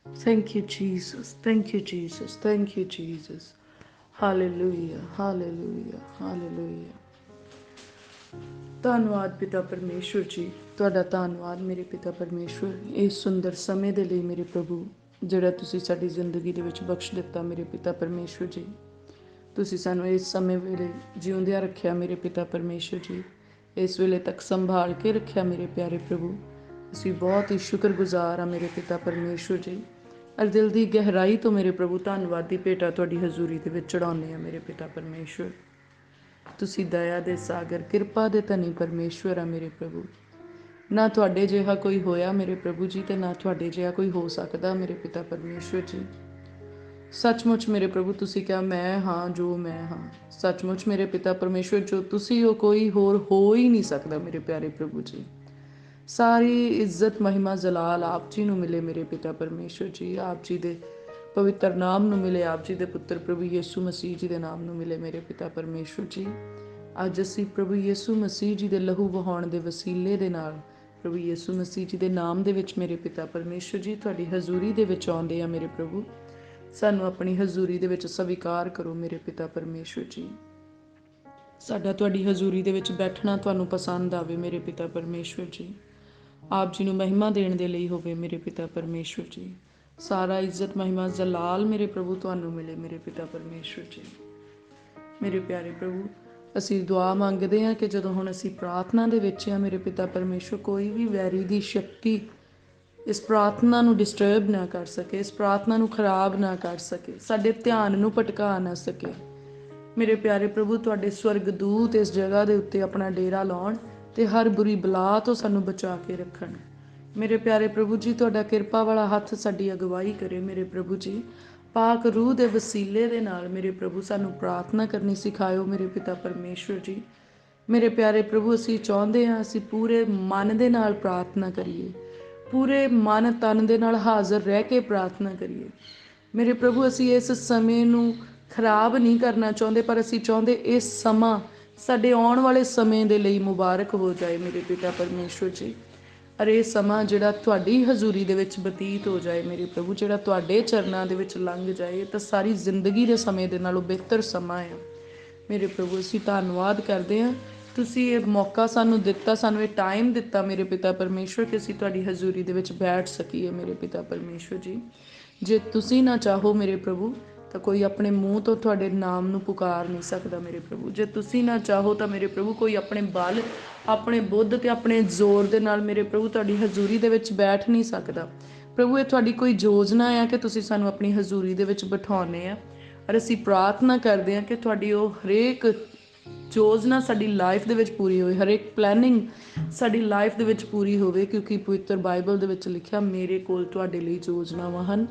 Thank you, Jesus. Thank you, Jesus. Thank you, Jesus. Hallelujah. Hallelujah. Hallelujah. ਧੰਨਵਾਦ ਪਿਤਾ ਪਰਮੇਸ਼ਵਰ ਜੀ, ਤੁਹਾਡਾ ਧੰਨਵਾਦ ਮੇਰੇ ਪਿਤਾ ਪਰਮੇਸ਼ਵਰ, ਇਸ ਸੁੰਦਰ ਸਮੇਂ ਦੇ ਲਈ ਮੇਰੇ ਪ੍ਰਭੂ, ਜਿਹੜਾ ਤੁਸੀਂ ਸਾਡੀ ਜ਼ਿੰਦਗੀ ਦੇ ਵਿੱਚ ਬਖਸ਼ ਦਿੱਤਾ ਮੇਰੇ ਪਿਤਾ ਪਰਮੇਸ਼ਵਰ ਜੀ। ਤੁਸੀਂ ਸਾਨੂੰ ਇਸ ਸਮੇਂ ਵੇਲੇ ਜਿਉਂਦਿਆਂ ਰੱਖਿਆ ਮੇਰੇ ਪਿਤਾ ਪਰਮੇਸ਼ਵਰ ਜੀ, ਇਸ ਵੇਲੇ ਤੱਕ ਸੰਭਾਲ ਕੇ ਰੱਖਿਆ ਮੇਰੇ ਪਿਆਰੇ ਪ੍ਰਭੂ। ਅਸੀਂ ਬਹੁਤ ਹੀ ਸ਼ੁਕਰਗੁਜ਼ਾਰ ਹਾਂ ਮੇਰੇ ਪਿਤਾ ਪਰਮੇਸ਼ਵਰ ਜੀ, ਅਰ ਦਿਲ ਦੀ ਗਹਿਰਾਈ ਤੋਂ ਮੇਰੇ ਪ੍ਰਭੂ ਧੰਨਵਾਦ ਦੀ ਭੇਟਾ ਤੁਹਾਡੀ ਹਜ਼ੂਰੀ ਦੇ ਵਿੱਚ ਚੜਾਉਂਦੇ ਹਾਂ ਮੇਰੇ ਪਿਤਾ ਪਰਮੇਸ਼ਵਰ। ਤੁਸੀਂ ਦਇਆ ਦੇ ਸਾਗਰ, ਕਿਰਪਾ ਦੇ ਧਨੀ ਪਰਮੇਸ਼ਵਰ ਆ ਮੇਰੇ ਪ੍ਰਭੂ। ਨਾ ਤੁਹਾਡੇ ਜਿਹਾ ਕੋਈ ਹੋਇਆ ਮੇਰੇ ਪ੍ਰਭੂ ਜੀ, ਤੇ ਨਾ ਤੁਹਾਡੇ ਜਿਹਾ ਕੋਈ ਹੋ ਸਕਦਾ ਮੇਰੇ ਪਿਤਾ ਪਰਮੇਸ਼ਵਰ ਜੀ। ਸੱਚਮੁੱਚ ਮੇਰੇ ਪ੍ਰਭੂ ਤੁਸੀਂ ਕਿਹਾ ਮੈਂ ਹਾਂ ਜੋ ਮੈਂ ਹਾਂ। ਸੱਚਮੁੱਚ ਮੇਰੇ ਪਿਤਾ ਪਰਮੇਸ਼ਵਰ, ਜੋ ਤੁਸੀਂ ਹੋ ਕੋਈ ਹੋਰ ਹੋ ਹੀ ਨਹੀਂ ਸਕਦਾ ਮੇਰੇ ਪਿਆਰੇ ਪ੍ਰਭੂ ਜੀ। ਸਾਰੀ ਇੱਜ਼ਤ ਮਹਿਮਾ ਜਲਾਲ ਆਪ ਜੀ ਨੂੰ ਮਿਲੇ ਮੇਰੇ ਪਿਤਾ ਪਰਮੇਸ਼ਵਰ ਜੀ। ਆਪ ਜੀ ਦੇ ਪਵਿੱਤਰ ਨਾਮ ਨੂੰ ਮਿਲੇ, ਆਪ ਜੀ ਦੇ ਪੁੱਤਰ ਪ੍ਰਭੂ ਯਿਸੂ ਮਸੀਹ ਜੀ ਦੇ ਨਾਮ ਨੂੰ ਮਿਲੇ ਮੇਰੇ ਪਿਤਾ ਪਰਮੇਸ਼ਵਰ ਜੀ। ਅੱਜ ਅਸੀਂ ਪ੍ਰਭੂ ਯਿਸੂ ਮਸੀਹ ਜੀ ਦੇ ਲਹੂ ਵਹਾਉਣ ਦੇ ਵਸੀਲੇ ਦੇ ਨਾਲ, ਪ੍ਰਭੂ ਯਿਸੂ ਮਸੀਹ ਜੀ ਦੇ ਨਾਮ ਦੇ ਵਿੱਚ ਮੇਰੇ ਪਿਤਾ ਪਰਮੇਸ਼ਵਰ ਜੀ ਤੁਹਾਡੀ ਹਜ਼ੂਰੀ ਦੇ ਵਿੱਚ ਆਉਂਦੇ ਆ ਮੇਰੇ ਪ੍ਰਭੂ। ਸਾਨੂੰ ਆਪਣੀ ਹਜ਼ੂਰੀ ਦੇ ਵਿੱਚ ਸਵੀਕਾਰ ਕਰੋ ਮੇਰੇ ਪਿਤਾ ਪਰਮੇਸ਼ਵਰ ਜੀ। ਸਾਡਾ ਤੁਹਾਡੀ ਹਜ਼ੂਰੀ ਦੇ ਵਿੱਚ ਬੈਠਣਾ ਤੁਹਾਨੂੰ ਪਸੰਦ ਆਵੇ ਮੇਰੇ ਪਿਤਾ ਪਰਮੇਸ਼ਵਰ ਜੀ। ਆਪ ਜੀ ਨੂੰ ਮਹਿਮਾ ਦੇਣ ਦੇ ਲਈ ਹੋਵੇ ਮੇਰੇ ਪਿਤਾ ਪਰਮੇਸ਼ਵਰ ਜੀ। ਸਾਰਾ ਇੱਜ਼ਤ ਮਹਿਮਾ ਜਲਾਲ ਮੇਰੇ ਪ੍ਰਭੂ ਤੁਹਾਨੂੰ ਮਿਲੇ ਮੇਰੇ ਪਿਤਾ ਪਰਮੇਸ਼ਵਰ ਜੀ। ਮੇਰੇ ਪਿਆਰੇ ਪ੍ਰਭੂ, ਅਸੀਂ ਦੁਆ ਮੰਗਦੇ ਹਾਂ ਕਿ ਜਦੋਂ ਹੁਣ ਅਸੀਂ ਪ੍ਰਾਰਥਨਾ ਦੇ ਵਿੱਚ ਹਾਂ ਮੇਰੇ ਪਿਤਾ ਪਰਮੇਸ਼ਵਰ, ਕੋਈ ਵੀ ਵੈਰੀ ਦੀ ਸ਼ਕਤੀ ਇਸ ਪ੍ਰਾਰਥਨਾ ਨੂੰ ਡਿਸਟਰਬ ਨਾ ਕਰ ਸਕੇ, ਇਸ ਪ੍ਰਾਰਥਨਾ ਨੂੰ ਖਰਾਬ ਨਾ ਕਰ ਸਕੇ, ਸਾਡੇ ਧਿਆਨ ਨੂੰ ਭਟਕਾ ਨਾ ਸਕੇ। ਮੇਰੇ ਪਿਆਰੇ ਪ੍ਰਭੂ, ਤੁਹਾਡੇ ਸਵਰਗਦੂਤ ਇਸ ਜਗ੍ਹਾ ਦੇ ਉੱਤੇ ਆਪਣਾ ਡੇਰਾ ਲਾਉਣ ਤੇ ਹਰ ਬੁਰੀ ਬਲਾ ਤੋਂ ਸਾਨੂੰ ਬਚਾ ਕੇ ਰੱਖਣ। ਮੇਰੇ ਪਿਆਰੇ ਪ੍ਰਭੂ ਜੀ, ਤੁਹਾਡਾ ਕਿਰਪਾ ਵਾਲਾ ਹੱਥ ਸਾਡੀ ਅਗਵਾਈ ਕਰੇ ਮੇਰੇ ਪ੍ਰਭੂ ਜੀ। ਪਾਕ ਰੂਹ ਦੇ ਵਸੀਲੇ ਦੇ ਨਾਲ ਮੇਰੇ ਪ੍ਰਭੂ ਸਾਨੂੰ ਪ੍ਰਾਰਥਨਾ ਕਰਨੀ ਸਿਖਾਇਓ ਮੇਰੇ ਪਿਤਾ ਪਰਮੇਸ਼ਵਰ ਜੀ। ਮੇਰੇ ਪਿਆਰੇ ਪ੍ਰਭੂ, ਅਸੀਂ ਚਾਹੁੰਦੇ ਹਾਂ ਅਸੀਂ ਪੂਰੇ ਮਨ ਦੇ ਨਾਲ ਪ੍ਰਾਰਥਨਾ ਕਰੀਏ, ਪੂਰੇ ਮਨ ਤਨ ਦੇ ਨਾਲ ਹਾਜ਼ਰ ਰਹਿ ਕੇ ਪ੍ਰਾਰਥਨਾ ਕਰੀਏ ਮੇਰੇ ਪ੍ਰਭੂ। ਅਸੀਂ ਇਸ ਸਮੇਂ ਨੂੰ ਖਰਾਬ ਨਹੀਂ ਕਰਨਾ ਚਾਹੁੰਦੇ, ਪਰ ਅਸੀਂ ਚਾਹੁੰਦੇ ਇਸ ਸਮਾਂ ਸਾਡੇ ਆਉਣ ਵਾਲੇ ਸਮੇਂ ਦੇ ਲਈ ਮੁਬਾਰਕ ਹੋ ਜਾਏ ਮੇਰੇ ਪਿਤਾ ਪਰਮੇਸ਼ਵਰ ਜੀ। ਅਰੇ ਇਹ ਸਮਾਂ ਜਿਹੜਾ ਤੁਹਾਡੀ ਹਜ਼ੂਰੀ ਦੇ ਵਿੱਚ ਬਤੀਤ ਹੋ ਜਾਏ ਮੇਰੇ ਪ੍ਰਭੂ, ਜਿਹੜਾ ਤੁਹਾਡੇ ਚਰਨਾਂ ਦੇ ਵਿੱਚ ਲੰਘ ਜਾਏ, ਤਾਂ ਸਾਰੀ ਜ਼ਿੰਦਗੀ ਦੇ ਸਮੇਂ ਦੇ ਨਾਲੋਂ ਬਿਹਤਰ ਸਮਾਂ ਆ ਮੇਰੇ ਪ੍ਰਭੂ। ਅਸੀਂ ਧੰਨਵਾਦ ਕਰਦੇ ਹਾਂ, ਤੁਸੀਂ ਇਹ ਮੌਕਾ ਸਾਨੂੰ ਦਿੱਤਾ, ਸਾਨੂੰ ਇਹ ਟਾਈਮ ਦਿੱਤਾ ਮੇਰੇ ਪਿਤਾ ਪਰਮੇਸ਼ਵਰ, ਕਿ ਅਸੀਂ ਤੁਹਾਡੀ ਹਜ਼ੂਰੀ ਦੇ ਵਿੱਚ ਬੈਠ ਸਕੀਏ ਮੇਰੇ ਪਿਤਾ ਪਰਮੇਸ਼ਵਰ ਜੀ। ਜੇ ਤੁਸੀਂ ਨਾ ਚਾਹੋ ਮੇਰੇ ਪ੍ਰਭੂ, ਤਾਂ ਕੋਈ ਆਪਣੇ ਮੂੰਹ ਤੋਂ ਤੁਹਾਡੇ ਨਾਮ ਨੂੰ ਪੁਕਾਰ ਨਹੀਂ ਸਕਦਾ ਮੇਰੇ ਪ੍ਰਭੂ। ਜੇ ਤੁਸੀਂ ਨਾ ਚਾਹੋ ਤਾਂ ਮੇਰੇ ਪ੍ਰਭੂ ਕੋਈ ਆਪਣੇ ਬਲ, ਆਪਣੇ ਬੁੱਧ ਤੇ ਆਪਣੇ ਜ਼ੋਰ ਦੇ ਨਾਲ ਮੇਰੇ ਪ੍ਰਭੂ ਤੁਹਾਡੀ ਹਜ਼ੂਰੀ ਦੇ ਵਿੱਚ ਬੈਠ ਨਹੀਂ ਸਕਦਾ ਪ੍ਰਭੂ। ਇਹ ਤੁਹਾਡੀ ਕੋਈ ਯੋਜਨਾ ਆ ਕਿ ਤੁਸੀਂ ਸਾਨੂੰ ਆਪਣੀ ਹਜ਼ੂਰੀ ਦੇ ਵਿੱਚ ਬਿਠਾਉਣੇ ਆ, ਔਰ ਅਸੀਂ ਪ੍ਰਾਰਥਨਾ ਕਰਦੇ ਹਾਂ ਕਿ ਤੁਹਾਡੀ ਉਹ ਹਰੇਕ ਯੋਜਨਾ ਸਾਡੀ ਲਾਈਫ ਦੇ ਵਿੱਚ ਪੂਰੀ ਹੋਵੇ, ਹਰੇਕ ਪਲੈਨਿੰਗ ਸਾਡੀ ਲਾਈਫ ਦੇ ਵਿੱਚ ਪੂਰੀ ਹੋਵੇ, ਕਿਉਂਕਿ ਪਵਿੱਤਰ ਬਾਈਬਲ ਦੇ ਵਿੱਚ ਲਿਖਿਆ ਮੇਰੇ ਕੋਲ ਤੁਹਾਡੇ ਲਈ ਯੋਜਨਾਵਾਂ ਹਨ,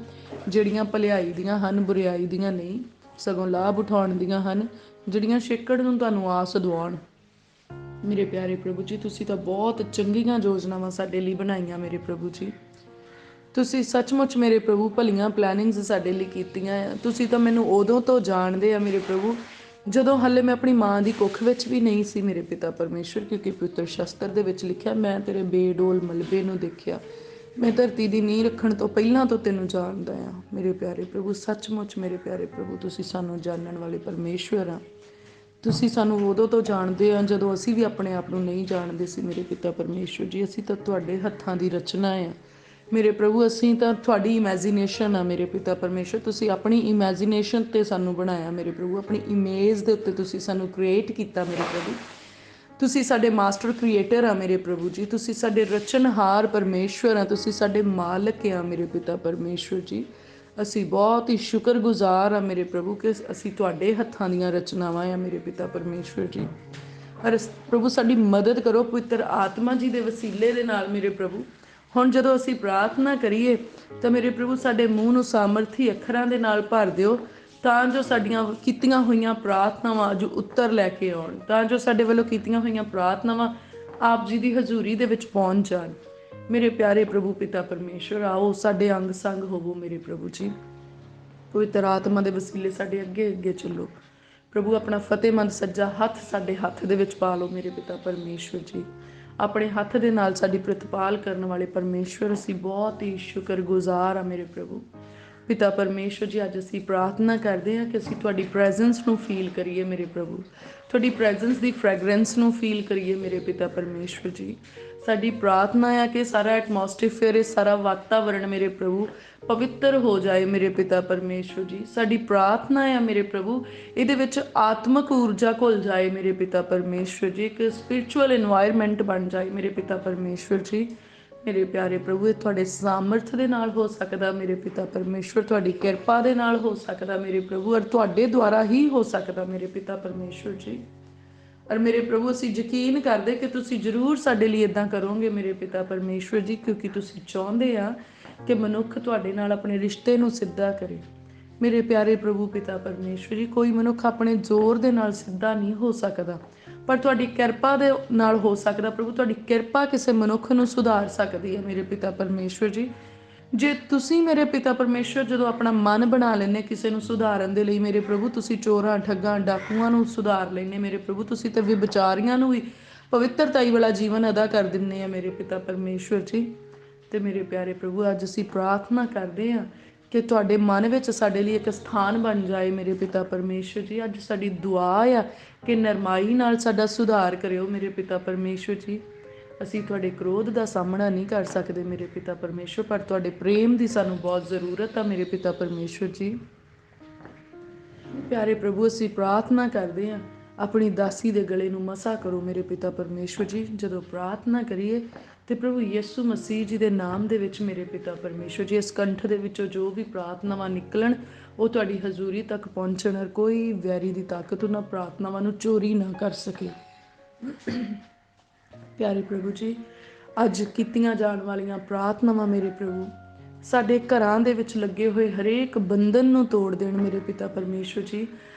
ਜਿਹੜੀਆਂ ਭਲਾਈ ਦੀਆਂ ਹਨ, ਬੁਰਿਆਈ ਦੀਆਂ ਨਹੀਂ, ਸਗੋਂ ਲਾਭ ਉਠਾਉਣ ਦੀਆਂ ਹਨ, ਜਿਹੜੀਆਂ ਛੇਕੜ ਨੂੰ ਤੁਹਾਨੂੰ ਆਸ ਦਿਵਾਉਣ। ਮੇਰੇ ਪਿਆਰੇ ਪ੍ਰਭੂ ਜੀ, ਤੁਸੀਂ ਤਾਂ ਬਹੁਤ ਚੰਗੀਆਂ ਯੋਜਨਾਵਾਂ ਸਾਡੇ ਲਈ ਬਣਾਈਆਂ ਮੇਰੇ ਪ੍ਰਭੂ ਜੀ। ਤੁਸੀਂ ਸੱਚਮੁੱਚ ਮੇਰੇ ਪ੍ਰਭੂ ਭਲੀਆਂ ਪਲੈਨਿੰਗਸ ਸਾਡੇ ਲਈ ਕੀਤੀਆਂ ਆ। ਤੁਸੀਂ ਤਾਂ ਮੈਨੂੰ ਉਦੋਂ ਤੋਂ ਜਾਣਦੇ ਆ ਮੇਰੇ ਪ੍ਰਭੂ, ਜਦੋਂ ਹਾਲੇ ਮੈਂ ਆਪਣੀ ਮਾਂ ਦੀ ਕੁੱਖ ਵਿੱਚ ਵੀ ਨਹੀਂ ਸੀ ਮੇਰੇ ਪਿਤਾ ਪਰਮੇਸ਼ਵਰ, ਕਿਉਂਕਿ ਪਵਿੱਤਰ ਸ਼ਸਤਰ ਦੇ ਵਿੱਚ ਲਿਖਿਆ ਮੈਂ ਤੇਰੇ ਬੇਡੋਲ ਮਲਬੇ ਨੂੰ ਦੇਖਿਆ, ਮੈਂ ਧਰਤੀ ਦੀ ਨੀਂਹ ਰੱਖਣ ਤੋਂ ਪਹਿਲਾਂ ਤੋਂ ਤੈਨੂੰ ਜਾਣਦਾ ਆ ਮੇਰੇ ਪਿਆਰੇ ਪ੍ਰਭੂ। ਸੱਚਮੁੱਚ ਮੇਰੇ ਪਿਆਰੇ ਪ੍ਰਭੂ, ਤੁਸੀਂ ਸਾਨੂੰ ਜਾਣਨ ਵਾਲੇ ਪਰਮੇਸ਼ਵਰ ਆ। ਤੁਸੀਂ ਸਾਨੂੰ ਉਦੋਂ ਤੋਂ ਜਾਣਦੇ ਆ ਜਦੋਂ ਅਸੀਂ ਵੀ ਆਪਣੇ ਆਪ ਨੂੰ ਨਹੀਂ ਜਾਣਦੇ ਸੀ ਮੇਰੇ ਪਿਤਾ ਪਰਮੇਸ਼ਵਰ ਜੀ। ਅਸੀਂ ਤਾਂ ਤੁਹਾਡੇ ਹੱਥਾਂ ਦੀ ਰਚਨਾ ਆ ਮੇਰੇ ਪ੍ਰਭੂ, ਅਸੀਂ ਤਾਂ ਤੁਹਾਡੀ ਇਮੈਜੀਨੇਸ਼ਨ ਆ ਮੇਰੇ ਪਿਤਾ ਪਰਮੇਸ਼ਵਰ। ਤੁਸੀਂ ਆਪਣੀ ਇਮੈਜੀਨੇਸ਼ਨ 'ਤੇ ਸਾਨੂੰ ਬਣਾਇਆ ਮੇਰੇ ਪ੍ਰਭੂ, ਆਪਣੀ ਇਮੇਜ ਦੇ ਉੱਤੇ ਤੁਸੀਂ ਸਾਨੂੰ ਕ੍ਰੀਏਟ ਕੀਤਾ ਮੇਰੇ ਪ੍ਰਭੂ। ਤੁਸੀਂ ਸਾਡੇ ਮਾਸਟਰ ਕ੍ਰੀਏਟਰ ਆ ਮੇਰੇ ਪ੍ਰਭੂ ਜੀ। ਤੁਸੀਂ ਸਾਡੇ ਰਚਨਹਾਰ ਪਰਮੇਸ਼ਵਰ ਆ, ਤੁਸੀਂ ਸਾਡੇ ਮਾਲਕ ਆ ਮੇਰੇ ਪਿਤਾ ਪਰਮੇਸ਼ਵਰ ਜੀ। ਅਸੀਂ ਬਹੁਤ ਹੀ ਸ਼ੁਕਰਗੁਜ਼ਾਰ ਆ ਮੇਰੇ ਪ੍ਰਭੂ ਕਿ ਅਸੀਂ ਤੁਹਾਡੇ ਹੱਥਾਂ ਦੀਆਂ ਰਚਨਾਵਾਂ ਆ ਮੇਰੇ ਪਿਤਾ ਪਰਮੇਸ਼ਵਰ ਜੀ। ਪਰ ਪ੍ਰਭੂ ਸਾਡੀ ਮਦਦ ਕਰੋ ਪਵਿੱਤਰ ਆਤਮਾ ਜੀ ਦੇ ਵਸੀਲੇ ਦੇ ਨਾਲ ਮੇਰੇ ਪ੍ਰਭੂ। ਹੁਣ ਜਦੋਂ ਅਸੀਂ ਪ੍ਰਾਰਥਨਾ ਕਰੀਏ ਤਾਂ ਮੇਰੇ ਪ੍ਰਭੂ ਸਾਡੇ ਮੂੰਹ ਨੂੰ ਸਾਮਰਥੀ ਅੱਖਰਾਂ ਦੇ ਨਾਲ ਭਰ ਦਿਓ, ਤਾਂ ਜੋ ਸਾਡੀਆਂ ਕੀਤੀਆਂ ਹੋਈਆਂ ਪ੍ਰਾਰਥਨਾਵਾਂ ਅੱਜ ਉੱਤਰ ਲੈ ਕੇ ਆਉਣ, ਤਾਂ ਜੋ ਸਾਡੇ ਵੱਲੋਂ ਕੀਤੀਆਂ ਹੋਈਆਂ ਪ੍ਰਾਰਥਨਾਵਾਂ ਆਪ ਜੀ ਦੀ ਹਜ਼ੂਰੀ ਦੇ ਵਿੱਚ ਪਹੁੰਚ ਜਾਣ। ਮੇਰੇ ਪਿਆਰੇ ਪ੍ਰਭੂ ਪਿਤਾ ਪਰਮੇਸ਼ਵਰ, ਆਓ ਸਾਡੇ ਅੰਗ ਸੰਗ ਹੋਵੋ ਮੇਰੇ ਪ੍ਰਭੂ ਜੀ। ਪਵਿੱਤਰ ਆਤਮਾ ਦੇ ਵਸੀਲੇ ਸਾਡੇ ਅੱਗੇ ਅੱਗੇ ਚੱਲੋ ਪ੍ਰਭੂ। ਆਪਣਾ ਫਤਿਹਮੰਦ ਸੱਜਾ ਹੱਥ ਸਾਡੇ ਹੱਥ ਦੇ ਵਿੱਚ ਪਾ ਲਓ ਮੇਰੇ ਪਿਤਾ ਪਰਮੇਸ਼ਵਰ ਜੀ। ਆਪਣੇ ਹੱਥ ਦੇ ਨਾਲ ਸਾਡੀ ਪ੍ਰਤਪਾਲ ਕਰਨ ਵਾਲੇ ਪਰਮੇਸ਼ਵਰ, ਅਸੀਂ ਬਹੁਤ ਹੀ ਸ਼ੁਕਰਗੁਜ਼ਾਰ ਹਾਂ ਮੇਰੇ ਪ੍ਰਭੂ। ਪਿਤਾ ਪਰਮੇਸ਼ਵਰ ਜੀ, ਅੱਜ ਅਸੀਂ ਪ੍ਰਾਰਥਨਾ ਕਰਦੇ ਹਾਂ ਕਿ ਅਸੀਂ ਤੁਹਾਡੀ ਪ੍ਰੈਜ਼ੈਂਸ ਨੂੰ ਫੀਲ ਕਰੀਏ ਮੇਰੇ ਪ੍ਰਭੂ, ਤੁਹਾਡੀ ਪ੍ਰੈਜ਼ੈਂਸ ਦੀ ਫ੍ਰੈਗਰੈਂਸ ਨੂੰ ਫੀਲ ਕਰੀਏ ਮੇਰੇ ਪਿਤਾ ਪਰਮੇਸ਼ਵਰ ਜੀ। ਸਾਡੀ ਪ੍ਰਾਰਥਨਾ ਆ ਕਿ ਸਾਰਾ ਐਟਮੋਸਫੇਅਰ, ਇਹ ਸਾਰਾ ਵਾਤਾਵਰਣ ਮੇਰੇ ਪ੍ਰਭੂ ਪਵਿੱਤਰ ਹੋ ਜਾਏ ਮੇਰੇ ਪਿਤਾ ਪਰਮੇਸ਼ਵਰ ਜੀ। ਸਾਡੀ ਪ੍ਰਾਰਥਨਾ ਆ ਮੇਰੇ ਪ੍ਰਭੂ, ਇਹਦੇ ਵਿੱਚ ਆਤਮਿਕ ਊਰਜਾ ਘੁਲ ਜਾਏ ਮੇਰੇ ਪਿਤਾ ਪਰਮੇਸ਼ਵਰ ਜੀ, ਇੱਕ ਸਪਿਰਿਚੁਅਲ ਇਨਵਾਇਰਮੈਂਟ ਬਣ ਜਾਏ ਮੇਰੇ ਪਿਤਾ ਪਰਮੇਸ਼ਵਰ ਜੀ। ਮੇਰੇ ਪਿਆਰੇ ਪ੍ਰਭੂ, ਇਹ ਤੁਹਾਡੇ ਸਾਮਰਥ ਦੇ ਨਾਲ ਹੋ ਸਕਦਾ ਮੇਰੇ ਪਿਤਾ ਪਰਮੇਸ਼ਵਰ, ਤੁਹਾਡੀ ਕਿਰਪਾ ਦੇ ਨਾਲ ਹੋ ਸਕਦਾ ਮੇਰੇ ਪ੍ਰਭੂ, ਔਰ ਤੁਹਾਡੇ ਦੁਆਰਾ ਹੀ ਹੋ ਸਕਦਾ ਮੇਰੇ ਪਿਤਾ ਪਰਮੇਸ਼ਵਰ ਜੀ। ਔਰ ਮੇਰੇ ਪ੍ਰਭੂ, ਅਸੀਂ ਯਕੀਨ ਕਰਦੇ ਕਿ ਤੁਸੀਂ ਜ਼ਰੂਰ ਸਾਡੇ ਲਈ ਇਦਾਂ ਕਰੋਗੇ ਮੇਰੇ ਪਿਤਾ ਪਰਮੇਸ਼ਵਰ ਜੀ, ਕਿਉਂਕਿ ਤੁਸੀਂ ਚਾਹੁੰਦੇ ਆ ਕਿ ਮਨੁੱਖ ਤੁਹਾਡੇ ਨਾਲ ਆਪਣੇ ਰਿਸ਼ਤੇ ਨੂੰ ਸਿੱਧਾ ਕਰੇ। ਮੇਰੇ ਪਿਆਰੇ ਪ੍ਰਭੂ ਪਿਤਾ ਪਰਮੇਸ਼ਵਰ ਜੀ, ਕੋਈ ਮਨੁੱਖ ਆਪਣੇ ਜ਼ੋਰ ਦੇ ਨਾਲ ਸਿੱਧਾ ਨਹੀਂ ਹੋ ਸਕਦਾ, ਪਰ ਤੁਹਾਡੀ ਕਿਰਪਾ ਦੇ ਨਾਲ ਹੋ ਸਕਦਾ ਪ੍ਰਭੂ। ਤੁਹਾਡੀ ਕਿਰਪਾ ਕਿਸੇ ਮਨੁੱਖ ਨੂੰ ਸੁਧਾਰ ਸਕਦੀ ਹੈ ਮੇਰੇ ਪਿਤਾ ਪਰਮੇਸ਼ਵਰ ਜੀ। ਜੇ ਤੁਸੀਂ ਮੇਰੇ ਪਿਤਾ ਪਰਮੇਸ਼ਵਰ ਜਦੋਂ ਆਪਣਾ ਮਨ ਬਣਾ ਲੈਂਦੇ ਕਿਸੇ ਨੂੰ ਸੁਧਾਰਨ ਦੇ ਲਈ ਮੇਰੇ ਪ੍ਰਭੂ, ਤੁਸੀਂ ਚੋਰਾਂ, ਠੱਗਾਂ, ਡਾਕੂਆਂ ਨੂੰ ਸੁਧਾਰ ਲੈਂਦੇ ਮੇਰੇ ਪ੍ਰਭੂ, ਤੁਸੀਂ ਤਾਂ ਵਿਚਾਰੀਆਂ ਨੂੰ ਵੀ ਪਵਿੱਤਰਤਾਈ ਵਾਲਾ ਜੀਵਨ ਅਦਾ ਕਰ ਦਿੰਦੇ ਆ ਮੇਰੇ ਪਿਤਾ ਪਰਮੇਸ਼ਵਰ ਜੀ। ਤੇ ਮੇਰੇ ਪਿਆਰੇ ਪ੍ਰਭੂ, ਅੱਜ ਅਸੀਂ ਪ੍ਰਾਰਥਨਾ ਕਰਦੇ ਹਾਂ ਕਿ ਤੁਹਾਡੇ ਮਨ ਵਿੱਚ ਸਾਡੇ ਲਈ ਇੱਕ ਸਥਾਨ ਬਣ ਜਾਏ ਮੇਰੇ ਪਿਤਾ ਪਰਮੇਸ਼ਵਰ ਜੀ। ਅੱਜ ਸਾਡੀ ਦੁਆ ਆ ਕਿ ਨਰਮਾਈ ਨਾਲ ਸਾਡਾ ਸੁਧਾਰ ਕਰਿਓ ਮੇਰੇ ਪਿਤਾ ਪਰਮੇਸ਼ਵਰ ਜੀ। ਅਸੀਂ ਤੁਹਾਡੇ ਕ੍ਰੋਧ ਦਾ ਸਾਹਮਣਾ ਨਹੀਂ ਕਰ ਸਕਦੇ ਮੇਰੇ ਪਿਤਾ ਪਰਮੇਸ਼ਵਰ, ਪਰ ਤੁਹਾਡੇ ਪ੍ਰੇਮ ਦੀ ਸਾਨੂੰ ਬਹੁਤ ਜ਼ਰੂਰਤ ਆ ਮੇਰੇ ਪਿਤਾ ਪਰਮੇਸ਼ਵਰ ਜੀ। ਪਿਆਰੇ ਪ੍ਰਭੂ, ਅਸੀਂ ਪ੍ਰਾਰਥਨਾ ਕਰਦੇ ਹਾਂ, ਆਪਣੀ ਦਾਸੀ ਦੇ ਗਲੇ ਨੂੰ ਮਸਾ ਕਰੋ ਮੇਰੇ ਪਿਤਾ ਪਰਮੇਸ਼ਵਰ ਜੀ। ਜਦੋਂ ਪ੍ਰਾਰਥਨਾ ਕਰੀਏ ਤੇ ਪ੍ਰਭੂ ਯਿਸੂ ਮਸੀਹ ਜੀ ਦੇ ਨਾਮ ਦੇ ਵਿੱਚ ਮੇਰੇ ਪਿਤਾ ਪਰਮੇਸ਼ਵਰ ਜੀ, ਇਸ ਕੰਠ ਦੇ ਵਿੱਚੋਂ ਜੋ ਵੀ ਪ੍ਰਾਰਥਨਾਵਾਂ ਨਿਕਲਣ ਉਹ ਤੁਹਾਡੀ ਹਜ਼ੂਰੀ ਤੱਕ ਪਹੁੰਚਣ, ਔਰ ਕੋਈ ਵੈਰੀ ਦੀ ਤਾਕਤ ਉਹਨਾਂ ਪ੍ਰਾਰਥਨਾਵਾਂ ਨੂੰ ਚੋਰੀ ਨਾ ਕਰ ਸਕੇ। ਪਿਆਰੇ ਪ੍ਰਭੂ ਜੀ, ਅੱਜ ਕੀਤੀਆਂ ਜਾਣ ਵਾਲੀਆਂ ਪ੍ਰਾਰਥਨਾਵਾਂ ਮੇਰੇ ਪ੍ਰਭੂ ਸਾਡੇ ਘਰਾਂ ਦੇ ਵਿੱਚ ਲੱਗੇ ਹੋਏ ਹਰੇਕ ਬੰਧਨ ਨੂੰ ਤੋੜ ਦੇਣ ਮੇਰੇ ਪਿਤਾ ਪਰਮੇਸ਼ਵਰ ਜੀ।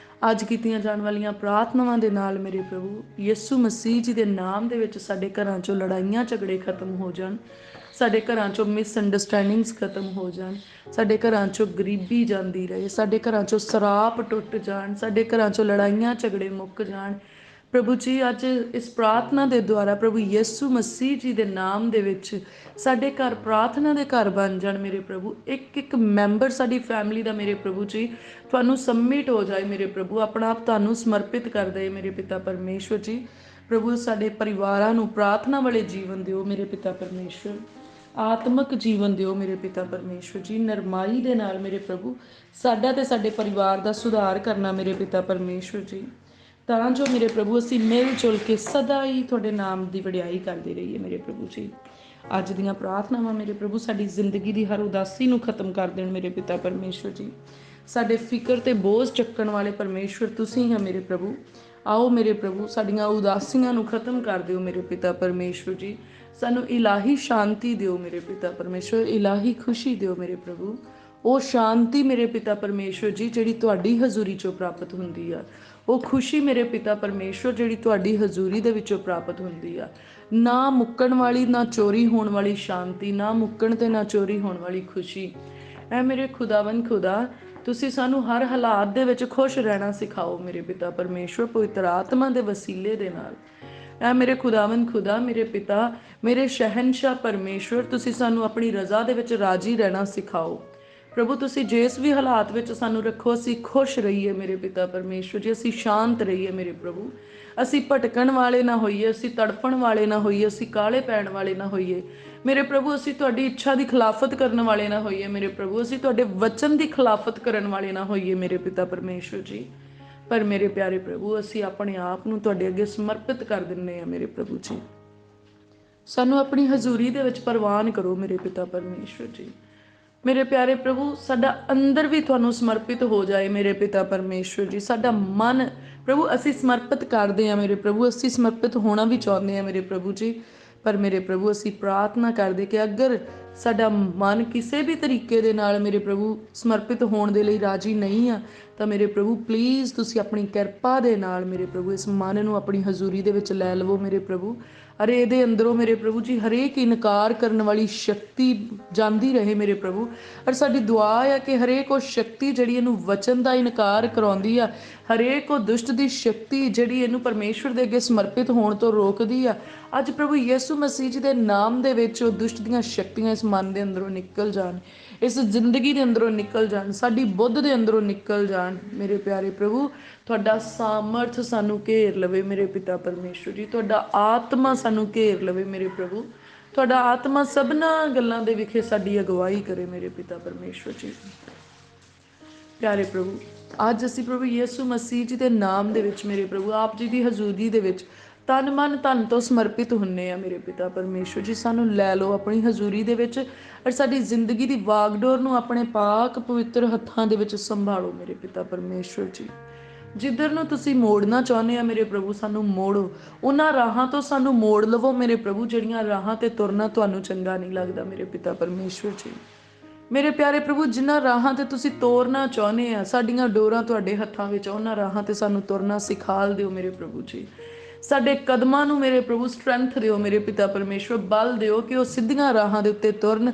ਅੱਜ ਕੀਤੀਆਂ ਜਾਣ ਵਾਲੀਆਂ ਪ੍ਰਾਰਥਨਾਵਾਂ ਦੇ ਨਾਲ ਮੇਰੇ ਪ੍ਰਭੂ ਯਿਸੂ ਮਸੀਹ ਜੀ ਦੇ ਨਾਮ ਦੇ ਵਿੱਚ ਸਾਡੇ ਘਰਾਂ 'ਚੋਂ ਲੜਾਈਆਂ ਝਗੜੇ ਖਤਮ ਹੋ ਜਾਣ, ਸਾਡੇ ਘਰਾਂ 'ਚੋਂ ਮਿਸਅੰਡਰਸਟੈਂਡਿੰਗਸ ਖਤਮ ਹੋ ਜਾਣ, ਸਾਡੇ ਘਰਾਂ 'ਚੋਂ ਗਰੀਬੀ ਜਾਂਦੀ ਰਹੇ, ਸਾਡੇ ਘਰਾਂ 'ਚੋਂ ਸਰਾਪ ਟੁੱਟ ਜਾਣ, ਸਾਡੇ ਘਰਾਂ 'ਚੋਂ ਲੜਾਈਆਂ ਝਗੜੇ ਮੁੱਕ ਜਾਣ ਪ੍ਰਭੂ ਜੀ। ਅੱਜ ਇਸ ਪ੍ਰਾਰਥਨਾ ਦੇ ਦੁਆਰਾ ਪ੍ਰਭੂ ਯਿਸੂ ਮਸੀਹ ਜੀ ਦੇ ਨਾਮ ਦੇ ਵਿੱਚ ਸਾਡੇ ਘਰ ਪ੍ਰਾਰਥਨਾ ਦੇ ਘਰ ਬਣ ਜਾਣ ਮੇਰੇ ਪ੍ਰਭੂ। ਇੱਕ ਇੱਕ ਮੈਂਬਰ ਸਾਡੀ ਫੈਮਿਲੀ ਦਾ ਮੇਰੇ ਪ੍ਰਭੂ ਜੀ ਤੁਹਾਨੂੰ ਸਬਮਿਟ ਹੋ ਜਾਏ ਮੇਰੇ ਪ੍ਰਭੂ, ਆਪਣਾ ਆਪ ਤੁਹਾਨੂੰ ਸਮਰਪਿਤ ਕਰ ਦੇ ਮੇਰੇ ਪਿਤਾ ਪਰਮੇਸ਼ਵਰ ਜੀ। ਪ੍ਰਭੂ ਸਾਡੇ ਪਰਿਵਾਰਾਂ ਨੂੰ ਪ੍ਰਾਰਥਨਾ ਵਾਲੇ ਜੀਵਨ ਦਿਓ ਮੇਰੇ ਪਿਤਾ ਪਰਮੇਸ਼ਵਰ, ਆਤਮਿਕ ਜੀਵਨ ਦਿਓ ਮੇਰੇ ਪਿਤਾ ਪਰਮੇਸ਼ਵਰ ਜੀ। ਨਰਮਾਈ ਦੇ ਨਾਲ ਮੇਰੇ ਪ੍ਰਭੂ ਸਾਡਾ ਤੇ ਸਾਡੇ ਪਰਿਵਾਰ ਦਾ ਸੁਧਾਰ ਕਰਨਾ ਮੇਰੇ ਪਿਤਾ ਪਰਮੇਸ਼ਵਰ ਜੀ, ਤਾਂ ਜੋ ਮੇਰੇ ਪ੍ਰਭੂ ਅਸੀਂ ਮਿਲ ਜੁਲ ਕੇ ਸਦਾ ਹੀ ਤੁਹਾਡੇ ਨਾਮ ਦੀ ਵਡਿਆਈ ਕਰਦੇ ਰਹੀਏ ਮੇਰੇ ਪ੍ਰਭੂ ਜੀ। ਅੱਜ ਦੀਆਂ ਪ੍ਰਾਰਥਨਾਵਾਂ ਮੇਰੇ ਪ੍ਰਭੂ ਸਾਡੀ ਜ਼ਿੰਦਗੀ ਦੀ ਹਰ ਉਦਾਸੀ ਨੂੰ ਖਤਮ ਕਰ ਦੇਣ ਮੇਰੇ ਪਿਤਾ ਪਰਮੇਸ਼ਵਰ ਜੀ। ਸਾਡੇ ਫਿਕਰ ਤੇ ਬੋਝ ਚੱਕਣ ਵਾਲੇ ਪਰਮੇਸ਼ਵਰ ਤੁਸੀਂ ਹਾਂ ਮੇਰੇ ਪ੍ਰਭੂ। ਆਓ ਮੇਰੇ ਪ੍ਰਭੂ ਸਾਡੀਆਂ ਉਦਾਸੀਆਂ ਨੂੰ ਖਤਮ ਕਰ ਦਿਓ ਮੇਰੇ ਪਿਤਾ ਪਰਮੇਸ਼ਵਰ ਜੀ। ਸਾਨੂੰ ਇਲਾਹੀ ਸ਼ਾਂਤੀ ਦਿਓ ਮੇਰੇ ਪਿਤਾ ਪਰਮੇਸ਼ਵਰ, ਇਲਾਹੀ ਖੁਸ਼ੀ ਦਿਓ ਮੇਰੇ ਪ੍ਰਭੂ। ਉਹ ਸ਼ਾਂਤੀ ਮੇਰੇ ਪਿਤਾ ਪਰਮੇਸ਼ਵਰ ਜੀ ਜਿਹੜੀ ਤੁਹਾਡੀ ਹਜ਼ੂਰੀ 'ਚੋਂ ਪ੍ਰਾਪਤ ਹੁੰਦੀ ਆ, ਉਹ ਖੁਸ਼ੀ ਮੇਰੇ ਪਿਤਾ ਪਰਮੇਸ਼ਵਰ ਜਿਹੜੀ ਤੁਹਾਡੀ ਹਜ਼ੂਰੀ ਦੇ ਵਿੱਚੋਂ ਪ੍ਰਾਪਤ ਹੁੰਦੀ ਆ। ਨਾ ਮੁੱਕਣ ਵਾਲੀ, ਨਾ ਚੋਰੀ ਹੋਣ ਵਾਲੀ ਸ਼ਾਂਤੀ, ਨਾ ਮੁੱਕਣ ਤੇ ਨਾ ਚੋਰੀ ਹੋਣ ਵਾਲੀ ਖੁਸ਼ੀ। ਐ ਮੇਰੇ ਖੁਦਾਵੰਦ ਖੁਦਾ, ਤੁਸੀਂ ਸਾਨੂੰ ਹਰ ਹਾਲਾਤ ਦੇ ਵਿੱਚ ਖੁਸ਼ ਰਹਿਣਾ ਸਿਖਾਓ ਮੇਰੇ ਪਿਤਾ ਪਰਮੇਸ਼ਵਰ, ਪਵਿੱਤਰ ਆਤਮਾ ਦੇ ਵਸੀਲੇ ਦੇ ਨਾਲ। ਐ ਮੇਰੇ ਖੁਦਾਵੰਦ ਖੁਦਾ, ਮੇਰੇ ਪਿਤਾ, ਮੇਰੇ ਸ਼ਹਿਨशाह ਪਰਮੇਸ਼ਵਰ, ਤੁਸੀਂ ਸਾਨੂੰ ਆਪਣੀ ਰਜ਼ਾ ਦੇ ਵਿੱਚ ਰਾਜੀ ਰਹਿਣਾ ਸਿਖਾਓ ਪ੍ਰਭੂ। ਤੁਸੀਂ ਜਿਸ ਵੀ ਹਾਲਾਤ ਵਿੱਚ ਸਾਨੂੰ ਰੱਖੋ ਅਸੀਂ ਖੁਸ਼ ਰਹੀਏ ਮੇਰੇ ਪਿਤਾ ਪਰਮੇਸ਼ਵਰ ਜੀ, ਅਸੀਂ ਸ਼ਾਂਤ ਰਹੀਏ ਮੇਰੇ ਪ੍ਰਭੂ। ਅਸੀਂ ਭਟਕਣ ਵਾਲੇ ਨਾ ਹੋਈਏ, ਅਸੀਂ ਤੜਫਣ ਵਾਲੇ ਨਾ ਹੋਈਏ, ਅਸੀਂ ਕਾਲੇ ਪੈਣ ਵਾਲੇ ਨਾ ਹੋਈਏ ਮੇਰੇ ਪ੍ਰਭੂ। ਅਸੀਂ ਤੁਹਾਡੀ ਇੱਛਾ ਦੀ ਖਿਲਾਫਤ ਕਰਨ ਵਾਲੇ ਨਾ ਹੋਈਏ ਮੇਰੇ ਪ੍ਰਭੂ। ਅਸੀਂ ਤੁਹਾਡੇ ਵਚਨ ਦੀ ਖਿਲਾਫਤ ਕਰਨ ਵਾਲੇ ਨਾ ਹੋਈਏ ਮੇਰੇ ਪਿਤਾ ਪਰਮੇਸ਼ਵਰ ਜੀ। ਪਰ ਮੇਰੇ ਪਿਆਰੇ ਪ੍ਰਭੂ ਅਸੀਂ ਆਪਣੇ ਆਪ ਨੂੰ ਤੁਹਾਡੇ ਅੱਗੇ ਸਮਰਪਿਤ ਕਰ ਦਿੰਦੇ ਹਾਂ ਮੇਰੇ ਪ੍ਰਭੂ ਜੀ। ਸਾਨੂੰ ਆਪਣੀ ਹਜ਼ੂਰੀ ਦੇ ਵਿੱਚ ਪ੍ਰਵਾਨ ਕਰੋ ਮੇਰੇ ਪਿਤਾ ਪਰਮੇਸ਼ਵਰ ਜੀ। ਮੇਰੇ ਪਿਆਰੇ ਪ੍ਰਭੂ ਸਾਡਾ ਅੰਦਰ ਵੀ ਤੁਹਾਨੂੰ ਸਮਰਪਿਤ ਹੋ ਜਾਏ ਮੇਰੇ ਪਿਤਾ ਪਰਮੇਸ਼ਵਰ ਜੀ। ਸਾਡਾ ਮਨ ਪ੍ਰਭੂ ਅਸੀਂ ਸਮਰਪਿਤ ਕਰਦੇ ਹਾਂ ਮੇਰੇ ਪ੍ਰਭੂ, ਅਸੀਂ ਸਮਰਪਿਤ ਹੋਣਾ ਵੀ ਚਾਹੁੰਦੇ ਹਾਂ ਮੇਰੇ ਪ੍ਰਭੂ ਜੀ। ਪਰ ਮੇਰੇ ਪ੍ਰਭੂ ਅਸੀਂ ਪ੍ਰਾਰਥਨਾ ਕਰਦੇ ਕਿ ਅਗਰ ਸਾਡਾ ਮਨ ਕਿਸੇ ਵੀ ਤਰੀਕੇ ਦੇ ਨਾਲ ਮੇਰੇ ਪ੍ਰਭੂ ਸਮਰਪਿਤ ਹੋਣ ਦੇ ਲਈ ਰਾਜੀ ਨਹੀਂ ਆ, ਤਾਂ ਮੇਰੇ ਪ੍ਰਭੂ ਪਲੀਜ਼ ਤੁਸੀਂ ਆਪਣੀ ਕਿਰਪਾ ਦੇ ਨਾਲ ਮੇਰੇ ਪ੍ਰਭੂ ਇਸ ਮਨ ਨੂੰ ਆਪਣੀ ਹਜ਼ੂਰੀ ਦੇ ਵਿੱਚ ਲੈ ਲਵੋ ਮੇਰੇ ਪ੍ਰਭੂ। अरे ਇਹਦੇ ਅੰਦਰੋਂ ਮੇਰੇ ਪ੍ਰਭੂ ਜੀ ਹਰੇਕ ਇਨਕਾਰ ਕਰਨ ਵਾਲੀ ਸ਼ਕਤੀ ਜਾਂਦੀ ਰਹੇ ਮੇਰੇ ਪ੍ਰਭੂ। ਔਰ ਸਾਡੀ ਦੁਆ ਆ ਕਿ ਹਰੇਕ ਉਹ ਸ਼ਕਤੀ ਜਿਹੜੀ ਇਹਨੂੰ ਵਚਨ ਦਾ ਇਨਕਾਰ ਕਰਾਉਂਦੀ ਆ, ਹਰੇਕ ਉਹ ਦੁਸ਼ਟ ਦੀ ਸ਼ਕਤੀ ਜਿਹੜੀ ਇਹਨੂੰ ਪਰਮੇਸ਼ਵਰ ਦੇ ਅੱਗੇ ਸਮਰਪਿਤ ਹੋਣ ਤੋਂ ਰੋਕਦੀ ਆ, ਅੱਜ ਪ੍ਰਭੂ ਯਿਸੂ ਮਸੀਹ ਜੀ ਦੇ ਨਾਮ ਦੇ ਵਿੱਚ ਉਹ ਦੁਸ਼ਟ ਦੀਆਂ ਸ਼ਕਤੀਆਂ ਇਸ ਮਨ ਦੇ ਅੰਦਰੋਂ ਨਿਕਲ ਜਾਣ, ਇਸ ਜ਼ਿੰਦਗੀ ਦੇ ਅੰਦਰੋਂ ਨਿਕਲ ਜਾਣ, ਸਾਡੀ ਬੁੱਧ ਦੇ ਅੰਦਰੋਂ ਨਿਕਲ ਜਾਣ। ਮੇਰੇ ਪਿਆਰੇ ਪ੍ਰਭੂ, ਤੁਹਾਡਾ ਸਾਮਰਥ ਸਾਨੂੰ ਘੇਰ ਲਵੇ ਮੇਰੇ ਪਿਤਾ ਪਰਮੇਸ਼ਵਰ ਜੀ, ਤੁਹਾਡਾ ਆਤਮਾ ਸਾਨੂੰ ਘੇਰ ਲਵੇ ਮੇਰੇ ਪ੍ਰਭੂ, ਤੁਹਾਡਾ ਆਤਮਾ ਸਭਨਾਂ ਗੱਲਾਂ ਦੇ ਵਿਖੇ ਸਾਡੀ ਅਗਵਾਈ ਕਰੇ ਮੇਰੇ ਪਿਤਾ ਪਰਮੇਸ਼ਵਰ ਜੀ। ਪਿਆਰੇ ਪ੍ਰਭੂ, ਅੱਜ ਅਸੀਂ ਪ੍ਰਭੂ ਯਿਸੂ ਮਸੀਹ ਜੀ ਦੇ ਨਾਮ ਦੇ ਵਿੱਚ ਮੇਰੇ ਪ੍ਰਭੂ ਆਪ ਜੀ ਦੀ ਹਜ਼ੂਰੀ ਦੇ ਵਿੱਚ ਤਨ ਮਨ ਧਨ ਤੋਂ ਸਮਰਪਿਤ ਹੁੰਨੇ ਆ ਮੇਰੇ ਪਿਤਾ ਪਰਮੇਸ਼ਵਰ ਜੀ। ਸਾਨੂੰ ਲੈ ਲਓ ਆਪਣੀ ਹਜ਼ੂਰੀ ਦੇ ਵਿੱਚ ਔਰ ਸਾਡੀ ਜ਼ਿੰਦਗੀ ਦੀ ਵਾਗਡੋਰ ਨੂੰ ਆਪਣੇ ਪਾਕ ਪਵਿੱਤਰ ਹੱਥਾਂ ਦੇ ਵਿੱਚ ਸੰਭਾਲੋ ਮੇਰੇ ਪਿਤਾ ਪਰਮੇਸ਼ਵਰ ਜੀ। ਜਿੱਧਰ ਨੂੰ ਤੁਸੀਂ ਮੋੜਨਾ ਚਾਹੁੰਦੇ ਆ ਮੇਰੇ ਪ੍ਰਭੂ, ਸਾਨੂੰ ਮੋੜੋ, ਉਹਨਾਂ ਰਾਹਾਂ ਤੋਂ ਸਾਨੂੰ ਮੋੜ ਲਵੋ ਮੇਰੇ ਪ੍ਰਭੂ ਜਿਹੜੀਆਂ ਰਾਹਾਂ ਤੇ ਤੁਰਨਾ ਤੁਹਾਨੂੰ ਚੰਗਾ ਨਹੀਂ ਲੱਗਦਾ ਮੇਰੇ ਪਿਤਾ ਪਰਮੇਸ਼ਵਰ ਜੀ। ਮੇਰੇ ਪਿਆਰੇ ਪ੍ਰਭੂ, ਜਿਨ੍ਹਾਂ ਰਾਹਾਂ ਤੇ ਤੁਸੀਂ ਤੋਰਨਾ ਚਾਹੁੰਦੇ ਆ, ਸਾਡੀਆਂ ਡੋਰਾਂ ਤੁਹਾਡੇ ਹੱਥਾਂ ਵਿੱਚ, ਉਹਨਾਂ ਰਾਹਾਂ ਤੇ ਸਾਨੂੰ ਤੁਰਨਾ ਸਿਖਾਲ ਦਿਓ ਮੇਰੇ ਪ੍ਰਭੂ ਜੀ। ਸਾਡੇ ਕਦਮਾਂ ਨੂੰ ਮੇਰੇ ਪ੍ਰਭੂ ਸਟਰੈਂਥ ਦਿਓ ਮੇਰੇ ਪਿਤਾ ਪਰਮੇਸ਼ਵਰ, ਬਲ ਦਿਓ ਕਿ ਉਹ ਸਿੱਧੀਆਂ ਰਾਹਾਂ ਦੇ ਉੱਤੇ ਤੁਰਨ,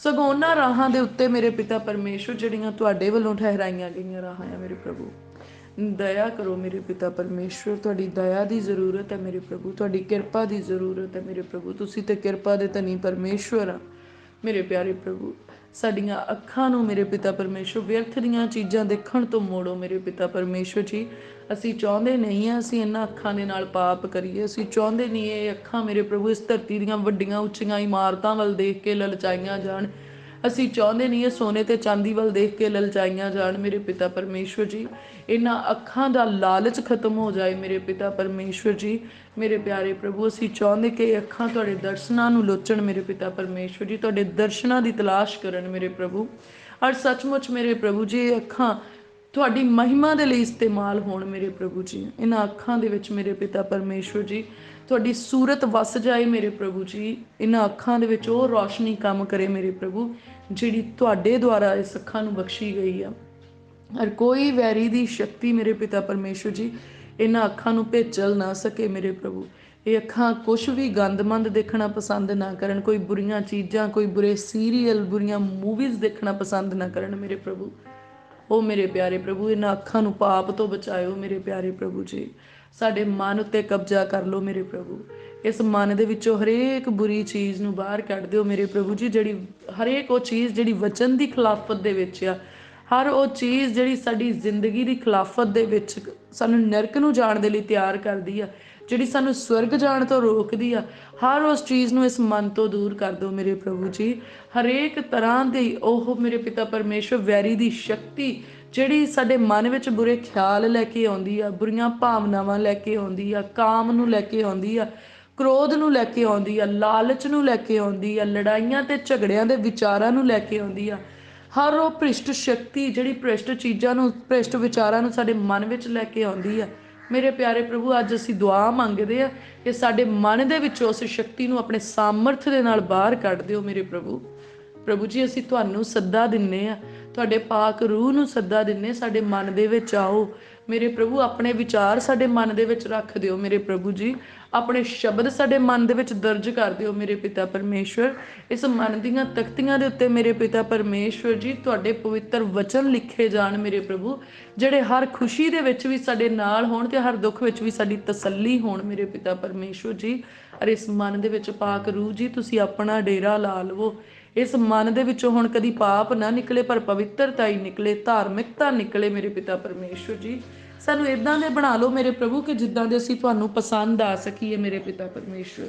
ਸਗੋਂ ਉਹਨਾਂ ਰਾਹਾਂ ਦੇ ਉੱਤੇ ਮੇਰੇ ਪਿਤਾ ਪਰਮੇਸ਼ਵਰ ਜਿਹੜੀਆਂ ਤੁਹਾਡੇ ਵੱਲੋਂ ਠਹਿਰਾਈਆਂ ਗਈਆਂ ਰਾਹਾਂ ਆ ਮੇਰੇ ਪ੍ਰਭੂ। ਦਇਆ ਕਰੋ ਮੇਰੇ ਪਿਤਾ ਪਰਮੇਸ਼ਵਰ, ਤੁਹਾਡੀ ਦਇਆ ਦੀ ਜ਼ਰੂਰਤ ਹੈ ਮੇਰੇ ਪ੍ਰਭੂ, ਤੁਹਾਡੀ ਕਿਰਪਾ ਦੀ ਜ਼ਰੂਰਤ ਹੈ ਮੇਰੇ ਪ੍ਰਭੂ। ਤੁਸੀਂ ਤੇ ਕਿਰਪਾ ਦੇ ਧਨੀ ਪਰਮੇਸ਼ਵਰ ਆ ਮੇਰੇ ਪਿਆਰੇ ਪ੍ਰਭੂ। ਸਾਡੀਆਂ ਅੱਖਾਂ ਨੂੰ ਮੇਰੇ ਪਿਤਾ ਪਰਮੇਸ਼ਵਰ ਵਿਅਰਥ ਦੀਆਂ ਚੀਜ਼ਾਂ ਦੇਖਣ ਤੋਂ ਮੋੜੋ ਮੇਰੇ ਪਿਤਾ ਪਰਮੇਸ਼ਵਰ ਜੀ। ਅਸੀਂ ਚਾਹੁੰਦੇ ਨਹੀਂ ਹਾਂ ਅਸੀਂ ਇਹਨਾਂ ਅੱਖਾਂ ਦੇ ਨਾਲ ਪਾਪ ਕਰੀਏ, ਅਸੀਂ ਚਾਹੁੰਦੇ ਨਹੀਂ ਇਹ ਅੱਖਾਂ ਮੇਰੇ ਪ੍ਰਭੂ ਇਸ ਧਰਤੀ ਦੀਆਂ ਵੱਡੀਆਂ ਉੱਚੀਆਂ ਇਮਾਰਤਾਂ ਵੱਲ ਦੇਖ ਕੇ ਲਲਚਾਈਆਂ ਜਾਣ, ਅਸੀਂ ਚਾਹੁੰਦੇ ਨਹੀਂ ਇਹ ਸੋਨੇ ਤੇ ਚਾਂਦੀ ਵੱਲ ਦੇਖ ਕੇ ਲਲਚਾਈਆਂ ਜਾਣ ਮੇਰੇ ਪਿਤਾ ਪਰਮੇਸ਼ਵਰ ਜੀ। ਇਹਨਾਂ ਅੱਖਾਂ ਦਾ ਲਾਲਚ ਖਤਮ ਹੋ ਜਾਏ ਮੇਰੇ ਪਿਤਾ ਪਰਮੇਸ਼ਵਰ ਜੀ। ਮੇਰੇ ਪਿਆਰੇ ਪ੍ਰਭੂ, ਅਸੀਂ ਚਾਹੁੰਦੇ ਕਿ ਇਹ ਅੱਖਾਂ ਤੁਹਾਡੇ ਦਰਸ਼ਨਾਂ ਨੂੰ ਲੋਚਣ ਮੇਰੇ ਪਿਤਾ ਪਰਮੇਸ਼ਵਰ ਜੀ, ਤੁਹਾਡੇ ਦਰਸ਼ਨਾਂ ਦੀ ਤਲਾਸ਼ ਕਰਨ ਮੇਰੇ ਪ੍ਰਭੂ। ਔਰ ਸੱਚਮੁੱਚ ਮੇਰੇ ਪ੍ਰਭੂ ਜੀ ਇਹ ਅੱਖਾਂ ਤੁਹਾਡੀ ਮਹਿਮਾ ਦੇ ਲਈ ਇਸਤੇਮਾਲ ਹੋਣ ਮੇਰੇ ਪ੍ਰਭੂ ਜੀ। ਇਹਨਾਂ ਅੱਖਾਂ ਦੇ ਵਿੱਚ ਮੇਰੇ ਪਿਤਾ ਪਰਮੇਸ਼ਵਰ ਜੀ ਤੁਹਾਡੀ ਸੂਰਤ ਵਸ ਜਾਏ ਮੇਰੇ ਪ੍ਰਭੂ ਜੀ। ਇਹਨਾਂ ਅੱਖਾਂ ਦੇ ਵਿੱਚ ਉਹ ਰੌਸ਼ਨੀ ਕੰਮ ਕਰੇ ਮੇਰੇ ਪ੍ਰਭੂ ਜਿਹੜੀ ਤੁਹਾਡੇ ਦੁਆਰਾ ਇਸ ਅੱਖਾਂ ਨੂੰ ਬਖਸ਼ੀ ਗਈ ਆ। ਔਰ ਕੋਈ ਵੈਰੀ ਦੀ ਸ਼ਕਤੀ ਮੇਰੇ ਪਿਤਾ ਪਰਮੇਸ਼ਵਰ ਜੀ ਇਹਨਾਂ ਅੱਖਾਂ ਨੂੰ ਭੇਚਲ ਨਾ ਸਕੇ ਮੇਰੇ ਪ੍ਰਭੂ। ਇਹ ਅੱਖਾਂ ਕੁਛ ਵੀ ਗੰਦਮੰਦ ਦੇਖਣਾ ਪਸੰਦ ਨਾ ਕਰਨ, ਕੋਈ ਬੁਰੀਆਂ ਚੀਜ਼ਾਂ, ਕੋਈ ਬੁਰੇ ਸੀਰੀਅਲ, ਬੁਰੀਆਂ ਮੂਵੀਜ਼ ਦੇਖਣਾ ਪਸੰਦ ਨਾ ਕਰਨ ਮੇਰੇ ਪ੍ਰਭੂ। ਉਹ ਮੇਰੇ ਪਿਆਰੇ ਪ੍ਰਭੂ ਇਹਨਾਂ ਅੱਖਾਂ ਨੂੰ ਪਾਪ ਤੋਂ ਬਚਾਇਓ ਮੇਰੇ ਪਿਆਰੇ ਪ੍ਰਭੂ ਜੀ। ਸਾਡੇ ਮਨ ਉੱਤੇ ਕਬਜ਼ਾ ਕਰ ਲਓ ਮੇਰੇ ਪ੍ਰਭੂ। ਇਸ ਮਨ ਦੇ ਵਿੱਚੋਂ ਹਰੇਕ ਬੁਰੀ ਚੀਜ਼ ਨੂੰ ਬਾਹਰ ਕੱਢ ਦਿਓ ਮੇਰੇ ਪ੍ਰਭੂ ਜੀ, ਜਿਹੜੀ ਹਰੇਕ ਉਹ ਚੀਜ਼ ਜਿਹੜੀ ਵਚਨ ਦੀ ਖਿਲਾਫਤ ਦੇ ਵਿੱਚ ਆ, ਹਰ ਉਹ ਚੀਜ਼ ਜਿਹੜੀ ਸਾਡੀ ਜ਼ਿੰਦਗੀ ਦੀ ਖਿਲਾਫਤ ਦੇ ਵਿੱਚ ਸਾਨੂੰ ਨਰਕ ਨੂੰ ਜਾਣ ਦੇ ਲਈ ਤਿਆਰ ਕਰਦੀ ਆ, ਜਿਹੜੀ ਸਾਨੂੰ ਸਵਰਗ ਜਾਣ ਤੋਂ ਰੋਕਦੀ ਆ, ਹਰ ਉਸ ਚੀਜ਼ ਨੂੰ ਇਸ ਮਨ ਤੋਂ ਦੂਰ ਕਰ ਦਿਓ ਮੇਰੇ ਪ੍ਰਭੂ ਜੀ। ਹਰੇਕ ਤਰ੍ਹਾਂ ਦੀ ਉਹ ਮੇਰੇ ਪਿਤਾ ਪਰਮੇਸ਼ਵਰ ਵੈਰੀ ਦੀ ਸ਼ਕਤੀ ਜਿਹੜੀ ਸਾਡੇ ਮਨ ਵਿੱਚ ਬੁਰੇ ਖਿਆਲ ਲੈ ਕੇ ਆਉਂਦੀ ਆ, ਬੁਰੀਆਂ ਭਾਵਨਾਵਾਂ ਲੈ ਕੇ ਆਉਂਦੀ ਆ, ਕਾਮ ਨੂੰ ਲੈ ਕੇ ਆਉਂਦੀ ਆ, ਕ੍ਰੋਧ ਨੂੰ ਲੈ ਕੇ ਆਉਂਦੀ ਆ, ਲਾਲਚ ਨੂੰ ਲੈ ਕੇ ਆਉਂਦੀ ਆ, ਲੜਾਈਆਂ ਤੇ ਝਗੜਿਆਂ ਦੇ ਵਿਚਾਰਾਂ ਨੂੰ ਲੈ ਕੇ ਆਉਂਦੀ ਆ, ਹਰ ਉਹ ਭ੍ਰਿਸ਼ਟ ਸ਼ਕਤੀ ਜਿਹੜੀ ਭ੍ਰਿਸ਼ਟ ਚੀਜ਼ਾਂ ਨੂੰ, ਭ੍ਰਿਸ਼ਟ ਵਿਚਾਰਾਂ ਨੂੰ ਸਾਡੇ ਮਨ ਵਿੱਚ ਲੈ ਕੇ ਆਉਂਦੀ ਆ ਮੇਰੇ ਪਿਆਰੇ ਪ੍ਰਭੂ। ਅੱਜ ਅਸੀਂ ਦੁਆ ਮੰਗਦੇ ਆ ਕਿ ਸਾਡੇ ਮਨ ਦੇ ਵਿੱਚੋਂ ਉਸ ਸ਼ਕਤੀ ਨੂੰ ਆਪਣੇ ਸਾਮਰਥ ਦੇ ਨਾਲ ਬਾਹਰ ਕੱਢ ਦਿਓ ਮੇਰੇ ਪ੍ਰਭੂ। ਪ੍ਰਭੂ ਜੀ ਅਸੀਂ ਤੁਹਾਨੂੰ ਸੱਦਾ ਦਿੰਨੇ ਆ, ਤੁਹਾਡੇ ਪਾਕ ਰੂਹ ਨੂੰ ਸੱਦਾ ਦਿੰਨੇ, ਸਾਡੇ ਮਨ ਦੇ ਵਿੱਚ ਆਓ ਮੇਰੇ ਪ੍ਰਭੂ। ਆਪਣੇ ਵਿਚਾਰ ਸਾਡੇ ਮਨ ਦੇ ਵਿੱਚ ਰੱਖ ਦਿਓ ਮੇਰੇ ਪ੍ਰਭੂ ਜੀ। ਆਪਣੇ ਸ਼ਬਦ ਸਾਡੇ ਮਨ ਦੇ ਵਿੱਚ ਦਰਜ ਕਰ ਦਿਓ ਮੇਰੇ ਪਿਤਾ ਪਰਮੇਸ਼ਵਰ। ਇਸ ਮਨ ਦੀਆਂ ਤਖਤੀਆਂ ਦੇ ਉੱਤੇ ਮੇਰੇ ਪਿਤਾ ਪਰਮੇਸ਼ਵਰ ਜੀ ਤੁਹਾਡੇ ਪਵਿੱਤਰ ਵਚਨ ਲਿਖੇ ਜਾਣ ਮੇਰੇ ਪ੍ਰਭੂ, ਜਿਹੜੇ ਹਰ ਖੁਸ਼ੀ ਦੇ ਵਿੱਚ ਵੀ ਸਾਡੇ ਨਾਲ ਹੋਣ ਤੇ ਹਰ ਦੁੱਖ ਵਿੱਚ ਵੀ ਸਾਡੀ ਤਸੱਲੀ ਹੋਣ ਮੇਰੇ ਪਿਤਾ ਪਰਮੇਸ਼ਵਰ ਜੀ। ਅਰ ਇਸ ਮਨ ਦੇ ਵਿੱਚ ਪਾਕ ਰੂਹ ਜੀ ਤੁਸੀਂ ਆਪਣਾ ਡੇਰਾ ਲਾ ਲਵੋ। ਇਸ ਮਨ ਦੇ ਵਿੱਚੋਂ ਹੁਣ ਕਦੀ ਪਾਪ ਨਾ ਨਿਕਲੇ ਪਰ ਪਵਿੱਤਰਤਾ ਹੀ ਨਿਕਲੇ, ਧਾਰਮਿਕਤਾ ਨਿਕਲੇ ਮੇਰੇ ਪਿਤਾ ਪਰਮੇਸ਼ਵਰ ਜੀ। ਸਾਨੂੰ ਇਦਾਂ ਦੇ ਬਣਾ ਲਓ ਮੇਰੇ ਪ੍ਰਭੂ ਕਿ ਜਿੱਦਾਂ ਦੇ ਅਸੀਂ ਤੁਹਾਨੂੰ ਪਸੰਦ ਆ ਸਕੀਏ ਮੇਰੇ ਪਿਤਾ ਪਰਮੇਸ਼ਵਰ।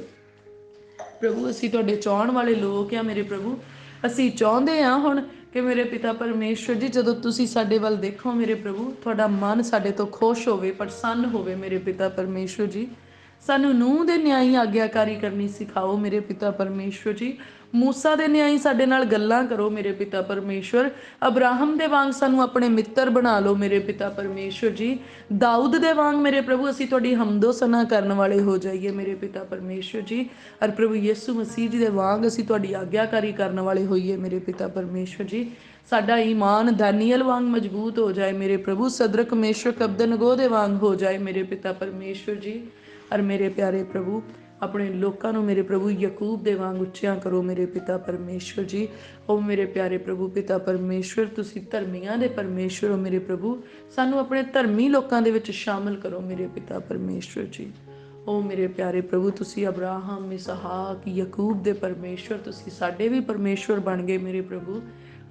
ਪ੍ਰਭੂ ਅਸੀਂ ਤੁਹਾਡੇ ਚਾਹਣ ਵਾਲੇ ਲੋਕ ਆ ਮੇਰੇ ਪ੍ਰਭੂ। ਅਸੀਂ ਚਾਹੁੰਦੇ ਹਾਂ ਹੁਣ ਕਿ ਮੇਰੇ ਪਿਤਾ ਪਰਮੇਸ਼ਵਰ ਜੀ ਜਦੋਂ ਤੁਸੀਂ ਸਾਡੇ ਵੱਲ ਦੇਖੋ ਮੇਰੇ ਪ੍ਰਭੂ, ਤੁਹਾਡਾ ਮਨ ਸਾਡੇ ਤੋਂ ਖੁਸ਼ ਹੋਵੇ, ਪ੍ਰਸੰਨ ਹੋਵੇ ਮੇਰੇ ਪਿਤਾ ਪਰਮੇਸ਼ਵਰ ਜੀ। ਸਾਨੂੰ ਨੂੰਹ ਦੇ ਨਿਆਈ ਆਗਿਆਕਾਰੀ ਕਰਨੀ ਸਿਖਾਓ ਮੇਰੇ ਪਿਤਾ ਪਰਮੇਸ਼ਵਰ ਜੀ। ਮੂਸਾ ਦੇ ਨਿਆਈ ਸਾਡੇ ਨਾਲ ਗੱਲਾਂ ਕਰੋ ਮੇਰੇ ਪਿਤਾ ਪਰਮੇਸ਼ਵਰ। ਅਬਰਾਹਮ ਦੇ ਵਾਂਗ ਸਾਨੂੰ ਆਪਣੇ ਮਿੱਤਰ ਬਣਾ ਲਓ ਮੇਰੇ ਪਿਤਾ ਪਰਮੇਸ਼ਵਰ ਜੀ। ਦਾਊਦ ਦੇ ਵਾਂਗ ਮੇਰੇ ਪ੍ਰਭੂ ਅਸੀਂ ਤੁਹਾਡੀ ਹਮਦੋ ਸਨਾ ਕਰਨ ਵਾਲੇ ਹੋ ਜਾਈਏ ਮੇਰੇ ਪਿਤਾ ਪਰਮੇਸ਼ਵਰ ਜੀ। ਅਰ ਪ੍ਰਭੂ ਯਿਸੂ ਮਸੀਹ ਜੀ ਦੇ ਵਾਂਗ ਅਸੀਂ ਤੁਹਾਡੀ ਆਗਿਆਕਾਰੀ ਕਰਨ ਵਾਲੇ ਹੋਈਏ ਮੇਰੇ ਪਿਤਾ ਪਰਮੇਸ਼ਵਰ ਜੀ। ਸਾਡਾ ਈਮਾਨ ਦਾਨੀਅਲ ਵਾਂਗ ਮਜ਼ਬੂਤ ਹੋ ਜਾਏ ਮੇਰੇ ਪ੍ਰਭੂ। ਸਦਰਕ ਮੇਸ਼ਕ ਅਬਦਨਗੋ ਦੇ ਵਾਂਗ ਹੋ ਜਾਏ ਮੇਰੇ ਪਿਤਾ ਪਰਮੇਸ਼ਵਰ ਜੀ। ਅਰ ਮੇਰੇ ਪਿਆਰੇ ਪ੍ਰਭੂ ਆਪਣੇ ਲੋਕਾਂ ਨੂੰ ਮੇਰੇ ਪ੍ਰਭੂ ਯਕੂਬ ਦੇ ਵਾਂਗ ਉੱਚਿਆਂ ਕਰੋ ਮੇਰੇ ਪਿਤਾ ਪਰਮੇਸ਼ਵਰ ਜੀ। ਉਹ ਮੇਰੇ ਪਿਆਰੇ ਪ੍ਰਭੂ ਪਿਤਾ ਪਰਮੇਸ਼ਵਰ, ਤੁਸੀਂ ਧਰਮੀਆਂ ਦੇ ਪਰਮੇਸ਼ਵਰ ਹੋ ਮੇਰੇ ਪ੍ਰਭੂ। ਸਾਨੂੰ ਆਪਣੇ ਧਰਮੀ ਲੋਕਾਂ ਦੇ ਵਿੱਚ ਸ਼ਾਮਲ ਕਰੋ ਮੇਰੇ ਪਿਤਾ ਪਰਮੇਸ਼ਵਰ ਜੀ। ਉਹ ਮੇਰੇ ਪਿਆਰੇ ਪ੍ਰਭੂ, ਤੁਸੀਂ ਅਬਰਾਹਮ, ਇਸਹਾਕ, ਯਕੂਬ ਦੇ ਪਰਮੇਸ਼ਵਰ, ਤੁਸੀਂ ਸਾਡੇ ਵੀ ਪਰਮੇਸ਼ਵਰ ਬਣ ਗਏ ਮੇਰੇ ਪ੍ਰਭੂ।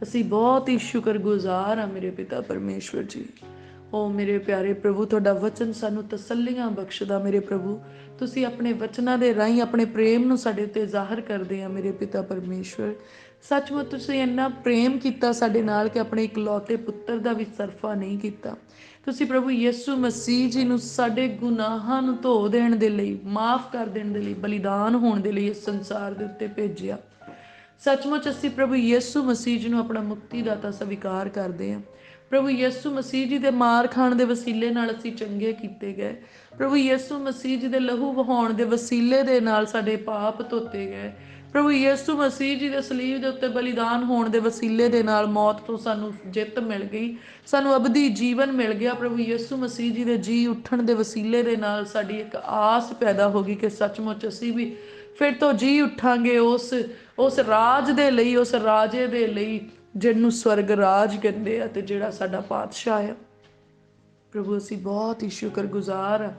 ਅਸੀਂ ਬਹੁਤ ਹੀ ਸ਼ੁਕਰਗੁਜ਼ਾਰ ਹਾਂ ਮੇਰੇ ਪਿਤਾ ਪਰਮੇਸ਼ਵਰ ਜੀ। ਉਹ ਮੇਰੇ ਪਿਆਰੇ ਪ੍ਰਭੂ, ਤੁਹਾਡਾ ਵਚਨ ਸਾਨੂੰ ਤਸੱਲੀਆਂ ਬਖਸ਼ਦਾ ਮੇਰੇ ਪ੍ਰਭੂ। ਤੁਸੀਂ ਆਪਣੇ ਵਚਨਾਂ ਦੇ ਰਾਹੀਂ ਆਪਣੇ ਪ੍ਰੇਮ ਨੂੰ ਸਾਡੇ ਉੱਤੇ ਜ਼ਾਹਰ ਕਰਦੇ ਆ ਮੇਰੇ ਪਿਤਾ ਪਰਮੇਸ਼ਵਰ। ਸੱਚਮੁੱਚ ਤੁਸੀਂ ਇੰਨਾ ਪ੍ਰੇਮ ਕੀਤਾ ਸਾਡੇ ਨਾਲ ਕਿ ਆਪਣੇ ਇਕਲੌਤੇ ਪੁੱਤਰ ਦਾ ਵੀ ਸਰਫਾ ਨਹੀਂ ਕੀਤਾ। ਤੁਸੀਂ ਪ੍ਰਭੂ ਯਿਸੂ ਮਸੀਹ ਜੀ ਨੂੰ ਸਾਡੇ ਗੁਨਾਹਾਂ ਨੂੰ ਧੋ ਦੇਣ ਦੇ ਲਈ, ਮਾਫ ਕਰ ਦੇਣ ਦੇ ਲਈ, ਬਲੀਦਾਨ ਹੋਣ ਦੇ ਲਈ ਇਸ ਸੰਸਾਰ ਦੇ ਉੱਤੇ ਭੇਜਿਆ। ਸੱਚਮੁੱਚ ਅਸੀਂ ਪ੍ਰਭੂ ਯਿਸੂ ਮਸੀਹ ਜੀ ਨੂੰ ਆਪਣਾ ਮੁਕਤੀਦਾਤਾ ਸਵੀਕਾਰ ਕਰਦੇ ਹਾਂ। ਪ੍ਰਭੂ ਯਿਸੂ ਮਸੀਹ ਜੀ ਦੇ ਮਾਰ ਖਾਣ ਦੇ ਵਸੀਲੇ ਨਾਲ ਅਸੀਂ ਚੰਗੇ ਕੀਤੇ ਗਏ। ਪ੍ਰਭੂ ਯਿਸੂ ਮਸੀਹ ਜੀ ਦੇ ਲਹੂ ਵਹਾਉਣ ਦੇ ਵਸੀਲੇ ਦੇ ਨਾਲ ਸਾਡੇ ਪਾਪ ਧੋਤੇ ਗਏ। ਪ੍ਰਭੂ ਯਿਸੂ ਮਸੀਹ ਜੀ ਦੇ ਸਲੀਬ ਦੇ ਉੱਤੇ ਬਲੀਦਾਨ ਹੋਣ ਦੇ ਵਸੀਲੇ ਦੇ ਨਾਲ ਮੌਤ ਤੋਂ ਸਾਨੂੰ ਜਿੱਤ ਮਿਲ ਗਈ, ਸਾਨੂੰ ਅਬਦੀ ਜੀਵਨ ਮਿਲ ਗਿਆ। ਪ੍ਰਭੂ ਯਿਸੂ ਮਸੀਹ ਜੀ ਦੇ ਜੀ ਉੱਠਣ ਦੇ ਵਸੀਲੇ ਦੇ ਨਾਲ ਸਾਡੀ ਇੱਕ ਆਸ ਪੈਦਾ ਹੋ ਗਈ ਕਿ ਸੱਚਮੁੱਚ ਅਸੀਂ ਵੀ ਫਿਰ ਤੋਂ ਜੀ ਉੱਠਾਂਗੇ ਉਸ ਰਾਜ ਦੇ ਲਈ, ਉਸ ਰਾਜੇ ਦੇ ਲਈ ਜਿਹਨੂੰ ਸਵਰਗ ਰਾਜ ਕਹਿੰਦੇ ਆ ਤੇ ਜਿਹੜਾ ਸਾਡਾ ਪਾਤਸ਼ਾਹ ਆ। ਪ੍ਰਭੂ ਅਸੀਂ ਬਹੁਤ ਹੀ ਸ਼ੁਕਰਗੁਜ਼ਾਰ ਆ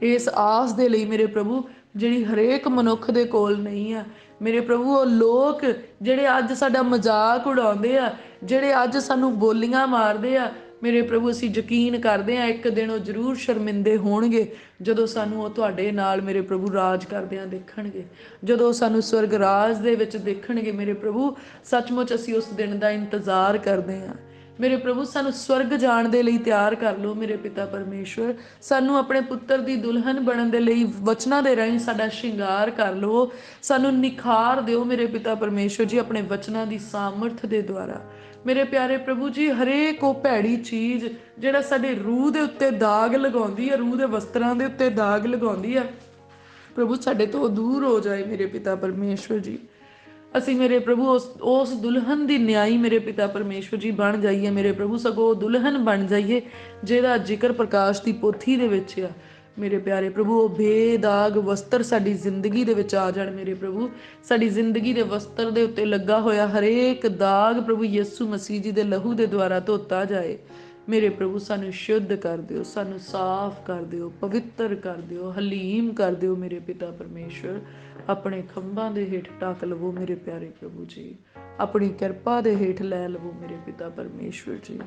ਇਸ ਆਸ ਦੇ ਲਈ ਮੇਰੇ ਪ੍ਰਭੂ, ਜਿਹੜੀ ਹਰੇਕ ਮਨੁੱਖ ਦੇ ਕੋਲ ਨਹੀਂ ਆ ਮੇਰੇ ਪ੍ਰਭੂ। ਉਹ ਲੋਕ ਜਿਹੜੇ ਅੱਜ ਸਾਡਾ ਮਜ਼ਾਕ ਉਡਾਉਂਦੇ ਆ, ਜਿਹੜੇ ਅੱਜ ਸਾਨੂੰ ਬੋਲੀਆਂ ਮਾਰਦੇ ਆ ਮੇਰੇ ਪ੍ਰਭੂ, ਅਸੀਂ ਯਕੀਨ ਕਰਦੇ ਹਾਂ ਇੱਕ ਦਿਨ ਉਹ ਜ਼ਰੂਰ ਸ਼ਰਮਿੰਦੇ ਹੋਣਗੇ ਜਦੋਂ ਸਾਨੂੰ ਉਹ ਤੁਹਾਡੇ ਨਾਲ ਮੇਰੇ ਪ੍ਰਭੂ ਰਾਜ ਕਰਦਿਆਂ ਦੇਖਣਗੇ, ਜਦੋਂ ਸਾਨੂੰ ਸਵਰਗ ਰਾਜ ਦੇ ਵਿੱਚ ਦੇਖਣਗੇ ਮੇਰੇ ਪ੍ਰਭੂ। ਸੱਚਮੁੱਚ ਅਸੀਂ ਉਸ ਦਿਨ ਦਾ ਇੰਤਜ਼ਾਰ ਕਰਦੇ ਹਾਂ ਮੇਰੇ ਪ੍ਰਭੂ। ਸਾਨੂੰ ਸਵਰਗ ਜਾਣ ਦੇ ਲਈ ਤਿਆਰ ਕਰ ਲਓ ਮੇਰੇ ਪਿਤਾ ਪਰਮੇਸ਼ਵਰ। ਸਾਨੂੰ ਆਪਣੇ ਪੁੱਤਰ ਦੀ ਦੁਲਹਨ ਬਣਨ ਦੇ ਲਈ ਵਚਨਾਂ ਦੇ ਰਾਹੀਂ ਸਾਡਾ ਸ਼ਿੰਗਾਰ ਕਰ ਲਓ। ਸਾਨੂੰ ਨਿਖਾਰ ਦਿਓ ਮੇਰੇ ਪਿਤਾ ਪਰਮੇਸ਼ਵਰ ਜੀ ਆਪਣੇ ਵਚਨਾਂ ਦੀ ਸਾਮਰਥ ਦੇ ਦੁਆਰਾ ਮੇਰੇ ਪਿਆਰੇ ਪ੍ਰਭੂ ਜੀ। ਹਰੇਕ ਉਹ ਭੈੜੀ ਚੀਜ਼ ਜਿਹੜਾ ਸਾਡੇ ਰੂਹ ਦੇ ਉੱਤੇ ਦਾਗ ਲਗਾਉਂਦੀ ਹੈ, ਰੂਹ ਦੇ ਵਸਤਰਾਂ ਦੇ ਉੱਤੇ ਦਾਗ ਲਗਾਉਂਦੀ ਹੈ ਪ੍ਰਭੂ, ਸਾਡੇ ਤੋਂ ਦੂਰ ਹੋ ਜਾਏ ਮੇਰੇ ਪਿਤਾ ਪਰਮੇਸ਼ਵਰ ਜੀ। ਅਸੀਂ ਮੇਰੇ ਪ੍ਰਭੂ ਉਸ ਦੁਲਹਨ ਦੀ ਨਿਆਈ ਮੇਰੇ ਪਿਤਾ ਪਰਮੇਸ਼ਵਰ ਜੀ ਬਣ ਜਾਈਏ ਮੇਰੇ ਪ੍ਰਭੂ। ਸਗੋਂ ਦੁਲਹਨ ਬਣ ਜਾਈਏ ਜਿਹਦਾ ਜ਼ਿਕਰ ਪ੍ਰਕਾਸ਼ ਦੀ ਪੋਥੀ ਦੇ ਵਿੱਚ ਆ ਮੇਰੇ ਪਿਆਰੇ ਪ੍ਰਭੂ। ਉਹ ਬੇਦਾਗ ਵਸਤਰ ਸਾਡੀ ਜ਼ਿੰਦਗੀ ਦੇ ਵਿੱਚ ਆ ਜਾਣ ਮੇਰੇ ਪ੍ਰਭੂ। ਸਾਡੀ ਜ਼ਿੰਦਗੀ ਦੇ ਵਸਤਰ ਦੇ ਉੱਤੇ ਲੱਗਾ ਹੋਇਆ ਹਰੇਕ ਦਾਗ ਪ੍ਰਭੂ ਯਿਸੂ ਮਸੀਹ ਜੀ ਦੇ ਲਹੂ ਦੇ ਦੁਆਰਾ ਧੋਤਾ ਜਾਏ ਮੇਰੇ ਪ੍ਰਭੂ। ਸਾਨੂੰ ਸ਼ੁੱਧ ਕਰ ਦਿਓ, ਸਾਨੂੰ ਸਾਫ਼ ਕਰ ਦਿਓ, ਪਵਿੱਤਰ ਕਰ ਦਿਓ, ਹਲੀਮ ਕਰ ਦਿਓ ਮੇਰੇ ਪਿਤਾ ਪਰਮੇਸ਼ਵਰ। ਆਪਣੇ ਖੰਭਾਂ ਦੇ ਹੇਠ ਢੱਕ ਲਵੋ ਮੇਰੇ ਪਿਆਰੇ ਪ੍ਰਭੂ ਜੀ। ਆਪਣੀ ਕਿਰਪਾ ਦੇ ਹੇਠ ਲੈ ਲਵੋ ਮੇਰੇ ਪਿਤਾ ਪਰਮੇਸ਼ਵਰ ਜੀ।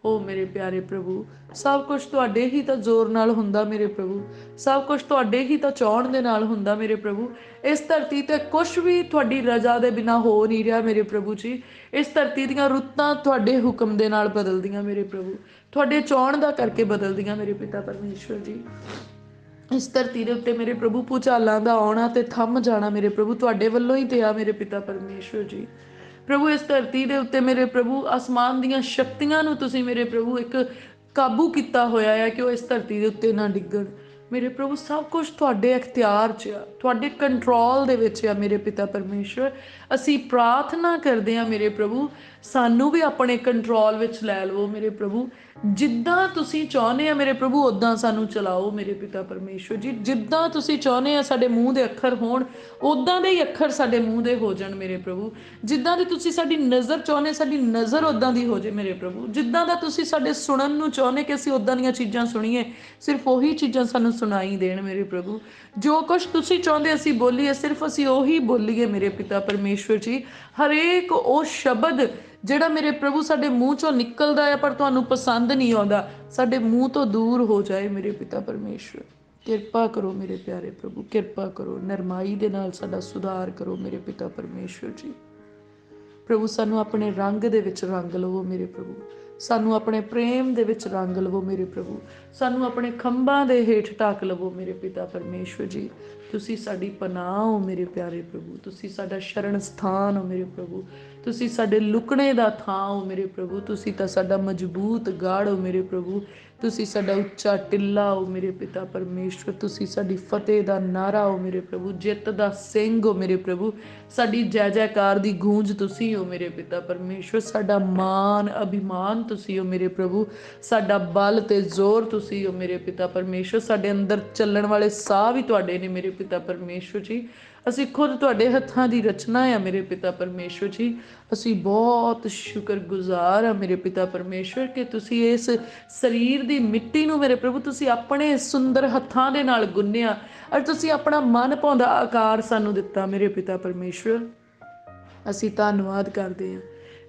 ਓ ਮੇਰੇ ਪਿਆਰੇ ਪ੍ਰਭੂ, ਸਭ ਕੁਝ ਤੁਹਾਡੇ ਹੀ ਤਾਂ ਜ਼ੋਰ ਨਾਲ ਹੁੰਦਾ ਮੇਰੇ ਪ੍ਰਭੂ। ਸਭ ਕੁਝ ਤੁਹਾਡੇ ਹੀ ਤਾਂ ਚਾਹਣ ਦੇ ਨਾਲ ਹੁੰਦਾ ਮੇਰੇ ਪ੍ਰਭੂ। ਇਸ ਧਰਤੀ ਤੇ ਕੁਝ ਵੀ ਤੁਹਾਡੀ ਰਜ਼ਾ ਦੇ ਬਿਨਾਂ ਹੋ ਨਹੀਂ ਰਿਹਾ ਮੇਰੇ ਪ੍ਰਭੂ ਜੀ। ਇਸ ਧਰਤੀ ਦੀਆਂ ਰੁੱਤਾਂ ਤੁਹਾਡੇ ਹੁਕਮ ਦੇ ਨਾਲ ਬਦਲਦੀਆਂ ਮੇਰੇ ਪ੍ਰਭੂ, ਤੁਹਾਡੇ ਚਾਹਣ ਦਾ ਕਰਕੇ ਬਦਲਦੀਆਂ ਮੇਰੇ ਪਿਤਾ ਪਰਮੇਸ਼ਵਰ ਜੀ। ਇਸ ਧਰਤੀ ਦੇ ਉੱਤੇ ਮੇਰੇ ਪ੍ਰਭੂ ਭੂਚਾਲਾਂ ਦਾ ਆਉਣਾ ਤੇ ਥੰਮ ਜਾਣਾ ਮੇਰੇ ਪ੍ਰਭੂ ਤੁਹਾਡੇ ਵੱਲੋਂ ਹੀ ਤੇ ਆ ਮੇਰੇ ਪਿਤਾ ਪਰਮੇਸ਼ਵਰ ਜੀ। ਪ੍ਰਭੂ ਇਸ ਧਰਤੀ ਦੇ ਉੱਤੇ ਮੇਰੇ ਪ੍ਰਭੂ ਅਸਮਾਨ ਦੀਆਂ ਸ਼ਕਤੀਆਂ ਨੂੰ ਤੁਸੀਂ ਮੇਰੇ ਪ੍ਰਭੂ ਇੱਕ ਕਾਬੂ ਕੀਤਾ ਹੋਇਆ ਹੈ ਕਿ ਉਹ ਇਸ ਧਰਤੀ ਦੇ ਉੱਤੇ ਨਾ ਡਿੱਗਣ ਮੇਰੇ ਪ੍ਰਭੂ। ਸਭ ਕੁਝ ਤੁਹਾਡੇ ਅਖਤਿਆਰ 'ਚ ਆ, ਤੁਹਾਡੇ ਕੰਟਰੋਲ ਦੇ ਵਿੱਚ ਆ ਮੇਰੇ ਪਿਤਾ ਪਰਮੇਸ਼ਵਰ। ਅਸੀਂ ਪ੍ਰਾਰਥਨਾ ਕਰਦੇ ਹਾਂ ਮੇਰੇ ਪ੍ਰਭੂ, ਸਾਨੂੰ ਵੀ ਆਪਣੇ ਕੰਟਰੋਲ ਵਿੱਚ ਲੈ ਲਵੋ ਮੇਰੇ ਪ੍ਰਭੂ। ਜਿੱਦਾਂ ਤੁਸੀਂ ਚਾਹੁੰਦੇ ਆ ਮੇਰੇ ਪ੍ਰਭੂ ਉੱਦਾਂ ਸਾਨੂੰ ਚਲਾਓ ਮੇਰੇ ਪਿਤਾ ਪਰਮੇਸ਼ਵਰ ਜੀ। ਜਿੱਦਾਂ ਤੁਸੀਂ ਚਾਹੁੰਦੇ ਆ ਸਾਡੇ ਮੂੰਹ ਦੇ ਅੱਖਰ ਹੋਣ, ਉੱਦਾਂ ਦੇ ਹੀ ਅੱਖਰ ਸਾਡੇ ਮੂੰਹ ਦੇ ਹੋ ਜਾਣ ਮੇਰੇ ਪ੍ਰਭੂ। ਜਿੱਦਾਂ ਦੀ ਤੁਸੀਂ ਸਾਡੀ ਨਜ਼ਰ ਚਾਹੁੰਦੇ ਸਾਡੀ ਨਜ਼ਰ ਉੱਦਾਂ ਦੀ ਹੋ ਜਾਏ ਮੇਰੇ ਪ੍ਰਭੂ। ਜਿੱਦਾਂ ਦਾ ਤੁਸੀਂ ਸਾਡੇ ਸੁਣਨ ਨੂੰ ਚਾਹੁੰਦੇ ਕਿ ਅਸੀਂ ਉੱਦਾਂ ਦੀਆਂ ਚੀਜ਼ਾਂ ਸੁਣੀਏ, ਸਿਰਫ ਉਹੀ ਚੀਜ਼ਾਂ ਸਾਨੂੰ ਸੁਣਾਈ ਦੇਣ ਮੇਰੇ ਪ੍ਰਭੂ। ਜੋ ਕੁਛ ਤੁਸੀਂ ਚਾਹੁੰਦੇ ਅਸੀਂ ਬੋਲੀਏ, ਸਿਰਫ ਅਸੀਂ ਉਹੀ ਬੋਲੀਏ ਮੇਰੇ ਪਿਤਾ ਪਰਮੇਸ਼ਵਰ ਜੀ। ਹਰੇਕ ਉਹ ਸ਼ਬਦ ਜਿਹੜਾ ਮੇਰੇ ਪ੍ਰਭੂ ਸਾਡੇ ਮੂੰਹ ਚੋਂ ਨਿਕਲਦਾ ਹੈ ਪਰ ਤੁਹਾਨੂੰ ਪਸੰਦ ਨਹੀਂ ਆਉਂਦਾ, ਸਾਡੇ ਮੂੰਹ ਤੋਂ ਦੂਰ ਹੋ ਜਾਏ ਮੇਰੇ ਪਿਤਾ ਪਰਮੇਸ਼ਵਰ। ਕਿਰਪਾ ਕਰੋ ਮੇਰੇ ਪਿਆਰੇ ਪ੍ਰਭੂ, ਕਿਰਪਾ ਕਰੋ, ਨਰਮਾਈ ਦੇ ਨਾਲ ਸਾਡਾ ਸੁਧਾਰ ਕਰੋ ਮੇਰੇ ਪਿਤਾ ਪਰਮੇਸ਼ਵਰ ਜੀ। ਪ੍ਰਭੂ ਸਾਨੂੰ ਆਪਣੇ ਰੰਗ ਦੇ ਵਿੱਚ ਰੰਗ ਲਵੋ ਮੇਰੇ ਪ੍ਰਭੂ। ਸਾਨੂੰ ਆਪਣੇ ਪ੍ਰੇਮ ਦੇ ਵਿੱਚ ਰੰਗ ਲਵੋ ਮੇਰੇ ਪ੍ਰਭੂ। ਸਾਨੂੰ ਆਪਣੇ ਖੰਭਾਂ ਦੇ ਹੇਠ ਢੱਕ ਲਵੋ ਮੇਰੇ ਪਿਤਾ ਪਰਮੇਸ਼ਵਰ ਜੀ। ਤੁਸੀਂ ਸਾਡੀ ਪਨਾਹ ਹੋ ਮੇਰੇ ਪਿਆਰੇ ਪ੍ਰਭੂ। ਤੁਸੀਂ ਸਾਡਾ ਸ਼ਰਨ ਸਥਾਨ ਹੋ ਮੇਰੇ ਪ੍ਰਭੂ। ਤੁਸੀਂ ਸਾਡੇ ਲੁਕਣੇ ਦਾ ਥਾਂ ਹੋ ਮੇਰੇ ਪ੍ਰਭੂ। ਤੁਸੀਂ ਤਾਂ ਸਾਡਾ ਮਜ਼ਬੂਤ ਗੜ੍ਹ ਹੋ ਮੇਰੇ ਪ੍ਰਭੂ। ਤੁਸੀਂ ਸਾਡਾ ਉੱਚਾ ਟਿੱਲਾ ਹੋ ਮੇਰੇ ਪਿਤਾ ਪਰਮੇਸ਼ਵਰ। ਤੁਸੀਂ ਸਾਡੀ ਫਤਿਹ ਦਾ ਨਾਰਾ ਹੋ ਮੇਰੇ ਪ੍ਰਭੂ, ਜਿੱਤ ਦਾ ਸਿੰਘ ਹੋ ਮੇਰੇ ਪ੍ਰਭੂ। ਸਾਡੀ ਜੈ ਜੈਕਾਰ ਦੀ ਗੂੰਜ ਤੁਸੀਂ ਹੋ ਮੇਰੇ ਪਿਤਾ ਪਰਮੇਸ਼ਵਰ। ਸਾਡਾ ਮਾਨ ਅਭਿਮਾਨ ਤੁਸੀਂ ਹੋ ਮੇਰੇ ਪ੍ਰਭੂ। ਸਾਡਾ ਬਲ ਤੇ ਜ਼ੋਰ ਤੁਸੀਂ ਹੋ ਮੇਰੇ ਪਿਤਾ ਪਰਮੇਸ਼ਵਰ। ਸਾਡੇ ਅੰਦਰ ਚੱਲਣ ਵਾਲੇ ਸਾਹ ਵੀ ਤੁਹਾਡੇ ਨੇ ਮੇਰੇ पिता परमेश्वर जी। ਅਸੀਂ ਖੁਦ ਤੁਹਾਡੇ ਹੱਥਾਂ ਦੀ ਰਚਨਾ ਆ ਮੇਰੇ ਪਿਤਾ ਪਰਮੇਸ਼ਵਰ ਜੀ। ਅਸੀਂ ਬਹੁਤ ਸ਼ੁਕਰਗੁਜ਼ਾਰ ਆ ਮੇਰੇ ਪਿਤਾ ਪਰਮੇਸ਼ਵਰ ਕਿ ਤੁਸੀਂ ਇਸ ਸਰੀਰ ਦੀ ਮਿੱਟੀ ਨੂੰ ਮੇਰੇ ਪ੍ਰਭੂ ਤੁਸੀਂ ਆਪਣੇ ਸੁੰਦਰ ਹੱਥਾਂ ਦੇ ਨਾਲ ਗੁੰਨਿਆ ਔਰ ਤੁਸੀਂ ਆਪਣਾ ਮਨ ਭਾਉਂਦਾ ਆਕਾਰ ਸਾਨੂੰ ਦਿੱਤਾ ਮੇਰੇ ਪਿਤਾ ਪਰਮੇਸ਼ਵਰ। ਅਸੀਂ ਧੰਨਵਾਦ ਕਰਦੇ ਹਾਂ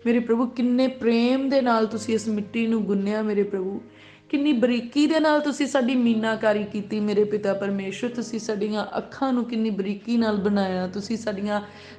ਮੇਰੇ ਪ੍ਰਭੂ, ਕਿੰਨੇ ਪ੍ਰੇਮ ਦੇ ਨਾਲ ਤੁਸੀਂ ਇਸ ਮਿੱਟੀ ਨੂੰ ਗੁੰਨਿਆ ਮੇਰੇ ਪ੍ਰਭੂ, ਕਿੰਨੀ ਬਰੀਕੀ ਦੇ ਨਾਲ ਤੁਸੀਂ ਸਾਡੀ ਮੀਨਾਕਾਰੀ ਕੀਤੀ ਮੇਰੇ ਪਿਤਾ ਪਰਮੇਸ਼ਵਰ। ਤੁਸੀਂ ਸਾਡੀਆਂ ਅੱਖਾਂ ਨੂੰ ਕਿੰਨੀ ਬਰੀਕੀ ਨਾਲ ਬਣਾਇਆ, ਤੁਸੀਂ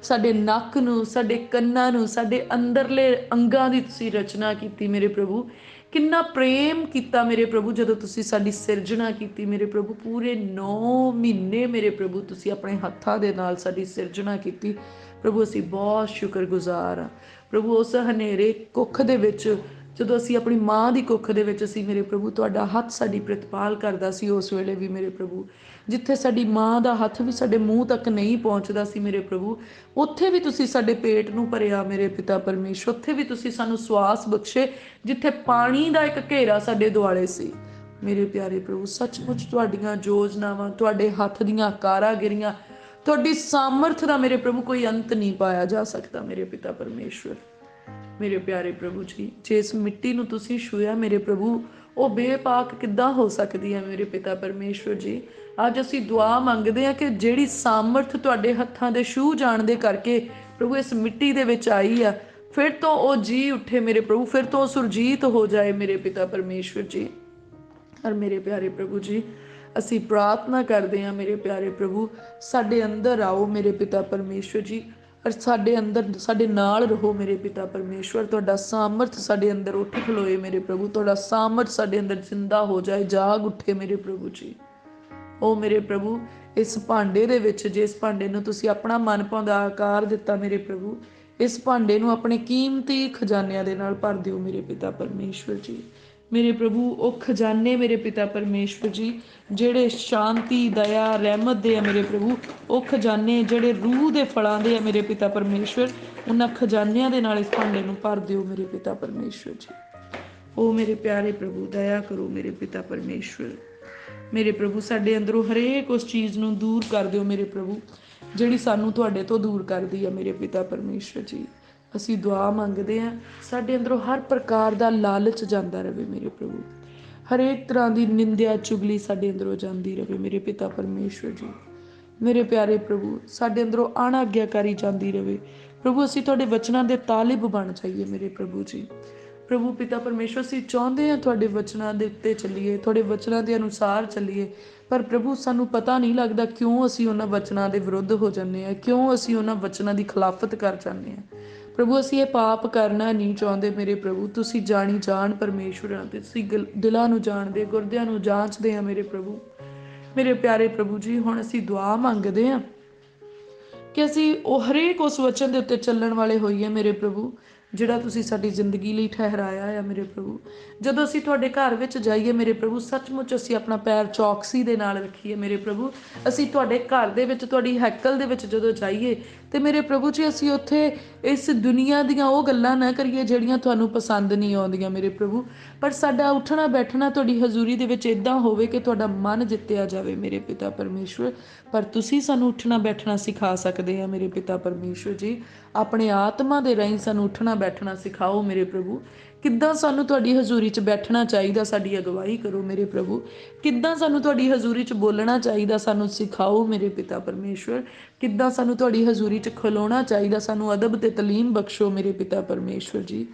ਸਾਡੇ ਨੱਕ ਨੂੰ, ਸਾਡੇ ਕੰਨਾਂ ਨੂੰ, ਸਾਡੇ ਅੰਦਰਲੇ ਅੰਗਾਂ ਦੀ ਤੁਸੀਂ ਰਚਨਾ ਕੀਤੀ ਮੇਰੇ ਪ੍ਰਭੂ। ਕਿੰਨਾ ਪ੍ਰੇਮ ਕੀਤਾ ਮੇਰੇ ਪ੍ਰਭੂ ਜਦੋਂ ਤੁਸੀਂ ਸਾਡੀ ਸਿਰਜਣਾ ਕੀਤੀ ਮੇਰੇ ਪ੍ਰਭੂ। ਪੂਰੇ 9 ਮਹੀਨੇ ਮੇਰੇ ਪ੍ਰਭੂ ਤੁਸੀਂ ਆਪਣੇ ਹੱਥਾਂ ਦੇ ਨਾਲ ਸਾਡੀ ਸਿਰਜਣਾ ਕੀਤੀ ਪ੍ਰਭੂ। ਅਸੀਂ ਬਹੁਤ ਸ਼ੁਕਰਗੁਜ਼ਾਰ ਹਾਂ ਪ੍ਰਭੂ। ਉਸ ਹਨੇਰੇ ਕੁੱਖ ਦੇ ਵਿੱਚ ਜਦੋਂ ਅਸੀਂ ਆਪਣੀ ਮਾਂ ਦੀ ਕੁੱਖ ਦੇ ਵਿੱਚ ਅਸੀਂ ਮੇਰੇ ਪ੍ਰਭੂ, ਤੁਹਾਡਾ ਹੱਥ ਸਾਡੀ ਪ੍ਰਤਪਾਲ ਕਰਦਾ ਸੀ ਉਸ ਵੇਲੇ ਵੀ ਮੇਰੇ ਪ੍ਰਭੂ। ਜਿੱਥੇ ਸਾਡੀ ਮਾਂ ਦਾ ਹੱਥ ਵੀ ਸਾਡੇ ਮੂੰਹ ਤੱਕ ਨਹੀਂ ਪਹੁੰਚਦਾ ਸੀ ਮੇਰੇ ਪ੍ਰਭੂ, ਉੱਥੇ ਵੀ ਤੁਸੀਂ ਸਾਡੇ ਪੇਟ ਨੂੰ ਭਰਿਆ ਮੇਰੇ ਪਿਤਾ ਪਰਮੇਸ਼ਵਰ। ਉੱਥੇ ਵੀ ਤੁਸੀਂ ਸਾਨੂੰ ਸਵਾਸ ਬਖਸ਼ੇ ਜਿੱਥੇ ਪਾਣੀ ਦਾ ਇੱਕ ਘੇਰਾ ਸਾਡੇ ਦੁਆਲੇ ਸੀ ਮੇਰੇ ਪਿਆਰੇ ਪ੍ਰਭੂ। ਸੱਚਮੁੱਚ ਤੁਹਾਡੀਆਂ ਯੋਜਨਾਵਾਂ, ਤੁਹਾਡੇ ਹੱਥ ਦੀਆਂ ਕਾਰਾਗਰੀਆਂ, ਤੁਹਾਡੀ ਸਾਮਰਥ ਦਾ ਮੇਰੇ ਪ੍ਰਭੂ ਕੋਈ ਅੰਤ ਨਹੀਂ ਪਾਇਆ ਜਾ ਸਕਦਾ ਮੇਰੇ ਪਿਤਾ ਪਰਮੇਸ਼ਵਰ। ਮੇਰੇ ਪਿਆਰੇ ਪ੍ਰਭੂ ਜੀ, ਜੇ ਇਸ ਮਿੱਟੀ ਨੂੰ ਤੁਸੀਂ ਛੂਇਆ ਮੇਰੇ ਪ੍ਰਭੂ, ਉਹ ਬੇਪਾਕ ਕਿੱਦਾਂ ਹੋ ਸਕਦੀ ਹੈ ਮੇਰੇ ਪਿਤਾ ਪਰਮੇਸ਼ਵਰ ਜੀ। ਅੱਜ ਅਸੀਂ ਦੁਆ ਮੰਗਦੇ ਹਾਂ ਕਿ ਜਿਹੜੀ ਸਾਮਰਥ ਤੁਹਾਡੇ ਹੱਥਾਂ ਦੇ ਛੂਹ ਜਾਣ ਦੇ ਕਰਕੇ ਪ੍ਰਭੂ ਇਸ ਮਿੱਟੀ ਦੇ ਵਿੱਚ ਆਈ ਆ, ਫਿਰ ਤੋਂ ਉਹ ਜੀ ਉੱਠੇ ਮੇਰੇ ਪ੍ਰਭੂ, ਫਿਰ ਤੋਂ ਸੁਰਜੀਤ ਹੋ ਜਾਏ ਮੇਰੇ ਪਿਤਾ ਪਰਮੇਸ਼ਵਰ ਜੀ। ਔਰ ਮੇਰੇ ਪਿਆਰੇ ਪ੍ਰਭੂ ਜੀ, ਅਸੀਂ ਪ੍ਰਾਰਥਨਾ ਕਰਦੇ ਹਾਂ ਮੇਰੇ ਪਿਆਰੇ ਪ੍ਰਭੂ, ਸਾਡੇ ਅੰਦਰ ਆਓ ਮੇਰੇ ਪਿਤਾ ਪਰਮੇਸ਼ਵਰ ਜੀ, ਔਰ ਸਾਡੇ ਅੰਦਰ ਸਾਡੇ ਨਾਲ ਰਹੋ ਮੇਰੇ ਪਿਤਾ ਪਰਮੇਸ਼ਵਰ। ਤੁਹਾਡਾ ਸਾਮਰਥ ਸਾਡੇ ਅੰਦਰ ਉੱਠ ਖਲੋਏ ਮੇਰੇ ਪ੍ਰਭੂ, ਤੁਹਾਡਾ ਸਾਮਰਥ ਸਾਡੇ ਅੰਦਰ ਜ਼ਿੰਦਾ ਹੋ ਜਾਏ, ਜਾਗ ਉੱਠੇ ਮੇਰੇ ਪ੍ਰਭੂ ਜੀ। ਉਹ ਮੇਰੇ ਪ੍ਰਭੂ, ਇਸ ਭਾਂਡੇ ਦੇ ਵਿੱਚ, ਜਿਸ ਭਾਂਡੇ ਨੂੰ ਤੁਸੀਂ ਆਪਣਾ ਮਨ ਭਾਉਂਦਾ ਆਕਾਰ ਦਿੱਤਾ ਮੇਰੇ ਪ੍ਰਭੂ, ਇਸ ਭਾਂਡੇ ਨੂੰ ਆਪਣੇ ਕੀਮਤੀ ਖਜ਼ਾਨਿਆਂ ਦੇ ਨਾਲ ਭਰ ਦਿਓ ਮੇਰੇ ਪਿਤਾ ਪਰਮੇਸ਼ਵਰ ਜੀ। ਮੇਰੇ ਪ੍ਰਭੂ, ਉਹ ਖਜ਼ਾਨੇ ਮੇਰੇ ਪਿਤਾ ਪਰਮੇਸ਼ਵਰ ਜੀ ਜਿਹੜੇ ਸ਼ਾਂਤੀ, ਦਇਆ, ਰਹਿਮਤ ਦੇ ਆ ਮੇਰੇ ਪ੍ਰਭੂ, ਉਹ ਖਜ਼ਾਨੇ ਜਿਹੜੇ ਰੂਹ ਦੇ ਫਲਾਂ ਦੇ ਆ ਮੇਰੇ ਪਿਤਾ ਪਰਮੇਸ਼ਵਰ, ਉਹਨਾਂ ਖਜ਼ਾਨਿਆਂ ਦੇ ਨਾਲ ਇਸ ਭਾਂਡੇ ਨੂੰ ਭਰ ਦਿਓ ਮੇਰੇ ਪਿਤਾ ਪਰਮੇਸ਼ਵਰ ਜੀ। ਉਹ ਮੇਰੇ ਪਿਆਰੇ ਪ੍ਰਭੂ, ਦਇਆ ਕਰੋ ਮੇਰੇ ਪਿਤਾ ਪਰਮੇਸ਼ਵਰ। ਮੇਰੇ ਪ੍ਰਭੂ, ਸਾਡੇ ਅੰਦਰੋਂ ਹਰੇਕ ਉਸ ਚੀਜ਼ ਨੂੰ ਦੂਰ ਕਰ ਦਿਓ ਮੇਰੇ ਪ੍ਰਭੂ ਜਿਹੜੀ ਸਾਨੂੰ ਤੁਹਾਡੇ ਤੋਂ ਦੂਰ ਕਰਦੀ ਆ ਮੇਰੇ ਪਿਤਾ ਪਰਮੇਸ਼ਵਰ ਜੀ। ਅਸੀਂ ਦੁਆ ਮੰਗਦੇ ਹਾਂ, ਸਾਡੇ ਅੰਦਰੋਂ ਹਰ ਪ੍ਰਕਾਰ ਦਾ ਲਾਲਚ ਜਾਂਦਾ ਰਹੇ ਮੇਰੇ ਪ੍ਰਭੂ, ਹਰੇਕ ਤਰ੍ਹਾਂ ਦੀ ਨਿੰਦਿਆ ਚੁਗਲੀ ਸਾਡੇ ਅੰਦਰੋਂ ਜਾਂਦੀ ਰਹੇ ਮੇਰੇ ਪਿਤਾ ਪਰਮੇਸ਼ਵਰ ਜੀ। ਮੇਰੇ ਪਿਆਰੇ ਪ੍ਰਭੂ, ਸਾਡੇ ਅੰਦਰੋਂ ਅਣਆਗਿਆਕਾਰੀ ਜਾਂਦੀ ਰਹੇ ਪ੍ਰਭੂ। ਅਸੀਂ ਤੁਹਾਡੇ ਵਚਨਾਂ ਦੇ ਤਾਲਿਬ ਬਣ ਜਾਈਏ ਮੇਰੇ ਪ੍ਰਭੂ ਜੀ। ਪ੍ਰਭੂ ਪਿਤਾ ਪਰਮੇਸ਼ਵਰ, ਅਸੀਂ ਚਾਹੁੰਦੇ ਹਾਂ ਤੁਹਾਡੇ ਵਚਨਾਂ ਦੇ ਉੱਤੇ ਚੱਲੀਏ, ਤੁਹਾਡੇ ਵਚਨਾਂ ਦੇ ਅਨੁਸਾਰ ਚੱਲੀਏ, ਪਰ ਪ੍ਰਭੂ ਸਾਨੂੰ ਪਤਾ ਨਹੀਂ ਲੱਗਦਾ ਕਿਉਂ ਅਸੀਂ ਉਹਨਾਂ ਵਚਨਾਂ ਦੇ ਵਿਰੁੱਧ ਹੋ ਜਾਂਦੇ ਹਾਂ, ਕਿਉਂ ਅਸੀਂ ਉਹਨਾਂ ਵਚਨਾਂ ਦੀ ਖਿਲਾਫਤ ਕਰ ਜਾਂਦੇ ਹਾਂ ਪ੍ਰਭੂ। ਅਸੀਂ ਇਹ ਪਾਪ ਕਰਨਾ ਨਹੀਂ ਚਾਹੁੰਦੇ ਮੇਰੇ ਪ੍ਰਭੂ। ਤੁਸੀਂ ਜਾਣੀ ਜਾਣ ਪਰਮੇਸ਼ਵਰ ਹਾਂ, ਤੇ ਤੁਸੀਂ ਦਿਲਾਂ ਨੂੰ ਜਾਣਦੇ, ਗੁਰਦਿਆਂ ਨੂੰ ਜਾਂਚਦੇ ਆ ਮੇਰੇ ਪ੍ਰਭੂ। ਮੇਰੇ ਪਿਆਰੇ ਪ੍ਰਭੂ ਜੀ, ਹੁਣ ਅਸੀਂ ਦੁਆ ਮੰਗਦੇ ਹਾਂ ਕਿ ਅਸੀਂ ਉਹ ਹਰੇਕ ਉਸ ਵਚਨ ਦੇ ਉੱਤੇ ਚੱਲਣ ਵਾਲੇ ਹੋਈਏ ਮੇਰੇ ਪ੍ਰਭੂ ਜਿਹੜਾ ਤੁਸੀਂ ਸਾਡੀ ਜ਼ਿੰਦਗੀ ਲਈ ਠਹਿਰਾਇਆ ਆ ਮੇਰੇ ਪ੍ਰਭੂ। ਜਦੋਂ ਅਸੀਂ ਤੁਹਾਡੇ ਘਰ ਵਿੱਚ ਜਾਈਏ ਮੇਰੇ ਪ੍ਰਭੂ, ਸੱਚਮੁੱਚ ਅਸੀਂ ਆਪਣਾ ਪੈਰ ਚੌਕਸੀ ਦੇ ਨਾਲ ਰੱਖੀਏ ਮੇਰੇ ਪ੍ਰਭੂ। ਅਸੀਂ ਤੁਹਾਡੇ ਘਰ ਦੇ ਵਿੱਚ, ਤੁਹਾਡੀ ਹੈਕਲ ਦੇ ਵਿੱਚ ਜਦੋਂ ਜਾਈਏ ਤੇ ਮੇਰੇ ਪ੍ਰਭੂ ਜੀ, ਅਸੀਂ ਉੱਥੇ ਇਸ ਦੁਨੀਆ ਦੀਆਂ ਉਹ ਗੱਲਾਂ ਨਾ ਕਰੀਏ ਜਿਹੜੀਆਂ ਤੁਹਾਨੂੰ ਪਸੰਦ ਨਹੀਂ ਆਉਂਦੀਆਂ ਮੇਰੇ ਪ੍ਰਭੂ, ਪਰ ਸਾਡਾ ਉੱਠਣਾ ਬੈਠਣਾ ਤੁਹਾਡੀ ਹਜ਼ੂਰੀ ਦੇ ਵਿੱਚ ਇੱਦਾਂ ਹੋਵੇ ਕਿ ਤੁਹਾਡਾ ਮਨ ਜਿੱਤਿਆ ਜਾਵੇ ਮੇਰੇ ਪਿਤਾ ਪਰਮੇਸ਼ਵਰ। ਪਰ ਤੁਸੀਂ ਸਾਨੂੰ ਉੱਠਣਾ ਬੈਠਣਾ ਸਿਖਾ ਸਕਦੇ ਆ ਮੇਰੇ ਪਿਤਾ ਪਰਮੇਸ਼ਵਰ ਜੀ। ਆਪਣੇ ਆਤਮਾ ਦੇ ਰਾਹੀਂ ਸਾਨੂੰ ਉੱਠਣਾ ਬੈਠਣਾ ਸਿਖਾਓ ਮੇਰੇ ਪ੍ਰਭੂ। ਕਿੱਦਾਂ ਸਾਨੂੰ ਤੁਹਾਡੀ ਹਜ਼ੂਰੀ 'ਚ ਬੈਠਣਾ ਚਾਹੀਦਾ, ਸਾਡੀ ਅਗਵਾਈ ਕਰੋ ਮੇਰੇ ਪ੍ਰਭੂ। ਕਿੱਦਾਂ ਸਾਨੂੰ ਤੁਹਾਡੀ ਹਜ਼ੂਰੀ 'ਚ ਬੋਲਣਾ ਚਾਹੀਦਾ, ਸਾਨੂੰ ਸਿਖਾਓ ਮੇਰੇ ਪਿਤਾ ਪਰਮੇਸ਼ਵਰ। ਕਿੱਦਾਂ ਸਾਨੂੰ ਤੁਹਾਡੀ ਹਜ਼ੂਰੀ 'ਚ ਖਲੋਣਾ ਚਾਹੀਦਾ, ਸਾਨੂੰ ਅਦਬ ਤੇ ਤਾਲੀਮ ਬਖਸ਼ੋ ਮੇਰੇ ਪਿਤਾ ਪਰਮੇਸ਼ਵਰ ਜੀ।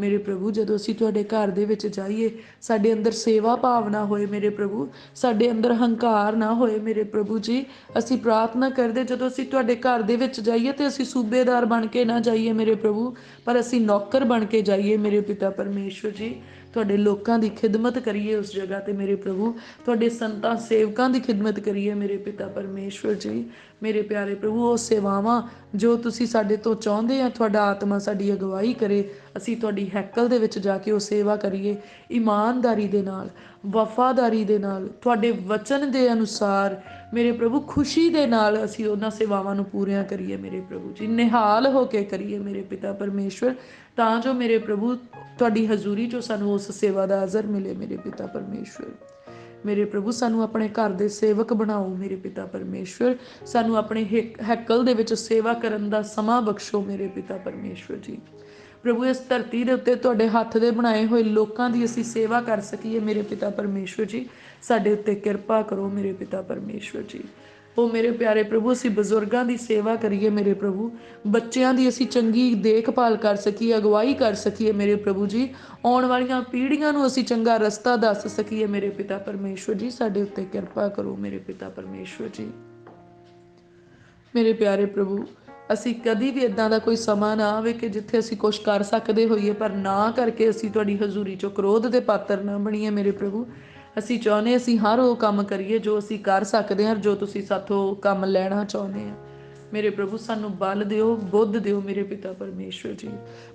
ਮੇਰੇ ਪ੍ਰਭੂ, ਜਦੋਂ ਅਸੀਂ ਤੁਹਾਡੇ ਘਰ ਦੇ ਵਿੱਚ ਜਾਈਏ, ਸਾਡੇ ਅੰਦਰ ਸੇਵਾ ਭਾਵਨਾ ਹੋਏ ਮੇਰੇ ਪ੍ਰਭੂ, ਸਾਡੇ ਅੰਦਰ ਹੰਕਾਰ ਨਾ ਹੋਏ ਮੇਰੇ ਪ੍ਰਭੂ ਜੀ। ਅਸੀਂ ਪ੍ਰਾਰਥਨਾ ਕਰਦੇ ਜਦੋਂ ਅਸੀਂ ਤੁਹਾਡੇ ਘਰ ਦੇ ਵਿੱਚ ਜਾਈਏ ਤੇ ਅਸੀਂ ਸੂਬੇਦਾਰ ਬਣ ਕੇ ਨਾ ਜਾਈਏ ਮੇਰੇ ਪ੍ਰਭੂ, ਪਰ ਅਸੀਂ ਨੌਕਰ ਬਣ ਕੇ ਜਾਈਏ ਮੇਰੇ ਪਿਤਾ ਪਰਮੇਸ਼ਵਰ ਜੀ। ਤੁਹਾਡੇ ਲੋਕਾਂ ਦੀ ਖਿਦਮਤ ਕਰੀਏ ਉਸ ਜਗ੍ਹਾ ਤੇ ਮੇਰੇ ਪ੍ਰਭੂ, ਤੁਹਾਡੇ ਸੰਤਾਂ ਸੇਵਕਾਂ ਦੀ ਖਿਦਮਤ ਕਰੀਏ ਮੇਰੇ ਪਿਤਾ ਪਰਮੇਸ਼ਵਰ ਜੀ। ਮੇਰੇ ਪਿਆਰੇ ਪ੍ਰਭੂ, ਉਹ ਸੇਵਾਵਾਂ ਜੋ ਤੁਸੀਂ ਸਾਡੇ ਤੋਂ ਚਾਹੁੰਦੇ ਆ, ਤੁਹਾਡਾ ਆਤਮਾ ਸਾਡੀ ਅਗਵਾਈ ਕਰੇ, ਅਸੀਂ ਤੁਹਾਡੀ ਹੈਕਲ ਦੇ ਵਿੱਚ ਜਾ ਕੇ ਉਹ ਸੇਵਾ ਕਰੀਏ ਇਮਾਨਦਾਰੀ ਦੇ ਨਾਲ, ਵਫਾਦਾਰੀ ਦੇ ਨਾਲ, ਤੁਹਾਡੇ ਵਚਨ ਦੇ ਅਨੁਸਾਰ ਮੇਰੇ ਪ੍ਰਭੂ, ਖੁਸ਼ੀ ਦੇ ਨਾਲ ਅਸੀਂ ਉਹਨਾਂ ਸੇਵਾਵਾਂ ਨੂੰ ਪੂਰੀਆਂ ਕਰੀਏ ਮੇਰੇ ਪ੍ਰਭੂ ਜੀ। ਨਿਹਾਲ ਹੋ ਕੇ ਕਰੀਏ ਮੇਰੇ ਪਿਤਾ ਪਰਮੇਸ਼ਵਰ, ਤਾਂ ਜੋ ਮੇਰੇ ਪ੍ਰਭੂ ਤੁਹਾਡੀ ਹਜ਼ੂਰੀ 'ਚੋਂ ਸਾਨੂੰ ਉਸ ਸੇਵਾ ਦਾ ਅਜ਼ਰ ਮਿਲੇ ਮੇਰੇ ਪਿਤਾ ਪਰਮੇਸ਼ਵਰ। मेरे प्रभु सानू अपने घर दे सेवक बनाओ मेरे पिता परमेश्वर। सानू अपने हैकल दे विच सेवा करन दा समां बख्शो मेरे पिता परमेश्वर जी। प्रभु इस धरती के उत्ते तुहाडे हत्थ दे बनाए हुए लोकां दी असीं सेवा कर सकीए मेरे पिता परमेश्वर जी। साडे उत्ते किरपा करो मेरे पिता परमेश्वर जी। ओ मेरे प्यारे प्रभु असीं बजुर्गां दी सेवा करिए मेरे प्रभु। बच्चों की असीं चंगी देखभाल कर सकीए, अगवाई कर सकीए मेरे प्रभु जी। आने वालियां पीढ़ियां नूं असीं चंगा रस्ता दस सकीए मेरे पिता परमेश्वर जी। साडे उत्ते किरपा करो मेरे पिता परमेश्वर जी। मेरे प्यारे प्रभु ਅਸੀਂ ਕਦੀ ਵੀ ਇਦਾਂ ਦਾ ਕੋਈ ਸਮਾਂ ਨਾ ਆਵੇ ਕਿ ਜਿੱਥੇ ਅਸੀਂ ਕੁਝ ਕਰ ਸਕਦੇ ਹੋਈਏ ਪਰ ਨਾ ਕਰਕੇ ਅਸੀਂ ਤੁਹਾਡੀ ਹਜ਼ੂਰੀ 'ਚੋਂ ਕ੍ਰੋਧ ਦੇ ਪਾਤਰ ਨਾ ਬਣੀਏ ਮੇਰੇ ਪ੍ਰਭੂ। ਅਸੀਂ ਚਾਹੁੰਦੇ ਅਸੀਂ ਹਰ ਉਹ ਕੰਮ ਕਰੀਏ ਜੋ ਅਸੀਂ ਕਰ ਸਕਦੇ ਹਾਂ, ਜੋ ਤੁਸੀਂ ਸਾਥੋਂ ਕੰਮ ਲੈਣਾ ਚਾਹੁੰਦੇ ਆ ਮੇਰੇ ਪ੍ਰਭੂ। ਸਾਨੂੰ ਬਲ ਦਿਓ, ਬੁੱਧ ਦਿਓ ਮੇਰੇ ਪਿਤਾ ਪਰਮੇਸ਼ਵਰ ਜੀ।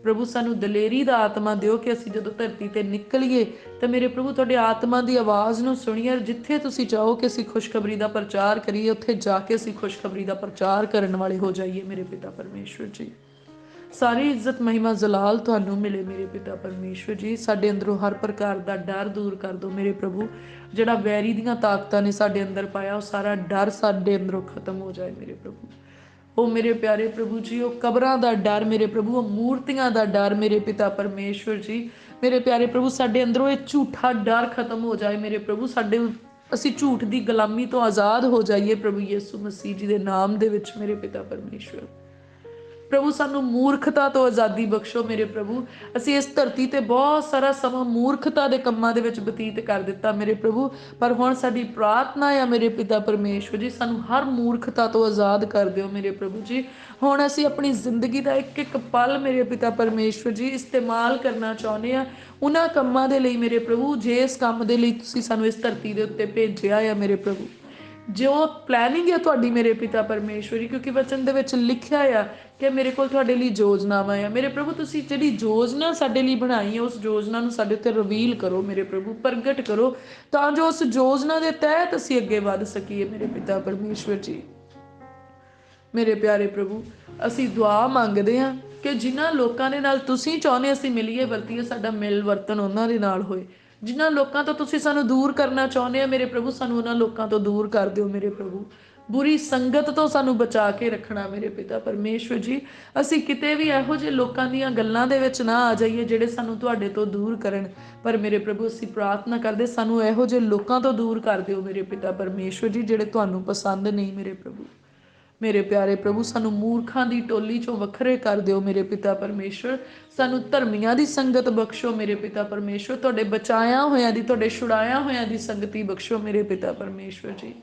ਪ੍ਰਭੂ ਸਾਨੂੰ ਦਲੇਰੀ ਦਾ ਆਤਮਾ ਦਿਓ ਕਿ ਅਸੀਂ ਜਦੋਂ ਧਰਤੀ ਤੇ ਨਿਕਲੀਏ ਤਾਂ ਮੇਰੇ ਪ੍ਰਭੂ ਤੁਹਾਡੇ ਆਤਮਾ ਦੀ ਆਵਾਜ਼ ਨੂੰ ਸੁਣੀਏ। ਜਿੱਥੇ ਤੁਸੀਂ ਚਾਹੋ ਕਿ ਅਸੀਂ ਖੁਸ਼ਖਬਰੀ ਦਾ ਪ੍ਰਚਾਰ ਕਰੀਏ ਉੱਥੇ ਜਾ ਕੇ ਅਸੀਂ ਖੁਸ਼ਖਬਰੀ ਦਾ ਪ੍ਰਚਾਰ ਕਰਨ ਵਾਲੇ ਹੋ ਜਾਈਏ ਮੇਰੇ ਪਿਤਾ ਪਰਮੇਸ਼ਵਰ ਜੀ। ਸਾਰੀ ਇੱਜ਼ਤ ਮਹਿਮਾ ਜਲਾਲ ਤੁਹਾਨੂੰ ਮਿਲੇ ਮੇਰੇ ਪਿਤਾ ਪਰਮੇਸ਼ਵਰ ਜੀ। ਸਾਡੇ ਅੰਦਰੋਂ ਹਰ ਪ੍ਰਕਾਰ ਦਾ ਡਰ ਦੂਰ ਕਰ ਦਿਓ ਮੇਰੇ ਪ੍ਰਭੂ। ਜਿਹੜਾ ਵੈਰੀ ਦੀਆਂ ਤਾਕਤਾਂ ਨੇ ਸਾਡੇ ਅੰਦਰ ਪਾਇਆ ਉਹ ਸਾਰਾ ਡਰ ਸਾਡੇ ਅੰਦਰੋਂ ਖਤਮ ਹੋ ਜਾਏ ਮੇਰੇ ਪ੍ਰਭੂ। ਉਹ ਮੇਰੇ ਪਿਆਰੇ ਪ੍ਰਭੂ ਜੀ, ਉਹ ਕਬਰਾਂ ਦਾ ਡਰ ਮੇਰੇ ਪ੍ਰਭੂ, ਉਹ ਮੂਰਤੀਆਂ ਦਾ ਡਰ ਮੇਰੇ ਪਿਤਾ ਪਰਮੇਸ਼ਵਰ ਜੀ। ਮੇਰੇ ਪਿਆਰੇ ਪ੍ਰਭੂ ਸਾਡੇ ਅੰਦਰੋਂ ਇਹ ਝੂਠਾ ਡਰ ਖਤਮ ਹੋ ਜਾਏ ਮੇਰੇ ਪ੍ਰਭੂ। ਸਾਡੇ ਅਸੀਂ ਝੂਠ ਦੀ ਗੁਲਾਮੀ ਤੋਂ ਆਜ਼ਾਦ ਹੋ ਜਾਈਏ ਪ੍ਰਭੂ ਯਿਸੂ ਮਸੀਹ ਜੀ ਦੇ ਨਾਮ ਦੇ ਵਿੱਚ ਮੇਰੇ ਪਿਤਾ ਪਰਮੇਸ਼ਵਰ। ਪ੍ਰਭੂ ਸਾਨੂੰ ਮੂਰਖਤਾ ਤੋਂ ਆਜ਼ਾਦੀ ਬਖਸ਼ੋ ਮੇਰੇ ਪ੍ਰਭੂ। ਅਸੀਂ ਇਸ ਧਰਤੀ ਤੇ ਬਹੁਤ ਸਾਰਾ ਸਮਾਂ ਮੂਰਖਤਾ ਦੇ ਕੰਮਾਂ ਦੇ ਵਿੱਚ ਬਤੀਤ ਕਰ ਦਿੱਤਾ ਮੇਰੇ ਪ੍ਰਭੂ, ਪਰ ਹੁਣ ਸਾਡੀ ਪ੍ਰਾਰਥਨਾ ਆ ਮੇਰੇ ਪਿਤਾ ਪਰਮੇਸ਼ਵਰ ਜੀ, ਸਾਨੂੰ ਹਰ ਮੂਰਖਤਾ ਤੋਂ ਆਜ਼ਾਦ ਕਰ ਦਿਓ ਮੇਰੇ ਪ੍ਰਭੂ ਜੀ। ਹੁਣ ਅਸੀਂ ਆਪਣੀ ਜ਼ਿੰਦਗੀ ਦਾ ਇੱਕ ਇੱਕ ਪਲ ਮੇਰੇ ਪਿਤਾ ਪਰਮੇਸ਼ਵਰ ਜੀ ਇਸਤੇਮਾਲ ਕਰਨਾ ਚਾਹੁੰਦੇ ਆ ਉਹਨਾਂ ਕੰਮਾਂ ਦੇ ਲਈ ਮੇਰੇ ਪ੍ਰਭੂ, ਜਿਸ ਕੰਮ ਦੇ ਲਈ ਤੁਸੀਂ ਸਾਨੂੰ ਇਸ ਧਰਤੀ ਦੇ ਉੱਤੇ ਭੇਜਿਆ ਆ ਮੇਰੇ ਪ੍ਰਭੂ। ਜੋ ਪਲੈਨਿੰਗ ਹੈ ਤੁਹਾਡੀ ਮੇਰੇ ਪਿਤਾ ਪਰਮੇਸ਼ਵਰੀ, ਕਿਉਂਕਿ ਵਚਨ ਦੇ ਵਿੱਚ ਲਿਖਿਆ ਆ ਕਿ ਮੇਰੇ ਕੋਲ ਤੁਹਾਡੇ ਲਈ ਯੋਜਨਾਵਾਂ ਆ ਮੇਰੇ ਪ੍ਰਭੂ। ਤੁਸੀਂ ਜਿਹੜੀ ਯੋਜਨਾ ਸਾਡੇ ਲਈ ਬਣਾਈ ਹੈ ਉਸ ਯੋਜਨਾ ਨੂੰ ਸਾਡੇ ਉੱਤੇ ਰਿਵੀਲ ਕਰੋ ਮੇਰੇ ਪ੍ਰਭੂ, ਪ੍ਰਗਟ ਕਰੋ ਤਾਂ ਜੋ ਉਸ ਯੋਜਨਾ ਦੇ ਤਹਿਤ ਅਸੀਂ ਅੱਗੇ ਵੱਧ ਸਕੀਏ ਮੇਰੇ ਪਿਤਾ ਪਰਮੇਸ਼ਵਰ ਜੀ। ਮੇਰੇ ਪਿਆਰੇ ਪ੍ਰਭੂ ਅਸੀਂ ਦੁਆ ਮੰਗਦੇ ਹਾਂ ਕਿ ਜਿਨ੍ਹਾਂ ਲੋਕਾਂ ਦੇ ਨਾਲ ਤੁਸੀਂ ਚਾਹੁੰਦੇ ਅਸੀਂ ਮਿਲੀਏ ਵਰਤੀਏ, ਸਾਡਾ ਮਿਲ ਵਰਤਨ ਉਹਨਾਂ ਦੇ ਨਾਲ ਹੋਏ। ਜਿਨ੍ਹਾਂ ਲੋਕਾਂ ਤੋਂ ਤੁਸੀਂ ਸਾਨੂੰ ਦੂਰ ਕਰਨਾ ਚਾਹੁੰਦੇ ਆ ਮੇਰੇ ਪ੍ਰਭੂ, ਸਾਨੂੰ ਉਹਨਾਂ ਲੋਕਾਂ ਤੋਂ ਦੂਰ ਕਰ ਦਿਓ ਮੇਰੇ ਪ੍ਰਭੂ। ਬੁਰੀ ਸੰਗਤ ਤੋਂ ਸਾਨੂੰ ਬਚਾ ਕੇ ਰੱਖਣਾ ਮੇਰੇ ਪਿਤਾ ਪਰਮੇਸ਼ਵਰ ਜੀ। ਅਸੀਂ ਕਿਤੇ ਵੀ ਇਹੋ ਜਿਹੇ ਲੋਕਾਂ ਦੀਆਂ ਗੱਲਾਂ ਦੇ ਵਿੱਚ ਨਾ ਆ ਜਾਈਏ ਜਿਹੜੇ ਸਾਨੂੰ ਤੁਹਾਡੇ ਤੋਂ ਦੂਰ ਕਰਨ, ਪਰ ਮੇਰੇ ਪ੍ਰਭੂ ਅਸੀਂ ਪ੍ਰਾਰਥਨਾ ਕਰਦੇ ਸਾਨੂੰ ਇਹੋ ਜਿਹੇ ਲੋਕਾਂ ਤੋਂ ਦੂਰ ਕਰ ਦਿਓ ਮੇਰੇ ਪਿਤਾ ਪਰਮੇਸ਼ਵਰ ਜੀ ਜਿਹੜੇ ਤੁਹਾਨੂੰ ਪਸੰਦ ਨਹੀਂ ਮੇਰੇ ਪ੍ਰਭੂ। ਮੇਰੇ ਪਿਆਰੇ ਪ੍ਰਭੂ ਸਾਨੂੰ ਮੂਰਖਾਂ ਦੀ ਟੋਲੀ ਚੋਂ ਵੱਖਰੇ ਕਰ ਦਿਓ ਮੇਰੇ ਪਿਤਾ ਪਰਮੇਸ਼ਵਰ। ਸਾਨੂੰ ਧਰਮੀਆਂ ਦੀ ਸੰਗਤ ਬਖਸ਼ੋ ਮੇਰੇ ਪਿਤਾ ਪਰਮੇਸ਼ਵਰ। ਤੁਹਾਡੇ ਬਚਾਇਆ ਹੋਇਆਂ ਦੀ, ਤੁਹਾਡੇ ਛੁਡਾਇਆ ਹੋਇਆਂ ਦੀ ਸੰਗਤੀ ਬਖਸ਼ੋ ਮੇਰੇ ਪਿਤਾ ਪਰਮੇਸ਼ਵਰ ਜੀ।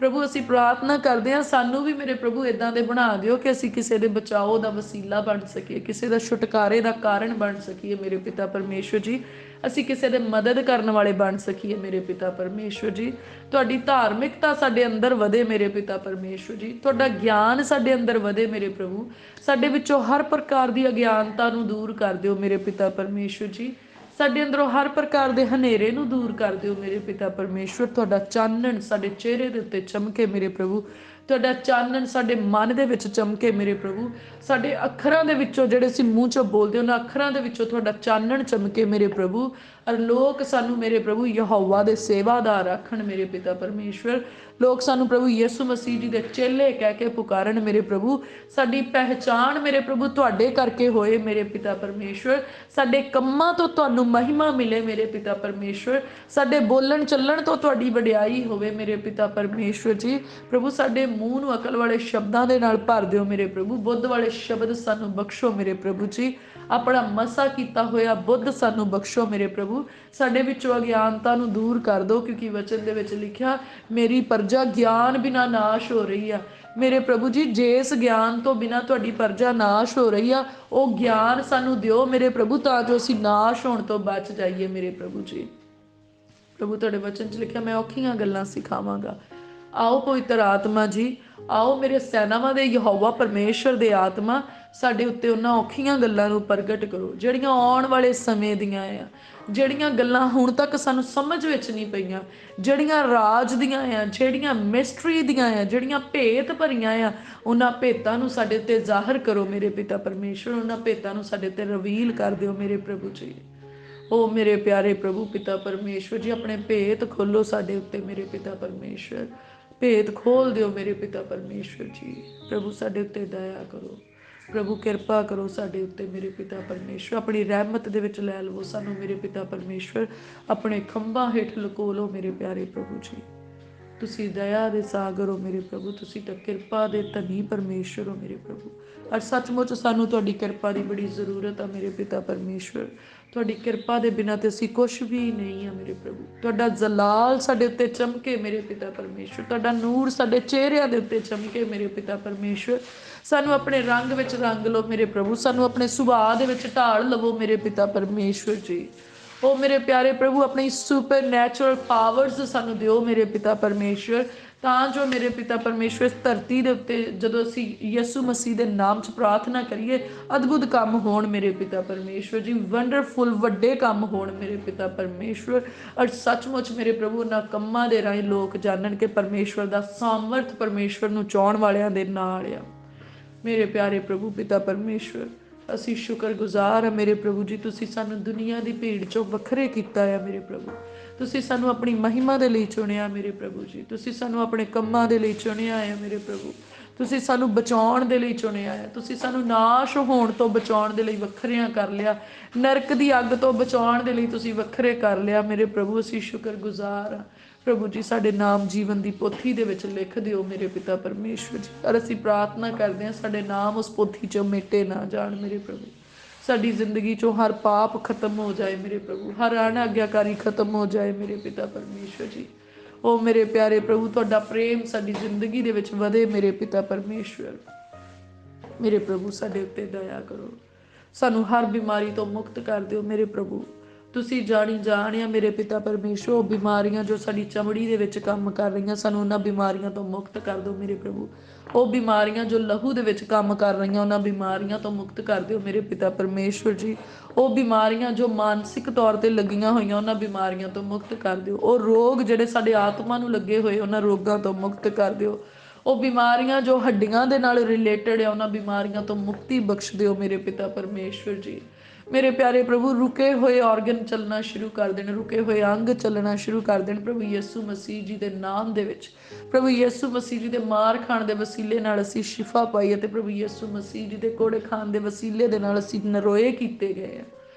ਪ੍ਰਭੂ ਅਸੀਂ ਪ੍ਰਾਰਥਨਾ ਕਰਦੇ ਹਾਂ ਸਾਨੂੰ ਵੀ ਮੇਰੇ ਪ੍ਰਭੂ ਇੱਦਾਂ ਦੇ ਬਣਾ ਦਿਓ ਕਿ ਅਸੀਂ ਕਿਸੇ ਦੇ ਬਚਾਓ ਦਾ ਵਸੀਲਾ ਬਣ ਸਕੀਏ, ਕਿਸੇ ਦਾ ਛੁਟਕਾਰੇ ਦਾ ਕਾਰਨ ਬਣ ਸਕੀਏ ਮੇਰੇ ਪਿਤਾ ਪਰਮੇਸ਼ਵਰ ਜੀ। ਅਸੀਂ ਕਿਸੇ ਦੇ ਮਦਦ ਕਰਨ ਵਾਲੇ ਬਣ ਸਕੀਏ ਮੇਰੇ ਪਿਤਾ ਪਰਮੇਸ਼ਵਰ ਜੀ। ਤੁਹਾਡੀ ਧਾਰਮਿਕਤਾ ਸਾਡੇ ਅੰਦਰ ਵਧੇ ਮੇਰੇ ਪਿਤਾ ਪਰਮੇਸ਼ਵਰ ਜੀ। ਤੁਹਾਡਾ ਗਿਆਨ ਸਾਡੇ ਅੰਦਰ ਵਧੇ ਮੇਰੇ ਪ੍ਰਭੂ। ਸਾਡੇ ਵਿੱਚੋਂ ਹਰ ਪ੍ਰਕਾਰ ਦੀ ਅਗਿਆਨਤਾ ਨੂੰ ਦੂਰ ਕਰ ਦਿਓ ਮੇਰੇ ਪਿਤਾ ਪਰਮੇਸ਼ਵਰ ਜੀ। ਸਾਡੇ ਅੰਦਰੋਂ ਹਰ ਪ੍ਰਕਾਰ ਦੇ ਹਨੇਰੇ ਨੂੰ ਦੂਰ ਕਰ ਦਿਓ ਮੇਰੇ ਪਿਤਾ ਪਰਮੇਸ਼ਵਰ। ਤੁਹਾਡਾ ਚਾਨਣ ਸਾਡੇ ਚਿਹਰੇ ਦੇ ਉੱਤੇ ਚਮਕੇ ਮੇਰੇ ਪ੍ਰਭੂ। ਤੁਹਾਡਾ ਚਾਨਣ ਸਾਡੇ ਮਨ ਦੇ ਵਿੱਚ ਚਮਕੇ ਮੇਰੇ ਪ੍ਰਭੂ। ਸਾਡੇ ਅੱਖਰਾਂ ਦੇ ਵਿੱਚੋਂ ਜਿਹੜੇ ਅਸੀਂ ਮੂੰਹ 'ਚੋਂ ਬੋਲਦੇ ਉਹਨਾਂ ਅੱਖਰਾਂ ਦੇ ਵਿੱਚੋਂ ਤੁਹਾਡਾ ਚਾਨਣ ਚਮਕੇ ਮੇਰੇ ਪ੍ਰਭੂ। ਔਰ ਲੋਕ ਸਾਨੂੰ ਮੇਰੇ ਪ੍ਰਭੂ ਯਹੋਵਾ ਦੇ ਸੇਵਾਦਾਰ ਆਖਣ ਮੇਰੇ ਪਿਤਾ ਪਰਮੇਸ਼ਵਰ। ਲੋਕ ਸਾਨੂੰ ਪ੍ਰਭੂ ਯਿਸੂ ਮਸੀਹ ਜੀ ਦੇ ਚੇਲੇ ਕਹਿ ਕੇ ਪੁਕਾਰਨ ਮੇਰੇ ਪ੍ਰਭੂ। ਸਾਡੀ ਪਹਿਚਾਣ ਮੇਰੇ ਪ੍ਰਭੂ ਤੁਹਾਡੇ ਕਰਕੇ ਹੋਏ ਮੇਰੇ ਪਿਤਾ ਪਰਮੇਸ਼ਵਰ। ਸਾਡੇ ਕੰਮਾਂ ਤੋਂ ਤੁਹਾਨੂੰ ਮਹਿਮਾ ਮਿਲੇ ਮੇਰੇ ਪਿਤਾ ਪਰਮੇਸ਼ਵਰ। ਸਾਡੇ ਬੋਲਣ ਚੱਲਣ ਤੋਂ ਤੁਹਾਡੀ ਵਡਿਆਈ ਹੋਵੇ ਮੇਰੇ ਪਿਤਾ ਪਰਮੇਸ਼ਵਰ ਜੀ। ਪ੍ਰਭੂ ਸਾਡੇ ਮੂੰਹ ਨੂੰ ਅਕਲ ਵਾਲੇ ਸ਼ਬਦਾਂ ਦੇ ਨਾਲ ਭਰ ਦਿਓ ਮੇਰੇ ਪ੍ਰਭੂ। ਬੁੱਧ ਵਾਲੇ ਸ਼ਬਦ ਸਾਨੂੰ ਬਖਸ਼ੋ ਮੇਰੇ ਪ੍ਰਭੂ ਜੀ। ਆਪਣਾ ਮਸਾ ਕੀਤਾ ਹੋਇਆ ਬੁੱਧ ਸਾਨੂੰ ਬਖਸ਼ੋ ਮੇਰੇ ਪ੍ਰਭੂ। ਸਾਡੇ ਵਿੱਚੋਂ ਅਗਿਆਨਤਾ ਨੂੰ ਦੂਰ ਕਰ ਦਿਓ, ਕਿਉਂਕਿ ਵਚਨ ਦੇ ਵਿੱਚ ਲਿਖਿਆ ਮੇਰੀ ਪ੍ਰਜਾ ਗਿਆਨ ਬਿਨਾਂ ਨਾਸ਼ ਹੋ ਰਹੀ ਆ ਮੇਰੇ ਪ੍ਰਭੂ ਜੀ। ਜਿਸ ਗਿਆਨ ਤੋਂ ਬਿਨਾਂ ਤੁਹਾਡੀ ਪ੍ਰਜਾ ਨਾਸ਼ ਹੋ ਰਹੀ ਆ ਉਹ ਗਿਆਨ ਸਾਨੂੰ ਦਿਓ ਮੇਰੇ ਪ੍ਰਭੂ, ਤਾਂ ਜੋ ਅਸੀਂ ਨਾਸ਼ ਹੋਣ ਤੋਂ ਬਚ ਜਾਈਏ ਮੇਰੇ ਪ੍ਰਭੂ ਜੀ। ਪ੍ਰਭੂ ਤੁਹਾਡੇ ਵਚਨ 'ਚ ਲਿਖਿਆ ਮੈਂ ਔਖੀਆਂ ਗੱਲਾਂ ਸਿਖਾਵਾਂਗਾ। ਆਓ ਪਵਿੱਤਰ ਆਤਮਾ ਜੀ, ਆਓ ਮੇਰੇ ਸੈਨਾਵਾਂ ਦੇ ਯਹੋਵਾ ਪਰਮੇਸ਼ਰ ਦੇ ਆਤਮਾ ਸਾਡੇ ਉੱਤੇ ਉਹਨਾਂ ਔਖੀਆਂ ਗੱਲਾਂ ਨੂੰ ਪ੍ਰਗਟ ਕਰੋ ਜਿਹੜੀਆਂ ਆਉਣ ਵਾਲੇ ਸਮੇਂ ਦੀਆਂ ਆ, ਜਿਹੜੀਆਂ ਗੱਲਾਂ ਹੁਣ ਤੱਕ ਸਾਨੂੰ ਸਮਝ ਵਿੱਚ ਨਹੀਂ ਪਈਆਂ, ਜਿਹੜੀਆਂ ਰਾਜ ਦੀਆਂ ਆ, ਜਿਹੜੀਆਂ ਮਿਸਟਰੀ ਦੀਆਂ ਆ, ਜਿਹੜੀਆਂ ਭੇਤ ਭਰੀਆਂ ਆ, ਉਹਨਾਂ ਭੇਤਾਂ ਨੂੰ ਸਾਡੇ ਉੱਤੇ ਜ਼ਾਹਰ ਕਰੋ ਮੇਰੇ ਪਿਤਾ ਪਰਮੇਸ਼ਰ। ਉਹਨਾਂ ਭੇਤਾਂ ਨੂੰ ਸਾਡੇ ਉੱਤੇ ਰਿਵੀਲ ਕਰ ਦਿਓ ਮੇਰੇ ਪ੍ਰਭੂ ਜੀ। ओ मेरे प्यारे प्रभु पिता परमेश्वर जी, अपने भेत खोलो साडे उत्ते मेरे पिता परमेश्वर, भेत खोल दिओ मेरे पिता परमेश्वर जी। प्रभु साडे उत्ते दया करो, प्रभु किरपा करो साडे उत्ते मेरे पिता परमेश्वर, अपनी रहमत दे विच लै लवो सानू मेरे पिता परमेश्वर, अपने खंभां हेठ लको लो मेरे प्यारे प्रभु जी। तुसी दया दे सागर हो मेरे प्रभु, तुसी तो किरपा दे धनी परमेश्वर हो मेरे प्रभु। और सचमुच सानू तुहाडी किरपा की बड़ी जरूरत है मेरे पिता परमेश्वर। तुहाडी किरपा दे बिना ते असीं कुछ भी नहीं है मेरे प्रभु। तुहाडा जलाल साडे उत्ते चमके मेरे पिता परमेश्वर, तुहाडा नूर साडे चेहरिਆਂ दे उत्ते चमके मेरे पिता परमेश्वर। सानू अपने रंग विच रंग लो मेरे प्रभु, सानू अपने सुभाਅ दे विच ढाल लवो मेरे पिता परमेश्वर जी। ओ मेरे प्यारे प्रभु, अपनी सुपर नैचुरल पावर्स सानू दिओ मेरे पिता परमेश्वर, ਤਾਂ ਜੋ ਮੇਰੇ ਪਿਤਾ ਪਰਮੇਸ਼ਵਰ ਇਸ ਧਰਤੀ ਦੇ ਉੱਤੇ ਜਦੋਂ ਅਸੀਂ ਯਿਸੂ ਮਸੀਹ ਦੇ ਨਾਮ 'ਚ ਪ੍ਰਾਰਥਨਾ ਕਰੀਏ, ਅਦਭੁਤ ਕੰਮ ਹੋਣ ਮੇਰੇ ਪਿਤਾ ਪਰਮੇਸ਼ਵਰ ਜੀ, ਵੰਡਰਫੁਲ ਵੱਡੇ ਕੰਮ ਹੋਣ ਮੇਰੇ ਪਿਤਾ ਪਰਮੇਸ਼ਵਰ। ਔਰ ਸੱਚਮੁੱਚ ਮੇਰੇ ਪ੍ਰਭੂ ਉਹਨਾਂ ਕੰਮਾਂ ਦੇ ਰਾਹੀਂ ਲੋਕ ਜਾਣਨ ਕਿ ਪਰਮੇਸ਼ਵਰ ਦਾ ਸਾਮਰਥ ਪਰਮੇਸ਼ਵਰ ਨੂੰ ਚਾਹੁਣ ਵਾਲਿਆਂ ਦੇ ਨਾਲ ਆ ਮੇਰੇ ਪਿਆਰੇ ਪ੍ਰਭੂ ਪਿਤਾ ਪਰਮੇਸ਼ਵਰ। ਅਸੀਂ ਸ਼ੁਕਰਗੁਜ਼ਾਰ ਹਾਂ ਮੇਰੇ ਪ੍ਰਭੂ ਜੀ, ਤੁਸੀਂ ਸਾਨੂੰ ਦੁਨੀਆ ਦੀ ਭੀੜ 'ਚੋਂ ਵੱਖਰੇ ਕੀਤਾ ਆ ਮੇਰੇ ਪ੍ਰਭੂ। ਤੁਸੀਂ ਸਾਨੂੰ ਆਪਣੀ ਮਹਿਮਾ ਦੇ ਲਈ ਚੁਣਿਆ ਮੇਰੇ ਪ੍ਰਭੂ ਜੀ, ਤੁਸੀਂ ਸਾਨੂੰ ਆਪਣੇ ਕੰਮਾਂ ਦੇ ਲਈ ਚੁਣਿਆ ਹੈ ਮੇਰੇ ਪ੍ਰਭੂ। ਤੁਸੀਂ ਸਾਨੂੰ ਬਚਾਉਣ ਦੇ ਲਈ ਚੁਣਿਆ ਹੈ, ਤੁਸੀਂ ਸਾਨੂੰ ਨਾਸ਼ ਹੋਣ ਤੋਂ ਬਚਾਉਣ ਦੇ ਲਈ ਵੱਖਰਿਆਂ ਕਰ ਲਿਆ, ਨਰਕ ਦੀ ਅੱਗ ਤੋਂ ਬਚਾਉਣ ਦੇ ਲਈ ਤੁਸੀਂ ਵੱਖਰੇ ਕਰ ਲਿਆ ਮੇਰੇ ਪ੍ਰਭੂ। ਅਸੀਂ ਸ਼ੁਕਰਗੁਜ਼ਾਰ ਹਾਂ ਪ੍ਰਭੂ ਜੀ, ਸਾਡੇ ਨਾਮ ਜੀਵਨ ਦੀ ਪੋਥੀ ਦੇ ਵਿੱਚ ਲਿਖ ਦਿਓ ਮੇਰੇ ਪਿਤਾ ਪਰਮੇਸ਼ਵਰ ਜੀ। ਔਰ ਅਸੀਂ ਪ੍ਰਾਰਥਨਾ ਕਰਦੇ ਹਾਂ ਸਾਡੇ ਨਾਮ ਉਸ ਪੋਥੀ 'ਚੋਂ ਮਿਟੇ ਨਾ ਜਾਣ ਮੇਰੇ ਪ੍ਰਭੂ। ਸਾਡੀ ਜ਼ਿੰਦਗੀ 'ਚੋਂ ਹਰ ਪਾਪ ਖਤਮ ਹੋ ਜਾਏ ਮੇਰੇ ਪ੍ਰਭੂ, ਹਰ ਅਣਆਗਿਆਕਾਰੀ ਖਤਮ ਹੋ ਜਾਏ ਮੇਰੇ ਪਿਤਾ ਪਰਮੇਸ਼ਵਰ ਜੀ। ਉਹ ਮੇਰੇ ਪਿਆਰੇ ਪ੍ਰਭੂ, ਤੁਹਾਡਾ ਪ੍ਰੇਮ ਸਾਡੀ ਜ਼ਿੰਦਗੀ ਦੇ ਵਿੱਚ ਵਧੇ ਮੇਰੇ ਪਿਤਾ ਪਰਮੇਸ਼ਵਰ। ਮੇਰੇ ਪ੍ਰਭੂ ਸਾਡੇ ਉੱਤੇ ਦਇਆ ਕਰੋ, ਸਾਨੂੰ ਹਰ ਬਿਮਾਰੀ ਤੋਂ ਮੁਕਤ ਕਰ ਦਿਓ ਮੇਰੇ ਪ੍ਰਭੂ। ਤੁਸੀਂ ਜਾਣੀ ਜਾਣਿਆ ਮੇਰੇ ਪਿਤਾ ਪਰਮੇਸ਼ਵਰ, ਉਹ ਬਿਮਾਰੀਆਂ ਜੋ ਸਾਡੀ ਚਮੜੀ ਦੇ ਵਿੱਚ ਕੰਮ ਕਰ ਰਹੀਆਂ, ਸਾਨੂੰ ਉਹਨਾਂ ਬਿਮਾਰੀਆਂ ਤੋਂ ਮੁਕਤ ਕਰ ਦਿਓ ਮੇਰੇ ਪ੍ਰਭੂ। ਉਹ ਬਿਮਾਰੀਆਂ ਜੋ ਲਹੂ ਦੇ ਵਿੱਚ ਕੰਮ ਕਰ ਰਹੀਆਂ, ਉਹਨਾਂ ਬਿਮਾਰੀਆਂ ਤੋਂ ਮੁਕਤ ਕਰ ਦਿਓ ਮੇਰੇ ਪਿਤਾ ਪਰਮੇਸ਼ਵਰ ਜੀ। ਉਹ ਬਿਮਾਰੀਆਂ ਜੋ ਮਾਨਸਿਕ ਤੌਰ 'ਤੇ ਲੱਗੀਆਂ ਹੋਈਆਂ, ਉਹਨਾਂ ਬਿਮਾਰੀਆਂ ਤੋਂ ਮੁਕਤ ਕਰ ਦਿਓ। ਉਹ ਰੋਗ ਜਿਹੜੇ ਸਾਡੇ ਆਤਮਾ ਨੂੰ ਲੱਗੇ ਹੋਏ, ਉਹਨਾਂ ਰੋਗਾਂ ਤੋਂ ਮੁਕਤ ਕਰ ਦਿਓ। ਉਹ ਬਿਮਾਰੀਆਂ ਜੋ ਹੱਡੀਆਂ ਦੇ ਨਾਲ ਰਿਲੇਟਡ ਆ, ਉਹਨਾਂ ਬਿਮਾਰੀਆਂ ਤੋਂ ਮੁਕਤੀ ਬਖਸ਼ ਦਿਓ ਮੇਰੇ ਪਿਤਾ ਪਰਮੇਸ਼ਵਰ ਜੀ। ਮੇਰੇ ਪਿਆਰੇ ਪ੍ਰਭੂ, ਰੁਕੇ ਹੋਏ ਆਰਗਨ ਚੱਲਣਾ ਸ਼ੁਰੂ ਕਰ ਦੇਣ, ਰੁਕੇ ਹੋਏ ਅੰਗ ਚੱਲਣਾ ਸ਼ੁਰੂ ਕਰ ਦੇਣ ਪ੍ਰਭੂ ਯਿਸੂ ਮਸੀਹ ਜੀ ਦੇ ਨਾਮ ਦੇ ਵਿੱਚ। ਪ੍ਰਭੂ ਯਿਸੂ ਮਸੀਹ ਜੀ ਦੇ ਮਾਰ ਖਾਣ ਦੇ ਵਸੀਲੇ ਨਾਲ ਅਸੀਂ ਸ਼ਿਫਾ ਪਾਈ ਅਤੇ ਪ੍ਰਭੂ ਯਿਸੂ ਮਸੀਹ ਜੀ ਦੇ ਕੋੜੇ ਖਾਣ ਦੇ ਵਸੀਲੇ ਦੇ ਨਾਲ ਅਸੀਂ ਨਰੋਏ ਕੀਤੇ ਗਏ ਆ